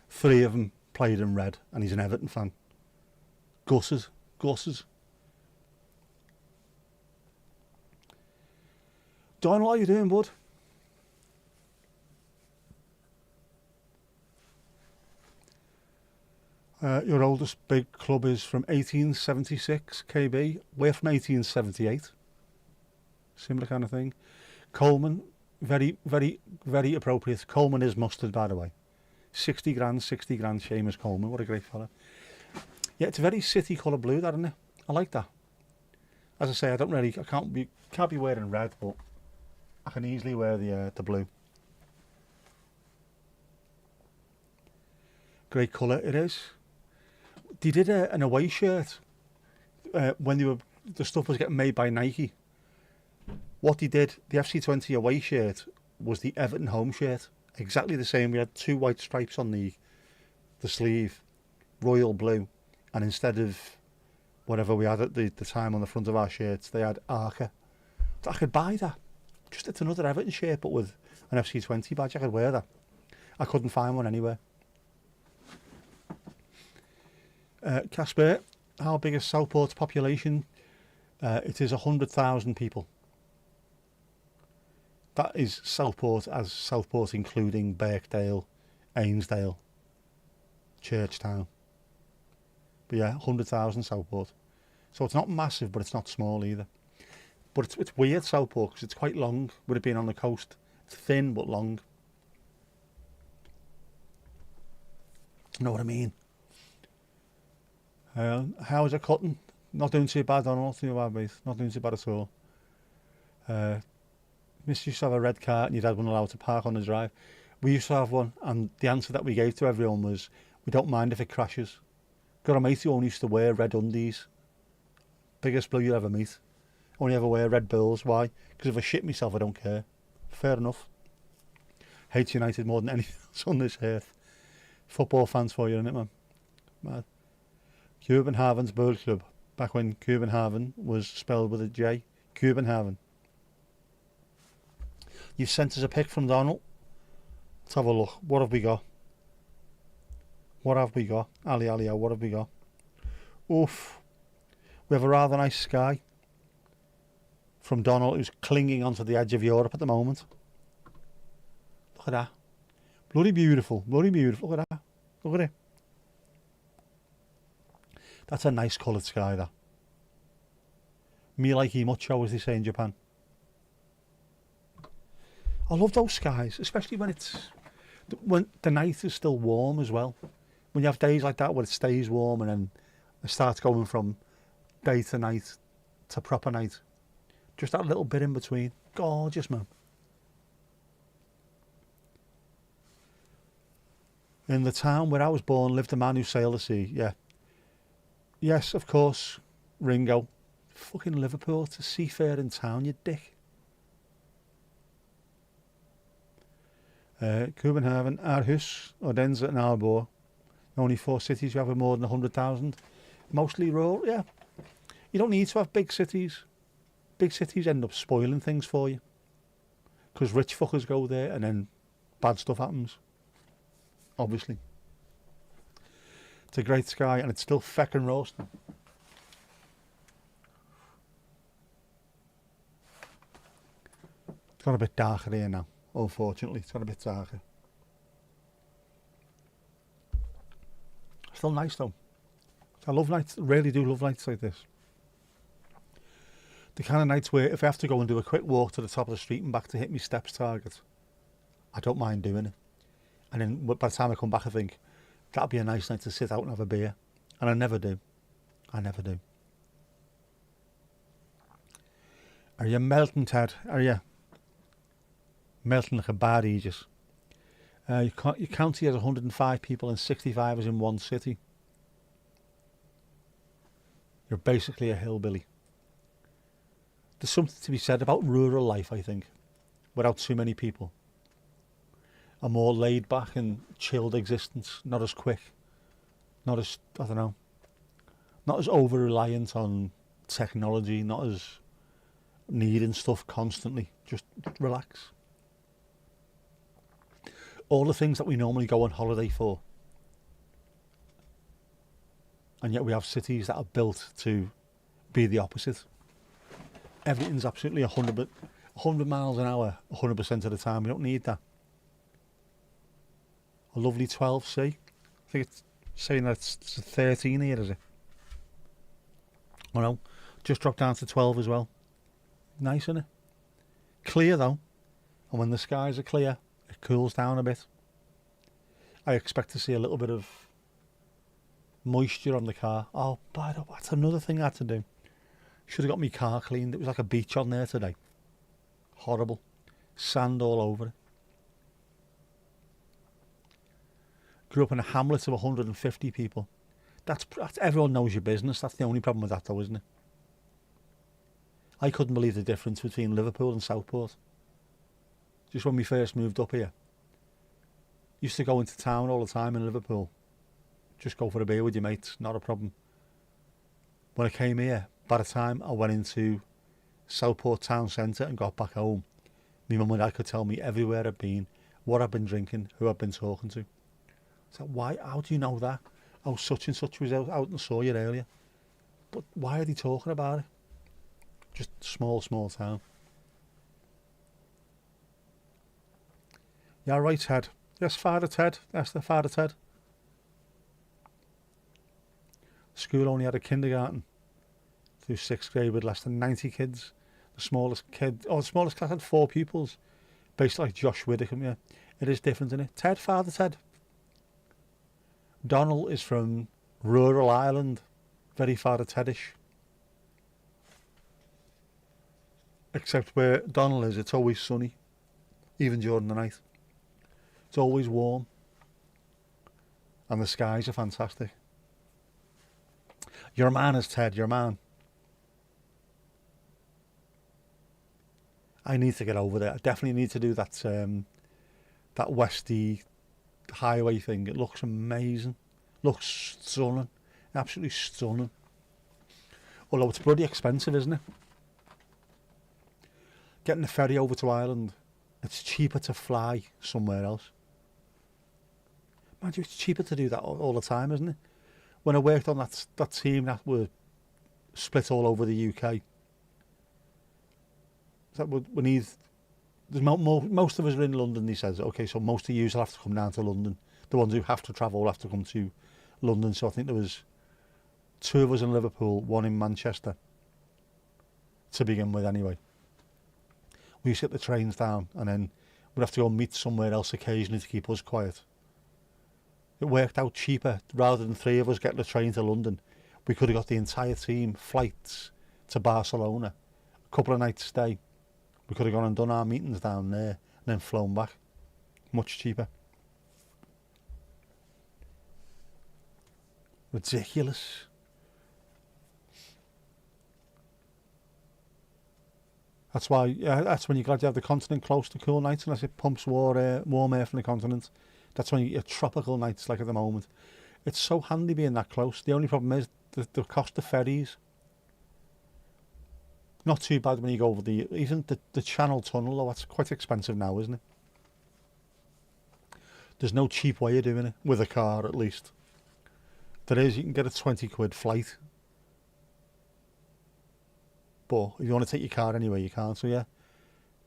Speaker 2: 3 of them played in red, and he's an Everton fan. Gusses. Do I know what you're doing, bud? Your oldest big club is from 1876 KB. We're from 1878. Similar kind of thing. Coleman, very, very, very appropriate. Coleman is mustard, by the way. 60 grand, Seamus Coleman. What a great fella. Yeah, it's a very city colour blue, that, isn't it? I like that. As I say, I can't be wearing red, but I can easily wear the blue. Great colour it is. They did an away shirt when the stuff was getting made by Nike. What they did, the FC Twente away shirt was the Everton home shirt. Exactly the same. We had 2 white stripes on the sleeve, royal blue, and instead of whatever we had at the time on the front of our shirts, they had Arca. I could buy that. Just it's another Everton shirt, but with an FC Twente badge. I could wear that. I couldn't find one anywhere. Casper, how big is Southport's population? It is 100,000 people. That is Southport, as Southport including Birkdale, Ainsdale, Churchtown. But yeah, 100,000 Southport. So it's not massive, but it's not small either. But it's weird, Southport, because it's quite long, with it being on the coast. It's thin, but long. You know what I mean? How is it cutting? Not doing too bad, Donald. Not too bad, mate. Not doing too bad at all. Miss used to have a red car and your dad wasn't allowed to park on the drive. We used to have one, and the answer that we gave to everyone was, we don't mind if it crashes. Got a mate who only used to wear red undies. Biggest blue you'll ever meet. Only ever wear red bills. Why? Because if I shit myself, I don't care. Fair enough. Hates United more than anything else on this earth. Football fans for you, innit, man? Mad. Cubenhaven's Bird Club. Back when Cubenhaven was spelled with a J. Cubenhaven. You've sent us a pic from Donald. Let's have a look. What have we got? What have we got? Ali, what have we got? Oof. We have a rather nice sky. From Donald, who's clinging onto the edge of Europe at the moment. Look at that. Bloody beautiful. Bloody beautiful. Look at that. Look at it. That's a nice coloured sky, that. Me likey mucho, as they say in Japan. I love those skies, especially when the night is still warm as well. When you have days like that where it stays warm and then it starts going from day to night to proper night. Just that little bit in between. Gorgeous, man. In the town where I was born lived a man who sailed the sea, yeah. Yes, of course, Ringo. Fucking Liverpool, it's a seafaring town, you dick. Copenhagen, Aarhus, Odense and Aalborg. Only 4 cities you have more than 100,000. Mostly rural, yeah. You don't need to have big cities. Big cities end up spoiling things for you. Because rich fuckers go there and then bad stuff happens. Obviously. It's a great sky and it's still feckin' roasting. It's got a bit darker here now, unfortunately. It's got a bit darker. Still nice though. I love nights, really do love nights like this. The kind of nights where if I have to go and do a quick walk to the top of the street and back to hit my steps target, I don't mind doing it. And then by the time I come back I think, that'd be a nice night to sit out and have a beer. And I never do. I never do. Are you melting, Ted? Are you? Melting like a bar aegis. Your county has 105 people and 65 is in one city. You're basically a hillbilly. There's something to be said about rural life, I think, without too many people. A more laid back and chilled existence, not as quick, not as, I don't know, not as over reliant on technology, not as needing stuff constantly, just relax. All the things that we normally go on holiday for. And yet we have cities that are built to be the opposite. Everything's absolutely 100 miles an hour, 100% of the time. We don't need that. A lovely 12C. I think it's saying that it's 13 here, is it? Oh no, just dropped down to 12 as well. Nice, isn't it? Clear though. And when the skies are clear, it cools down a bit. I expect to see a little bit of moisture on the car. Oh, by the way, that's another thing I had to do. Should have got my car cleaned. It was like a beach on there today. Horrible. Sand all over it. Grew up in a hamlet of 150 people. That's everyone knows your business. That's the only problem with that though, isn't it? I couldn't believe the difference between Liverpool and Southport. Just when we first moved up here. Used to go into town all the time in Liverpool. Just go for a beer with your mates, not a problem. When I came here, by the time I went into Southport town centre and got back home, my mum and dad could tell me everywhere I'd been, what I'd been drinking, who I'd been talking to. So why? How do you know that? Oh, such and such was out and saw you earlier. But why are they talking about it? Just small town. Yeah, right, Ted. Yes, Father Ted. That's the Father Ted. School only had a kindergarten through 6th grade with less than 90 kids. The smallest class had 4 pupils. Based like Josh Widdicombe, yeah. It is different, isn't it? Ted, Father Ted. Donald is from rural Ireland. Very Father Tedish. Except where Donald is, it's always sunny. Even during the night. It's always warm. And the skies are fantastic. Your man is Ted, your man. I need to get over there. I definitely need to do that that westy highway thing. It looks amazing. Looks stunning. Absolutely stunning. Although it's bloody expensive, isn't it? Getting a ferry over to Ireland, it's cheaper to fly somewhere else. Mind you, it's cheaper to do that all the time, isn't it? When I worked on that team that were split all over the UK, that we need. Most of us are in London. He says, okay, so most of you will have to come down to London. The ones who have to travel will have to come to London. So I think there was 2 of us in Liverpool, 1 in Manchester. To begin with, anyway. We used to get the trains down, and then we'd have to go meet somewhere else occasionally to keep us quiet. It worked out cheaper. Rather than 3 of us getting the train to London, we could have got the entire team flights to Barcelona, a couple of nights stay. We could have gone and done our meetings down there and then flown back. Much cheaper. Ridiculous. That's why. That's when you're glad you have the continent close to cool nights, unless it pumps warm air from the continent. That's when you get tropical nights like at the moment. It's so handy being that close. The only problem is the cost of ferries. Not too bad when you go over even the Channel Tunnel, though that's quite expensive now, isn't it? There's no cheap way of doing it, with a car at least. There is, you can get a 20 quid flight. But if you want to take your car anyway, you can't. So yeah,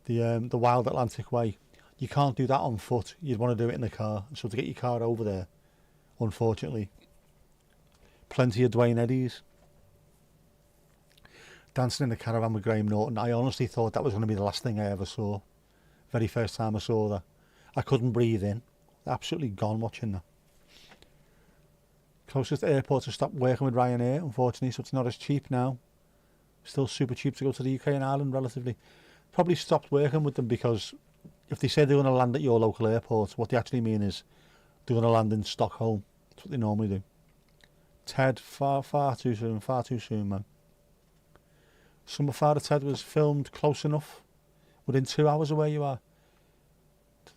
Speaker 2: the Wild Atlantic Way, you can't do that on foot. You'd want to do it in a car. So to get your car over there, unfortunately, plenty of Dwayne Eddies. Dancing in the Caravan with Graham Norton. I honestly thought that was going to be the last thing I ever saw. Very first time I saw that. I couldn't breathe in. Absolutely gone watching that. Closest airport to stop working with Ryanair, unfortunately, so it's not as cheap now. Still super cheap to go to the UK and Ireland, relatively. Probably stopped working with them because if they say they're going to land at your local airport, what they actually mean is they're going to land in Stockholm. That's what they normally do. Ted, far too soon, man. Some of Father Ted was filmed close enough, within 2 hours of where you are.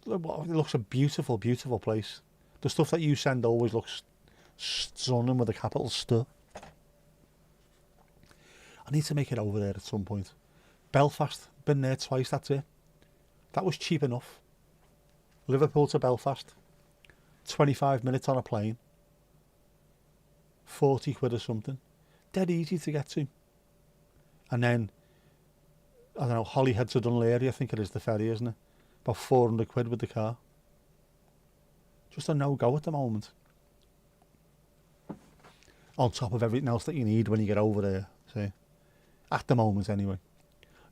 Speaker 2: It looks a beautiful, beautiful place. The stuff that you send always looks stunning with a capital St. I need to make it over there at some point. Belfast, been there twice, that's it. That was cheap enough. Liverpool to Belfast, 25 minutes on a plane. 40 quid or something. Dead easy to get to. And then, I don't know, Holyhead to Dunleary, I think it is the ferry, isn't it? About 400 quid with the car. Just a no-go at the moment. On top of everything else that you need when you get over there. See? At the moment, anyway.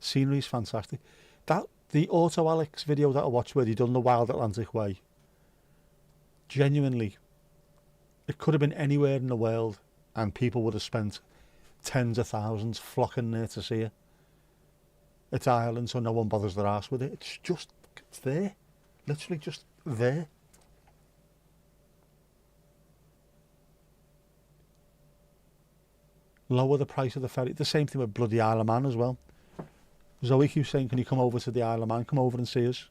Speaker 2: Scenery's fantastic. The Auto Alex video that I watched where they done the Wild Atlantic Way. Genuinely, it could have been anywhere in the world and people would have spent tens of thousands flocking there to see it. It's Ireland, so no one bothers their arse with it. It's there. Literally just there. Lower the price of the ferry. The same thing with bloody Isle of Man as well. Zoe keeps saying, can you come over to the Isle of Man? Come over and see us.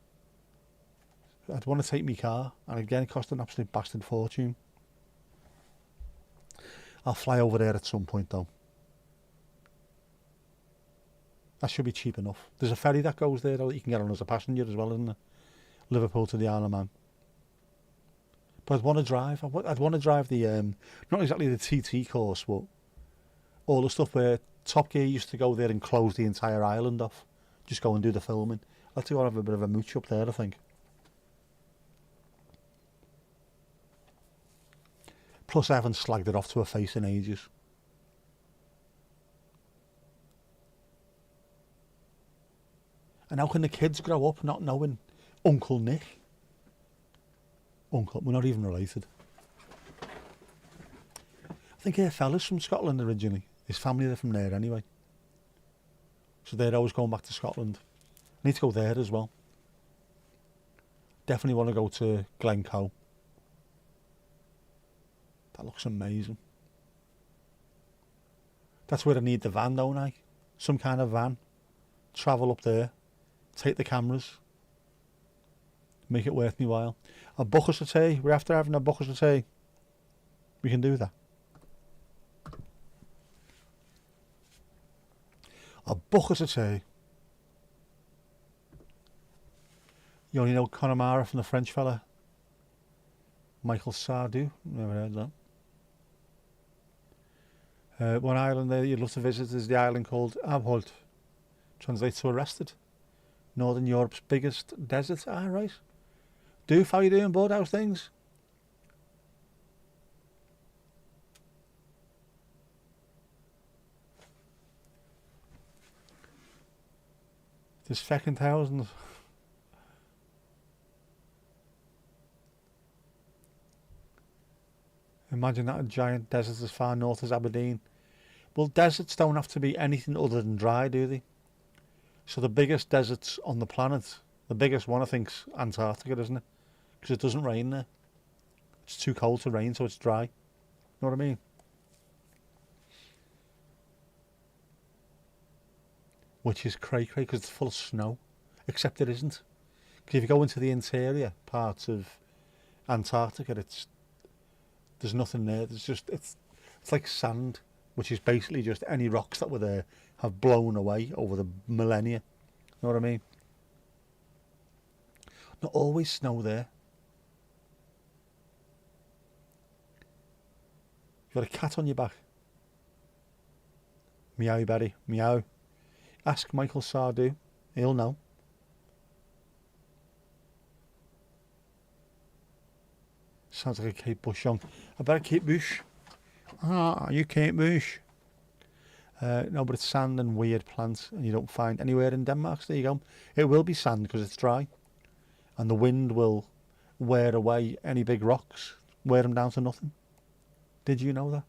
Speaker 2: I'd want to take my car. And again, it cost an absolute bastard fortune. I'll fly over there at some point though. That should be cheap enough. There's a ferry that goes there though that you can get on as a passenger as well, isn't there? Liverpool to the Isle of Man. But I'd want to drive. I'd want to drive the, not exactly the TT course, but all the stuff where Top Gear used to go there and close the entire island off. Just go and do the filming. I'd like to go and have a bit of a mooch up there, I think. Plus, I haven't slagged it off to her face in ages. And how can the kids grow up not knowing Uncle Nick? Uncle, we're not even related. I think her fella's from Scotland originally. His family are from there anyway. So they're always going back to Scotland. I need to go there as well. Definitely want to go to Glencoe. That looks amazing. That's where I need the van, don't I? Some kind of van. Travel up there. Take the cameras. Make it worth me while. A bucket of tea. We're after having a bucket of tea. We can do that. A bucket of tea. You only know Connemara from the French fella. Michael Sardou. Never heard of that. One island there you'd love to visit is the island called Abholt. Translates to arrested. Northern Europe's biggest desert. Ah, right. Doof, how you doing, bud? How's things? There's feckin' thousands. Imagine that, a giant desert as far north as Aberdeen. Well, deserts don't have to be anything other than dry, do they? So the biggest deserts on the planet, the biggest one I think's Antarctica, isn't it? Because it doesn't rain there. It's too cold to rain, so it's dry. You know what I mean? Which is cray-cray because it's full of snow. Except it isn't. Because if you go into the interior parts of Antarctica, there's nothing there. It's like sand, which is basically just any rocks that were there have blown away over the millennia. You know what I mean? Not always snow there. You got a cat on your back. Meow, Betty. Meow. Ask Michael Sardou. He'll know. Sounds like a Kate Bush song. I better Kate Bush. Ah, you Kate Bush. No, but it's sand and weird plants, and you don't find anywhere in Denmark. So there you go. It will be sand because it's dry, and the wind will wear away any big rocks, wear them down to nothing. Did you know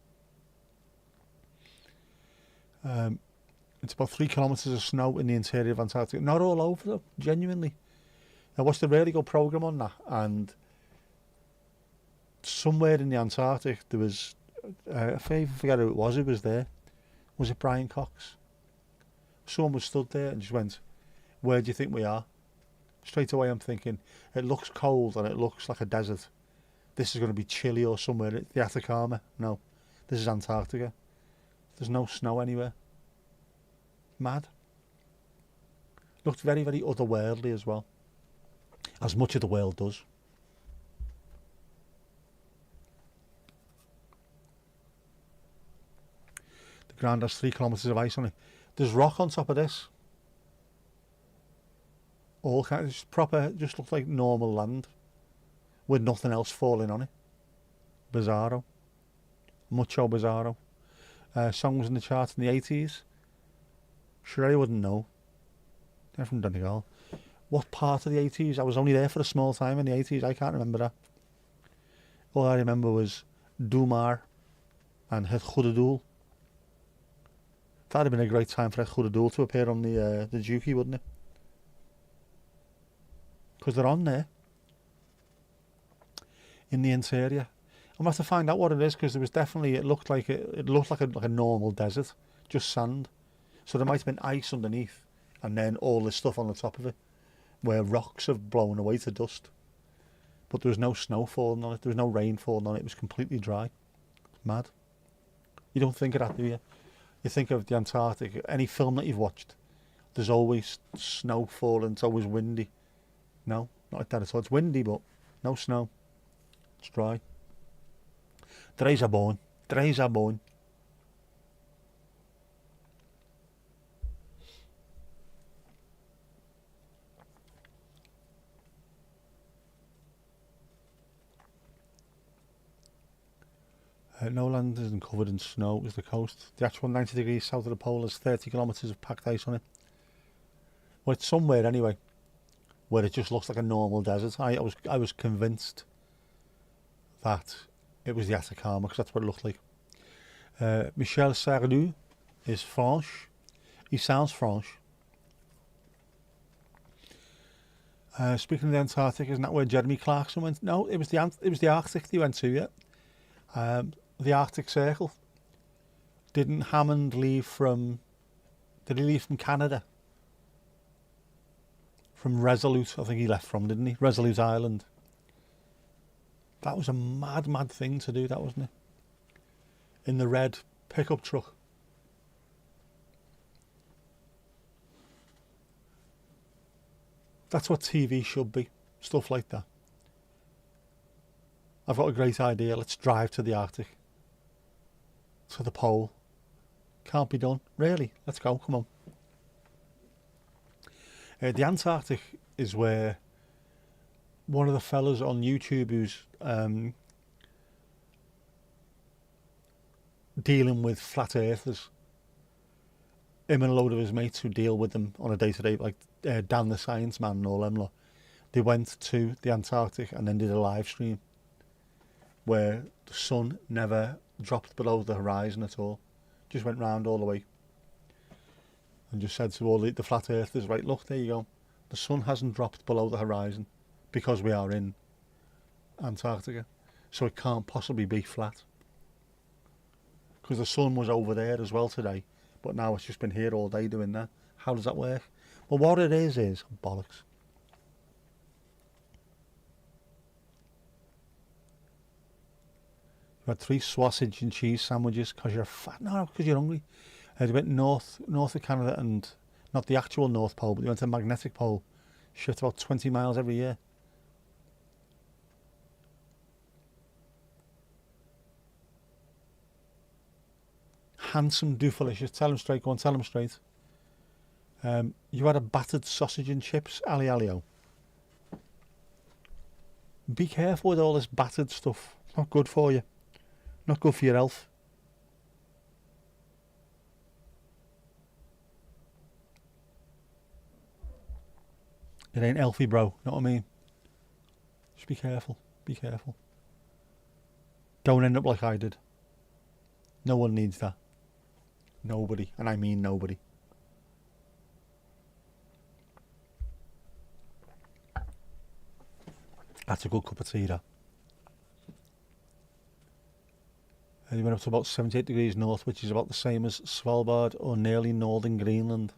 Speaker 2: that? It's about 3 kilometres of snow in the interior of Antarctica. Not all over though, genuinely. I watched a really good programme on that, and somewhere in the Antarctic there was, I forget who it was there. Was it Brian Cox? Someone was stood there and just went, where do you think we are? Straight away I'm thinking, it looks cold and it looks like a desert. This is going to be Chile or somewhere, the Atacama. No, this is Antarctica. There's no snow anywhere. Mad. Looked very, very otherworldly as well. As much of the world does. The ground has 3 kilometres of ice on it. There's rock on top of this. All kinds of proper, just looks like normal land. With nothing else falling on it. Bizarro. Mucho bizarro. Songs in the charts in the 80s. Sure, I wouldn't know. They're from Donegal. What part of the 80s? I was only there for a small time in the 80s. I can't remember that. All I remember was Doe and Het Goede Doel. That'd have been a great time for Het Goede Doel to appear on the Dookie, wouldn't it? Because they're on there. In the interior. I'm going to have to find out what it is, because there was definitely, it looked like a normal desert. Just sand. So there might have been ice underneath, and then all this stuff on the top of it, where rocks have blown away to dust. But there was no snow falling on it, there was no rain falling on it, it was completely dry. Mad. You don't think of that, do you? You think of the Antarctic, any film that you've watched, there's always snow falling, it's always windy. No, not like that at all. It's windy, but no snow. It's dry. Dry's a bone. Dry's a bone. No land isn't covered in snow, is the coast. The actual 90 degrees south of the pole has 30 kilometres of packed ice on it. Well, it's somewhere anyway, where it just looks like a normal desert. I was convinced that it was the Atacama, because that's what it looked like. Michel Sardou is French. He sounds French. Speaking of the Antarctic, isn't that where Jeremy Clarkson went? No, it was the Arctic he went to, yeah. The Arctic Circle. Didn't Hammond leave from... Did he leave from Canada? From Resolute, I think he left from, didn't he? Resolute Island. That was a mad, mad thing to do, that, wasn't it? In the red pickup truck. That's what TV should be. Stuff like that. I've got a great idea. Let's drive to the Arctic. To the pole. Can't be done. Really? Let's go. Come on. The Antarctic is where one of the fellas on YouTube who's dealing with flat earthers, him and a load of his mates who deal with them on a day-to-day, like Dan the Science Man and all them lot, they went to the Antarctic and then did a live stream where the sun never dropped below the horizon at all. Just went round all the way. And just said to all the flat earthers, right, look, there you go. The sun hasn't dropped below the horizon because we are in Antarctica. So it can't possibly be flat. Because the sun was over there as well today. But now it's just been here all day doing that. How does that work? Well, what it is bollocks. You had 3 sausage and cheese sandwiches because you're fat. No, because you're hungry. You went north of Canada, and not the actual North Pole, but you went to the magnetic pole. Shift about 20 miles every year. Handsome doofalicious. Tell him straight. Go on, tell him straight. You had a battered sausage and chips, ali alio. Be careful with all this battered stuff. It's not good for you. Not good for your health. It ain't healthy, bro. Know what I mean? Just be careful. Be careful. Don't end up like I did. No one needs that. Nobody. And I mean nobody. That's a good cup of tea, that. And you went up to about 78 degrees north, which is about the same as Svalbard or nearly northern Greenland.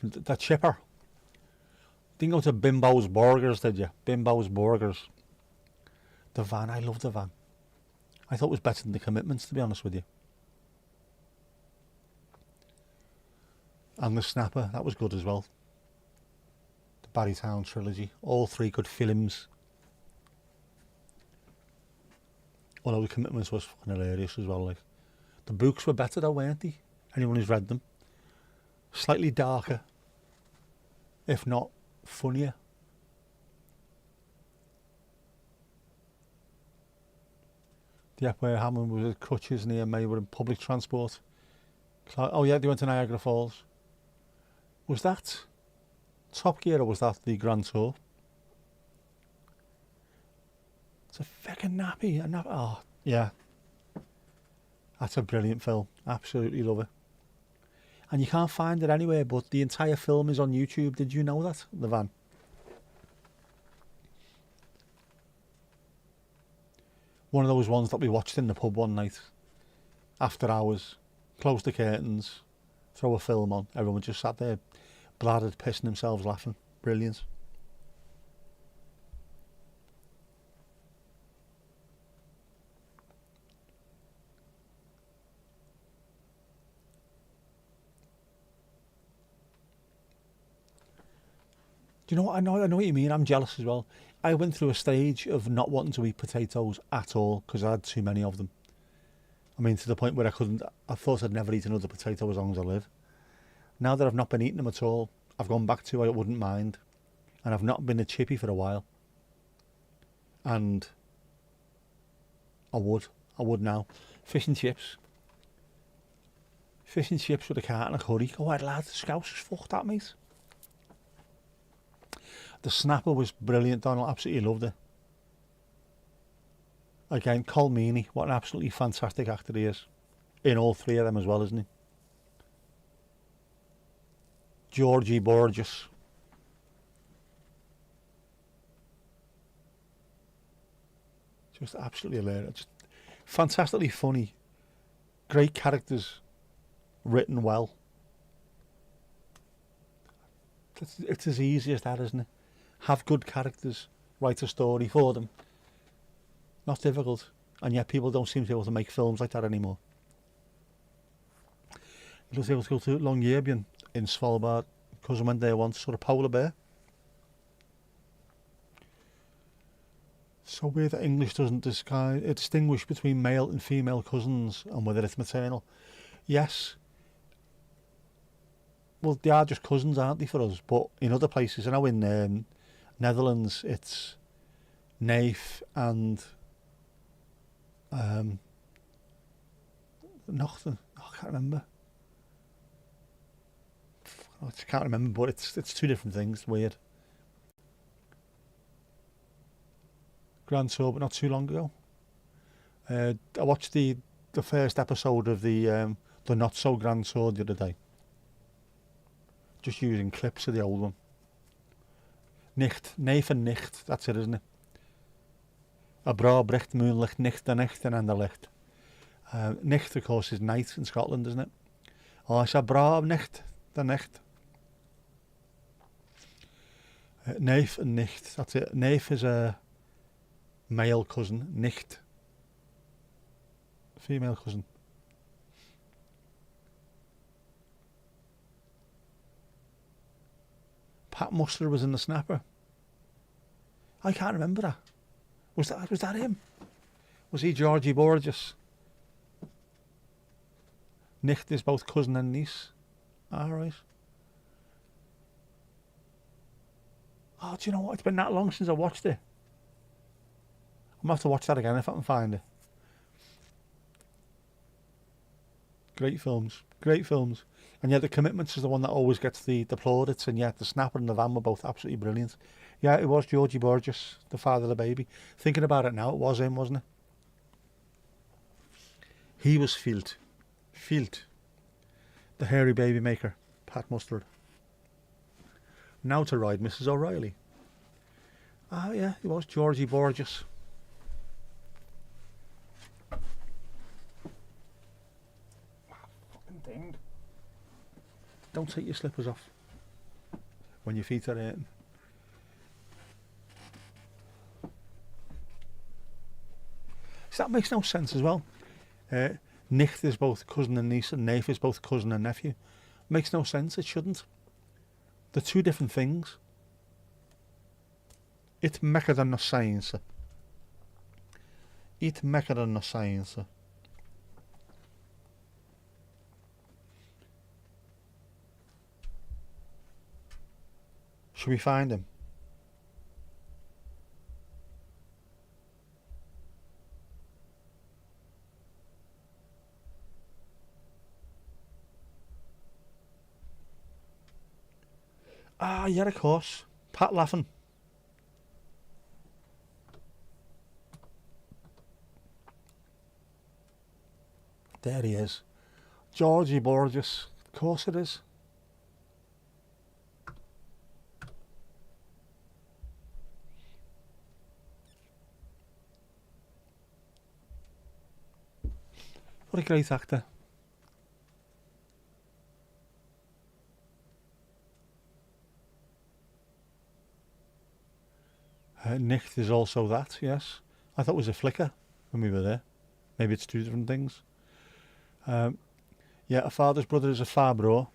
Speaker 2: The chipper. Didn't go to Bimbo's Burgers, did you? Bimbo's Burgers. The van, I love the van. I thought it was better than the Commitments, to be honest with you. And the Snapper, that was good as well. The Barrytown trilogy, all 3 good films. Although the Commitments was fucking hilarious as well. Like, the books were better though, weren't they? Anyone who's read them. Slightly darker, if not funnier. The app where Hammond was at crutches near Maywood in public transport. Oh yeah, they went to Niagara Falls. Was that Top Gear or was that the Grand Tour? It's a fucking nappy. Oh, yeah. That's a brilliant film. Absolutely love it. And you can't find it anywhere, but the entire film is on YouTube. Did you know that? The van. One of those ones that we watched in the pub one night. After hours. Close the curtains. Throw a film on. Everyone just sat there, bladdered, pissing themselves laughing. Brilliant. Do you know what? I know what you mean. I'm jealous as well. I went through a stage of not wanting to eat potatoes at all because I had too many of them. I mean, to the point where I thought I'd never eat another potato as long as I live. Now that I've not been eating them at all, I've gone back to I wouldn't mind. And I've not been a chippy for a while. and I would now. Fish and chips. Fish and chips with a carton of curry. Go ahead, lad. Scouse is fucked that, mate. The snapper was brilliant, Donald. Absolutely loved it. Again, Cole Meany, what an absolutely fantastic actor he is. In all three of them as well, isn't he? Georgie Borges. Just absolutely hilarious. Just fantastically funny. Great characters. Written well. It's as easy as that, isn't it? Have good characters. Write a story for them. Not difficult. And yet people don't seem to be able to make films like that anymore. He was able to go to Longyearbyen in Svalbard. Cousin went there once, saw a polar bear. So weird that English doesn't distinguish between male and female cousins and whether it's maternal. Yes. Well, they are just cousins, aren't they, for us? But in other places, I know in Netherlands, it's neef and nothing. I can't remember. I can't remember, but it's two different things. Weird. Grand Tour, but not too long ago. I watched the first episode of the Not So Grand Tour the other day. Just using clips of the old one. Nicht, neef and nicht, that's it, isn't it? A bra brecht moonlicht, nicht de nicht en anderlicht. Nicht, of course, is night in Scotland, isn't it? Oh, is a bra nicht, de nicht. Neef and nicht, that's it. Neef is a male cousin, nicht, female cousin. Pat Mustard was in the snapper. I can't remember that. Was that him? Was he Georgie Borges? Nicht is both cousin and niece. Alright. Oh, do you know what? It's been that long since I watched it. I'm going to have to watch that again if I can find it. Great films. Great films. And yet the Commitments is the one that always gets the plaudits, and yet the Snapper and the Van were both absolutely brilliant. Yeah, it was Georgie Borges, the father of the baby. Thinking about it now, it was him, wasn't it? He was Field. The hairy baby maker, Pat Mustard. Now to ride Mrs. O'Reilly. Ah, yeah, it was Georgie Borges. Fucking thing. Don't take your slippers off when your feet are hurting. So that makes no sense as well. Nicht is both cousin and niece, and neef is both cousin and nephew. Makes no sense, it shouldn't. They're two different things. It mekker than no science. It mekker than no science. Should we find him? Ah, yeah, of course. Pat Laffin. There he is. Georgie Borges. Of course it is. What a great actor. Nicht is also that, yes. I thought it was a flicker when we were there. Maybe it's two different things. Yeah, a father's brother is a far bro.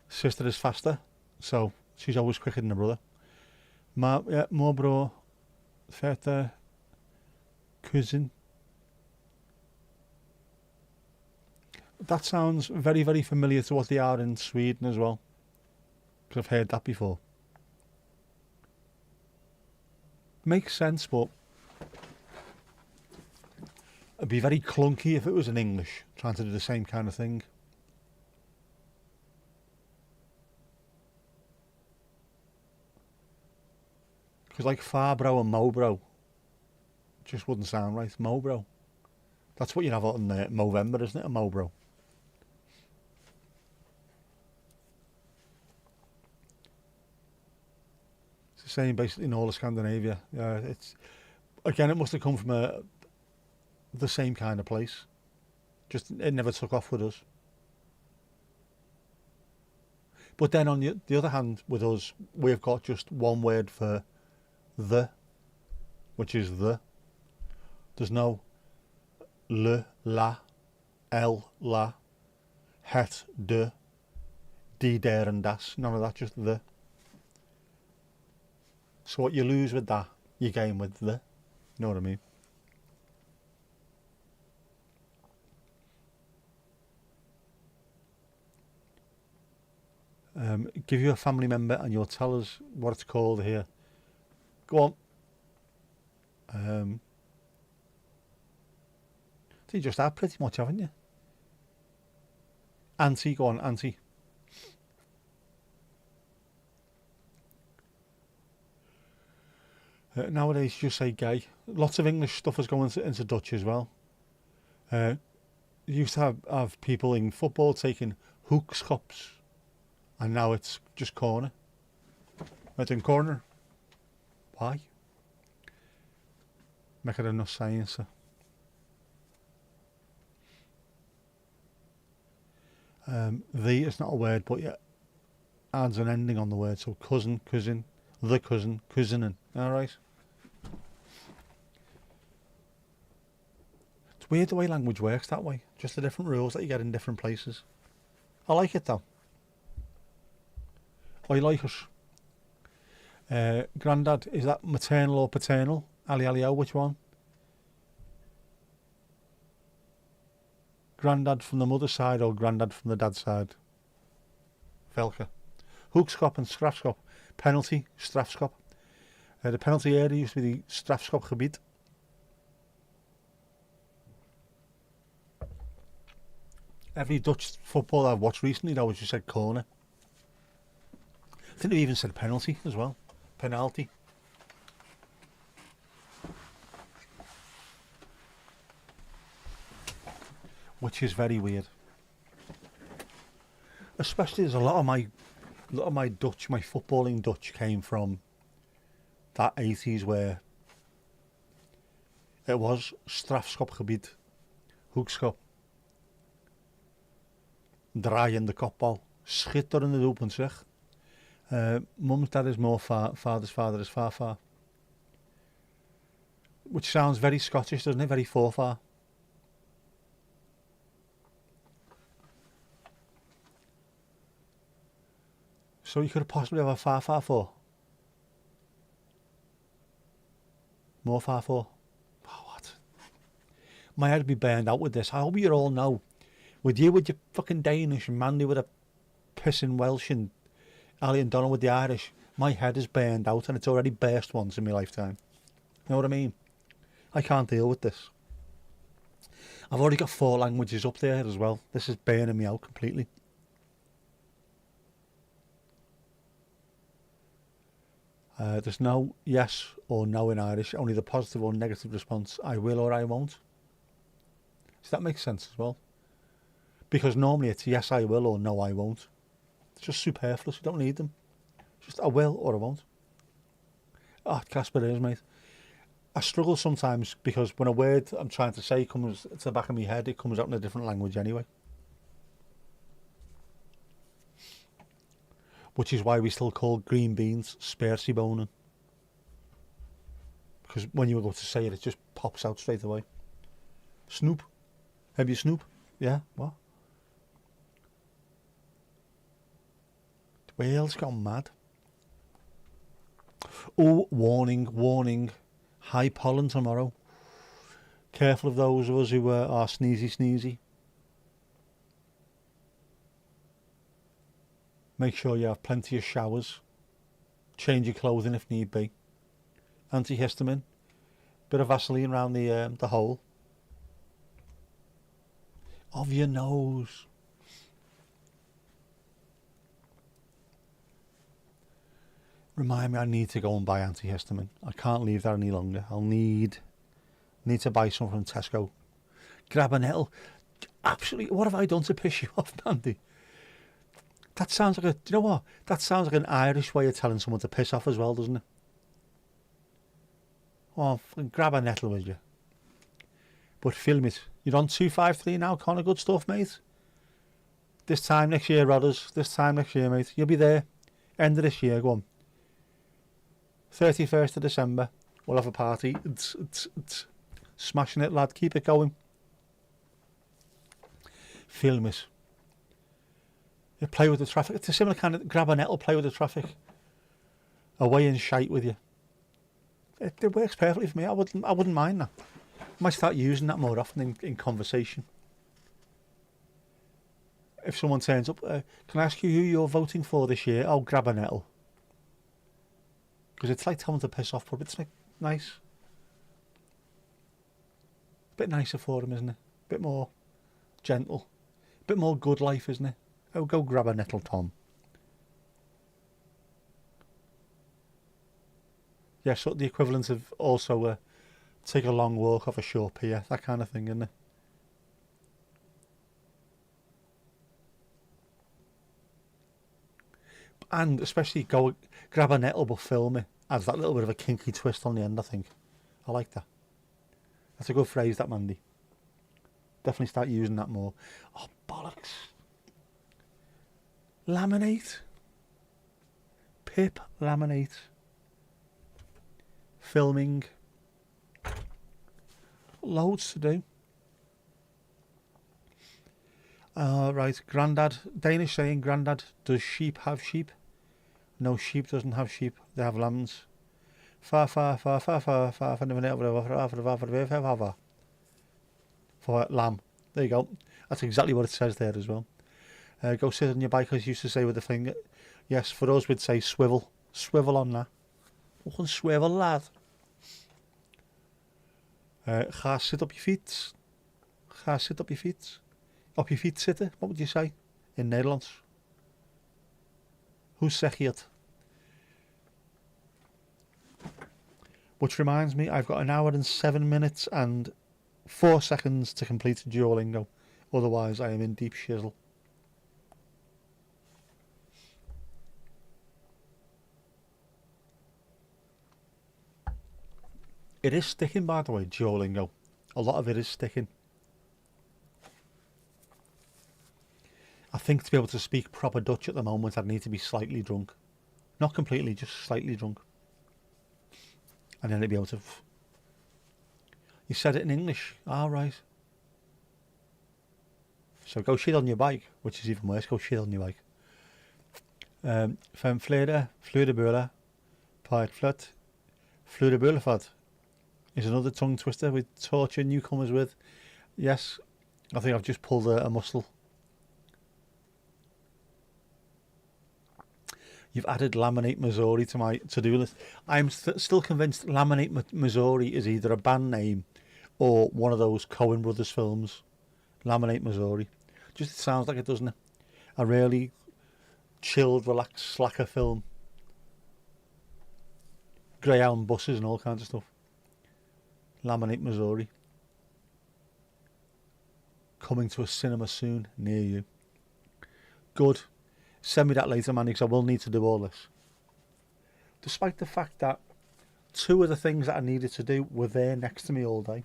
Speaker 2: Sister is faster, so she's always quicker than her brother. More bro, vetter, cousin. That sounds very, very familiar to what they are in Sweden as well. Because I've heard that before. Makes sense, but it'd be very clunky if it was in English, trying to do the same kind of thing. Because like Farbro and Mobro just wouldn't sound right. Mobro. That's what you have out in Movember, isn't it? A Mobro. It's the same basically in all of Scandinavia. Yeah, it's again, it must have come from the same kind of place. Just it never took off with us. But then on the other hand, with us, we've got just one word for the, which is the. There's no le, la, el, la, het, de, die, der and das. None of that, just the. So what you lose with that, you gain with the. You know what I mean? Give you a family member and you'll tell us what it's called here. Go on. So you just have pretty much, haven't you? Auntie, go on, auntie. Nowadays, you just say gay. Lots of English stuff is going into Dutch as well. You used to have people in football taking hoekschops, and now it's just corner. It's in corner. Why? Make it enough science. The is not a word, but it adds an ending on the word. So cousin, cousin, the cousin, cousining. All right. It's weird the way language works that way. Just the different rules that you get in different places. I like it though. I like it. Grandad, is that maternal or paternal? Ali Ali, which one? Grandad from the mother's side or grandad from the dad's side? Velke. Hoekskop and strafschop. Penalty, strafschop. The penalty area used to be the strafschopgebied. Every Dutch football I've watched recently though, just said corner. I think they even said penalty as well. Penalty. Which is very weird. Especially as a lot of my Dutch, my footballing Dutch came from that 80s where it was strafschopgebied, hoekschop, draaien de kopbal, schitterende doelpunt zeg. Mum's dad is more father's father is far. Which sounds very Scottish, doesn't it? Very far. So you could possibly have a far for. More far for. Oh, what? My head would be burned out with this. I hope you all know. With you with your fucking Danish and Mandy with a pissing Welsh and Ali and Donald with the Irish, my head is burned out and it's already burst once in my lifetime. You know what I mean? I can't deal with this. I've already got 4 languages up there as well. This is burning me out completely. There's no yes or no in Irish, only the positive or negative response, I will or I won't. Does that make sense as well? Because normally it's yes I will or no I won't. It's just superfluous, you don't need them. Just I will or I won't. Ah, Casper is, mate. I struggle sometimes because when a word I'm trying to say comes to the back of my head, it comes out in a different language anyway. Which is why we still call green beans spersiebonen. Because when you go to say it, it just pops out straight away. Snoep. Have you snoep? Yeah, what? The whale's gone mad. Oh, warning. High pollen tomorrow. Careful of those of us who are sneezy. Make sure you have plenty of showers. Change your clothing if need be. antihistamine, bit of Vaseline around the hole of your nose. Remind me, I need to go and buy antihistamine. I can't leave that any longer. I'll need to buy some from Tesco. Grab a nettle. Absolutely, what have I done to piss you off, Mandy? That sounds like do you know what? That sounds like an Irish way of telling someone to piss off as well, doesn't it? Oh, grab a nettle with you. But film it. You're on 253 now, kind of good stuff, mate. This time next year, Rodders. This time next year, mate. You'll be there. End of this year, go on. 31st of December, we'll have a party. Smashing it, lad. Keep it going. Film it. You play with the traffic. It's a similar kind of grab a nettle, play with the traffic. Away and shite with you. It works perfectly for me. I wouldn't mind that. I might start using that more often in conversation. If someone turns up, can I ask you who you're voting for this year? Oh, grab a nettle. Because it's like telling them to piss off, but it's like nice. Bit nicer for them, isn't it? Bit more gentle. Bit more good life, isn't it? Oh, go grab a nettle, Tom. Yeah, so the equivalent of also take a long walk off a short pier, that kind of thing, isn't it? And especially go grab a nettle but film it. Adds that little bit of a kinky twist on the end, I think. I like that. That's a good phrase, that, Mandy. Definitely start using that more. Oh, bollocks. Laminate. Pip laminate. Filming. Loads to do. Right, Grandad. Danish saying, Grandad, does sheep have sheep? No, sheep doesn't have sheep. They have lambs. For lamb. There you go. That's exactly what it says there as well. Go sit on your bike, as you used to say with the finger. Yes, for us we'd say swivel. Swivel on that. Fucking swivel, lad. Ga sit op je fiets. Ga sit op je fiets. Op je fiets zitten, what would you say? In Nederlands. Hoe zeg je het? Which reminds me, I've got an hour and 7 minutes and 4 seconds to complete Duolingo. Otherwise, I am in deep shizzle. It is sticking, by the way, Duolingo. A lot of it is sticking. I think to be able to speak proper Dutch at the moment, I'd need to be slightly drunk. Not completely, just slightly drunk. And then I'd be able to... You said it in English. All right. So go shit on your bike, which is even worse. Go shit on your bike. Van Vlede, Vludeburla, Pied Flut, Vludeburlefad is another tongue twister we torture newcomers with. Yes, I think I've just pulled a muscle. You've added Laminate Missouri to my to-do list. I'm still convinced Laminate Missouri is either a band name or one of those Coen Brothers films. Laminate Missouri. Just sounds like it, doesn't it? A really chilled, relaxed, slacker film. Greyhound buses and all kinds of stuff. Laminate Missouri. Coming to a cinema soon near you. Good. Send me that later, man, because I will need to do all this. Despite the fact that 2 of the things that I needed to do were there next to me all day.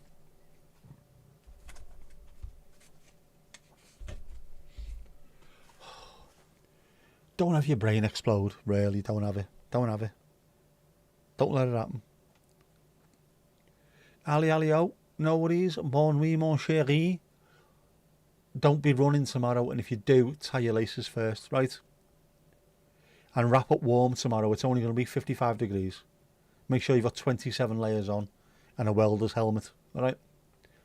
Speaker 2: Don't have your brain explode, really. Don't have it. Don't have it. Don't let it happen. Ali Ali-o, no worries. Bon nuit, mon chéri. Don't be running tomorrow, and if you do, tie your laces first, right? And wrap up warm tomorrow. It's only going to be 55 degrees. Make sure you've got 27 layers on and a welder's helmet, all right?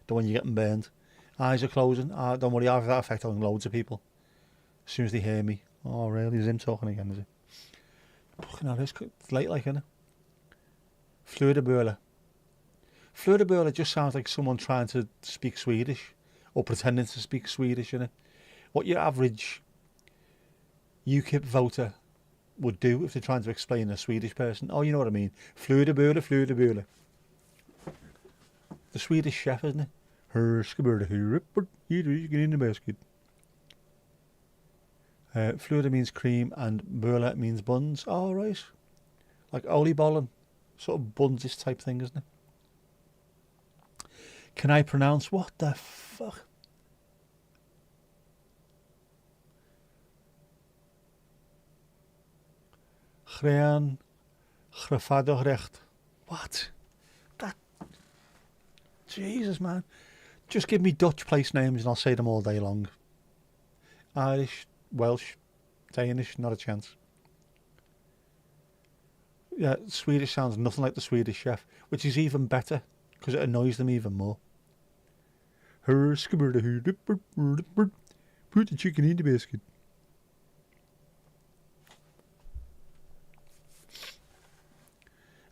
Speaker 2: Don't want you getting burned. Eyes are closing. Don't worry, I have that effect on loads of people. As soon as they hear me. Oh, really? Is him talking again, is it? Fucking hell, it's late, like, isn't it? Flödeburle. Flödeburle just sounds like someone trying to speak Swedish or pretending to speak Swedish, innit? What your average UKIP voter would do if they're trying to explain a Swedish person. Oh, you know what I mean. Flödeburle, flödeburle. The Swedish chef, isn't it? You get in the basket. Flöde means cream and burle means buns. Oh, right. Like oliebollen. Sort of buns type thing, isn't it? Can I pronounce what the fuck? Grean Grafadogrecht. What? That. Jesus, man. Just give me Dutch place names and I'll say them all day long. Irish, Welsh, Danish, not a chance. Yeah, Swedish sounds nothing like the Swedish chef, which is even better because it annoys them even more. Put the chicken in the basket.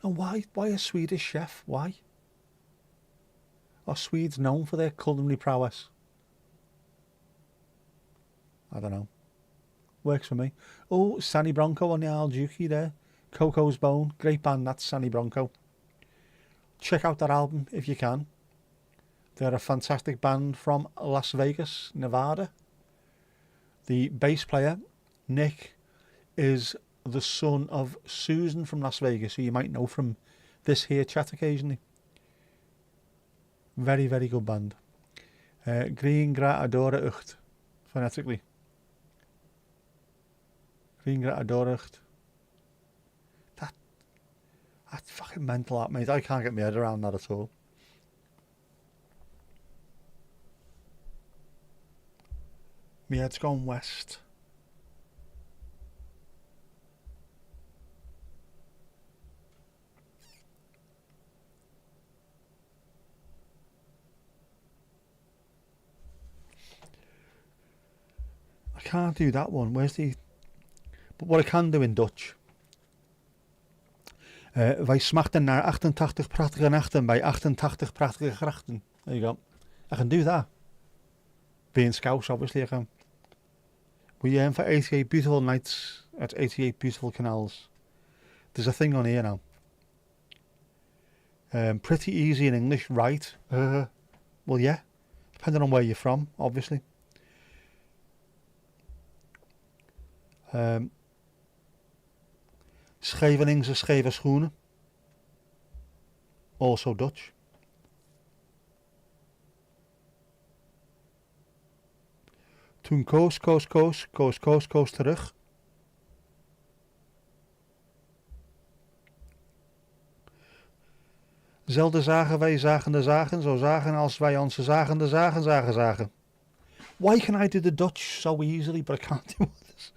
Speaker 2: And why a Swedish chef? Why? Are Swedes known for their culinary prowess? I don't know. Works for me. Oh, Sandy Bronco on the Al Dukey there. Coco's Bone. Great band, that's Sandy Bronco. Check out that album if you can. They're a fantastic band from Las Vegas, Nevada. The bass player, Nick, is the son of Susan from Las Vegas, who you might know from this here chat occasionally. Very, very good band. Green Gra Adora Ucht, phonetically. Green Gra Adora Ucht. That's fucking mental, that, mate. I can't get my head around that at all. My head's gone west. I can't do that one. Where's the... But what I can do in Dutch... wij smachten naar 88 prachtige nachten bij 88 prachtige grachten. There you go. I can do that. Being Scouse, obviously, I can. We aim for 88 beautiful nights at 88 beautiful canals. There's a thing on here now. Pretty easy in English, right? Well, yeah. Depending on where you're from, obviously. Scheveningse scheve schoenen. Also Dutch. Toen koos terug. Zelden zagen wij zagende zagen, zo zagen als wij onze zagende zagen. Why can I do the Dutch so easily, but I can't do this?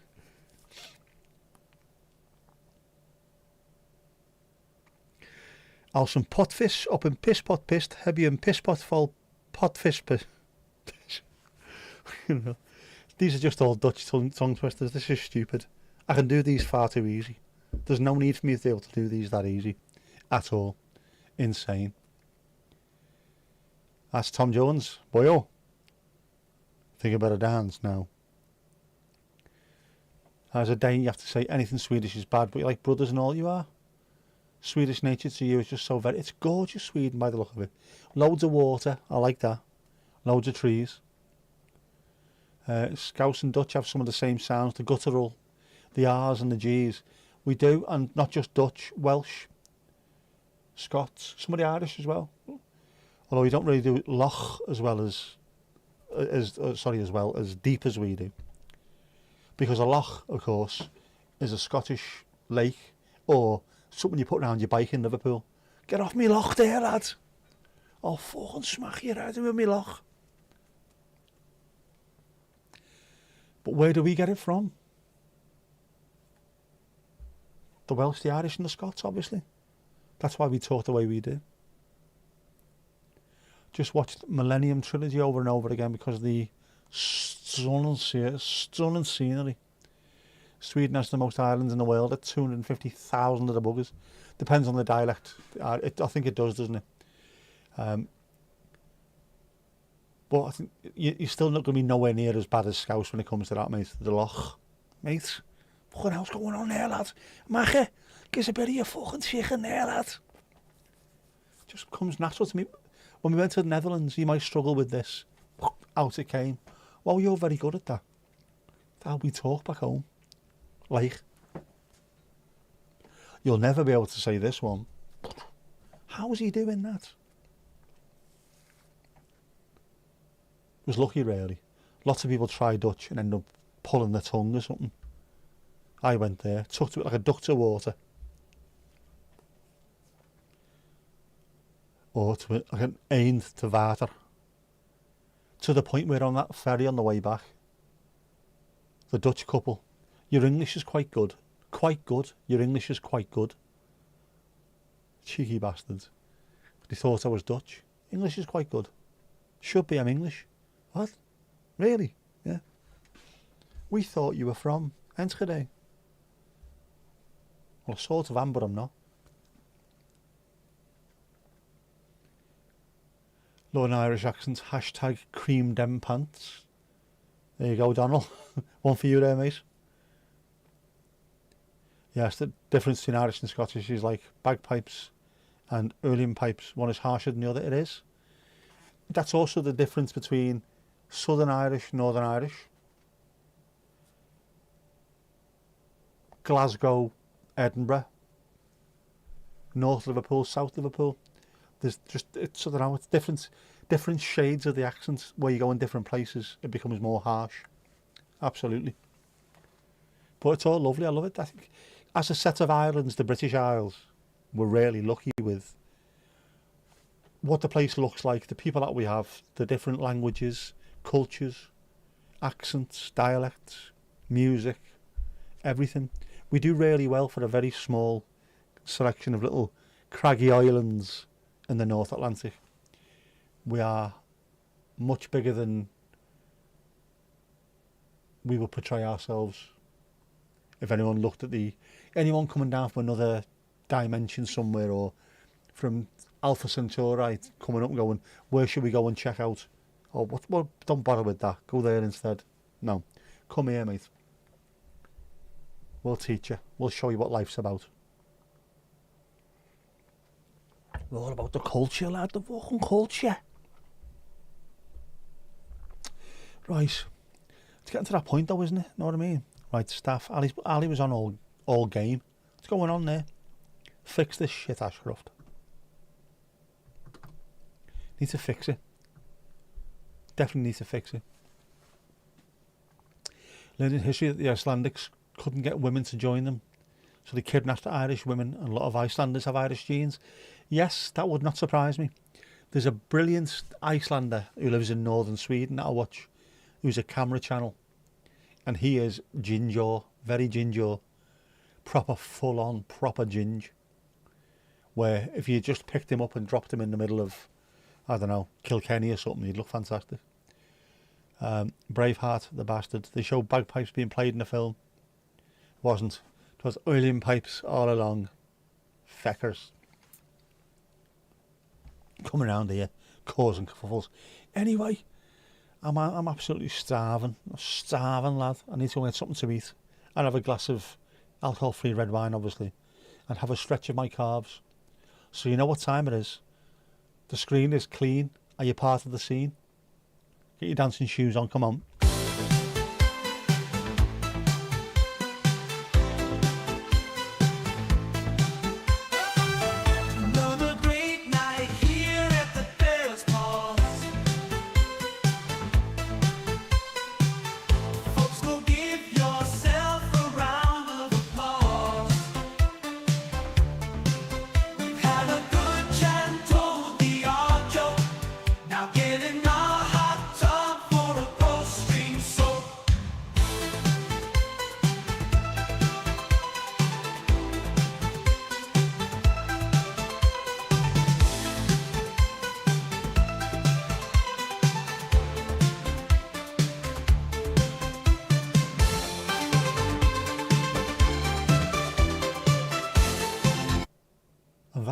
Speaker 2: Als een potvis op een pispot pist, heb je een pispot vol potvis. These are just all Dutch tongue twisters. This is stupid. I can do these far too easy. There's no need for me to be able to do these that easy. At all. Insane. That's Tom Jones. Boyo. Think about a dance now. As a Dane, you have to say anything Swedish is bad, but you're like brothers and all you are. Swedish nature to you is just so very... It's gorgeous, Sweden, by the look of it. Loads of water. I like that. Loads of trees. Scouse and Dutch have some of the same sounds. The guttural, the R's and the G's. We do, and not just Dutch, Welsh, Scots, some of the Irish as well. Although we don't really do loch as deep as we do. Because a loch, of course, is a Scottish lake or something you put around your bike in Liverpool. Get off me loch there, lad. I'll fucking smack you right with me loch. But where do we get it from? The Welsh, the Irish and the Scots, obviously. That's why we talk the way we do. Just watched Millennium Trilogy over and over again because of the stunning scenery. Sweden has the most islands in the world at 250,000 of the buggers. Depends on the dialect. I think it does, doesn't it? But I think you're still not going to be nowhere near as bad as Scouse when it comes to that, mate. The Loch. Mate, fucking hell's going on there, lad? Mag je? Kies a bit of your fucking chicken there, lad. Just comes natural to me. When we went to the Netherlands, you might struggle with this. Out it came. Well, you're very good at that. That's how we talk back home. Like, you'll never be able to say this one. How's he doing that? It was lucky, really. Lots of people try Dutch and end up pulling their tongue or something. I went there, took to it like a duck to water. Or to it like an eind to water. To the point where on that ferry on the way back, the Dutch couple, your English is quite good. Quite good. Your English is quite good. Cheeky bastards. But they thought I was Dutch. English is quite good. Should be, I'm English. What? Really? Yeah. We thought you were from Enschede. Well, sort of am, but I'm not. Low and Irish accents, hashtag cream dem pants. There you go, Donald. One for you there, mate. Yes, the difference between Irish and Scottish is like bagpipes and Uilleann pipes. One is harsher than the other, it is. That's also the difference between Southern Irish, Northern Irish. Glasgow, Edinburgh. North Liverpool, South Liverpool. There's just, it's, I don't know, it's different shades of the accent. Where you go in different places, it becomes more harsh. Absolutely. But it's all lovely, I love it. I think, as a set of islands, the British Isles, we're really lucky with what the place looks like, the people that we have, the different languages, cultures, accents, dialects, music, everything. We do really well for a very small selection of little craggy islands in the North Atlantic. We are much bigger than we would portray ourselves. If anyone looked at anyone coming down from another dimension somewhere, or from Alpha Centauri coming up and going, where should we go and check out? Oh, well, don't bother with that. Go there instead. No, come here, mate. We'll teach you. We'll show you what life's about. We're all about the culture, lad. The fucking culture. Right. It's getting to that point, though, isn't it? Know what I mean? Right, staff. Ali was on all game. What's going on there? Fix this shit, Ashcroft. Need to fix it. Definitely need to fix it. Learning history that the Icelandics couldn't get women to join them, so they kidnapped Irish women, and a lot of Icelanders have Irish genes. Yes, that would not surprise me. There's a brilliant Icelander who lives in northern Sweden that I watch, who's a camera channel, and he is ginger, very ginger, proper full-on, proper ginge, where if you just picked him up and dropped him in the middle of, I don't know, Kilkenny or something, he'd look fantastic. Braveheart, the bastard. They showed bagpipes being played in the film. It wasn't. It was Uilleann pipes all along. Feckers. Coming around here, causing kerfuffles. Anyway, I'm absolutely starving. I'm starving, lad. I need to go get something to eat. And have a glass of alcohol-free red wine, obviously. And have a stretch of my calves. So you know what time it is. The screen is clean. Are you part of the scene? Get your dancing shoes on, come on.
Speaker 4: Another great night here at the Paris Balls. Folks, go give yourself a round of applause. We've had a good chat and told the odd joke. Now get in our hot tub for a roast.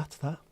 Speaker 2: that's that.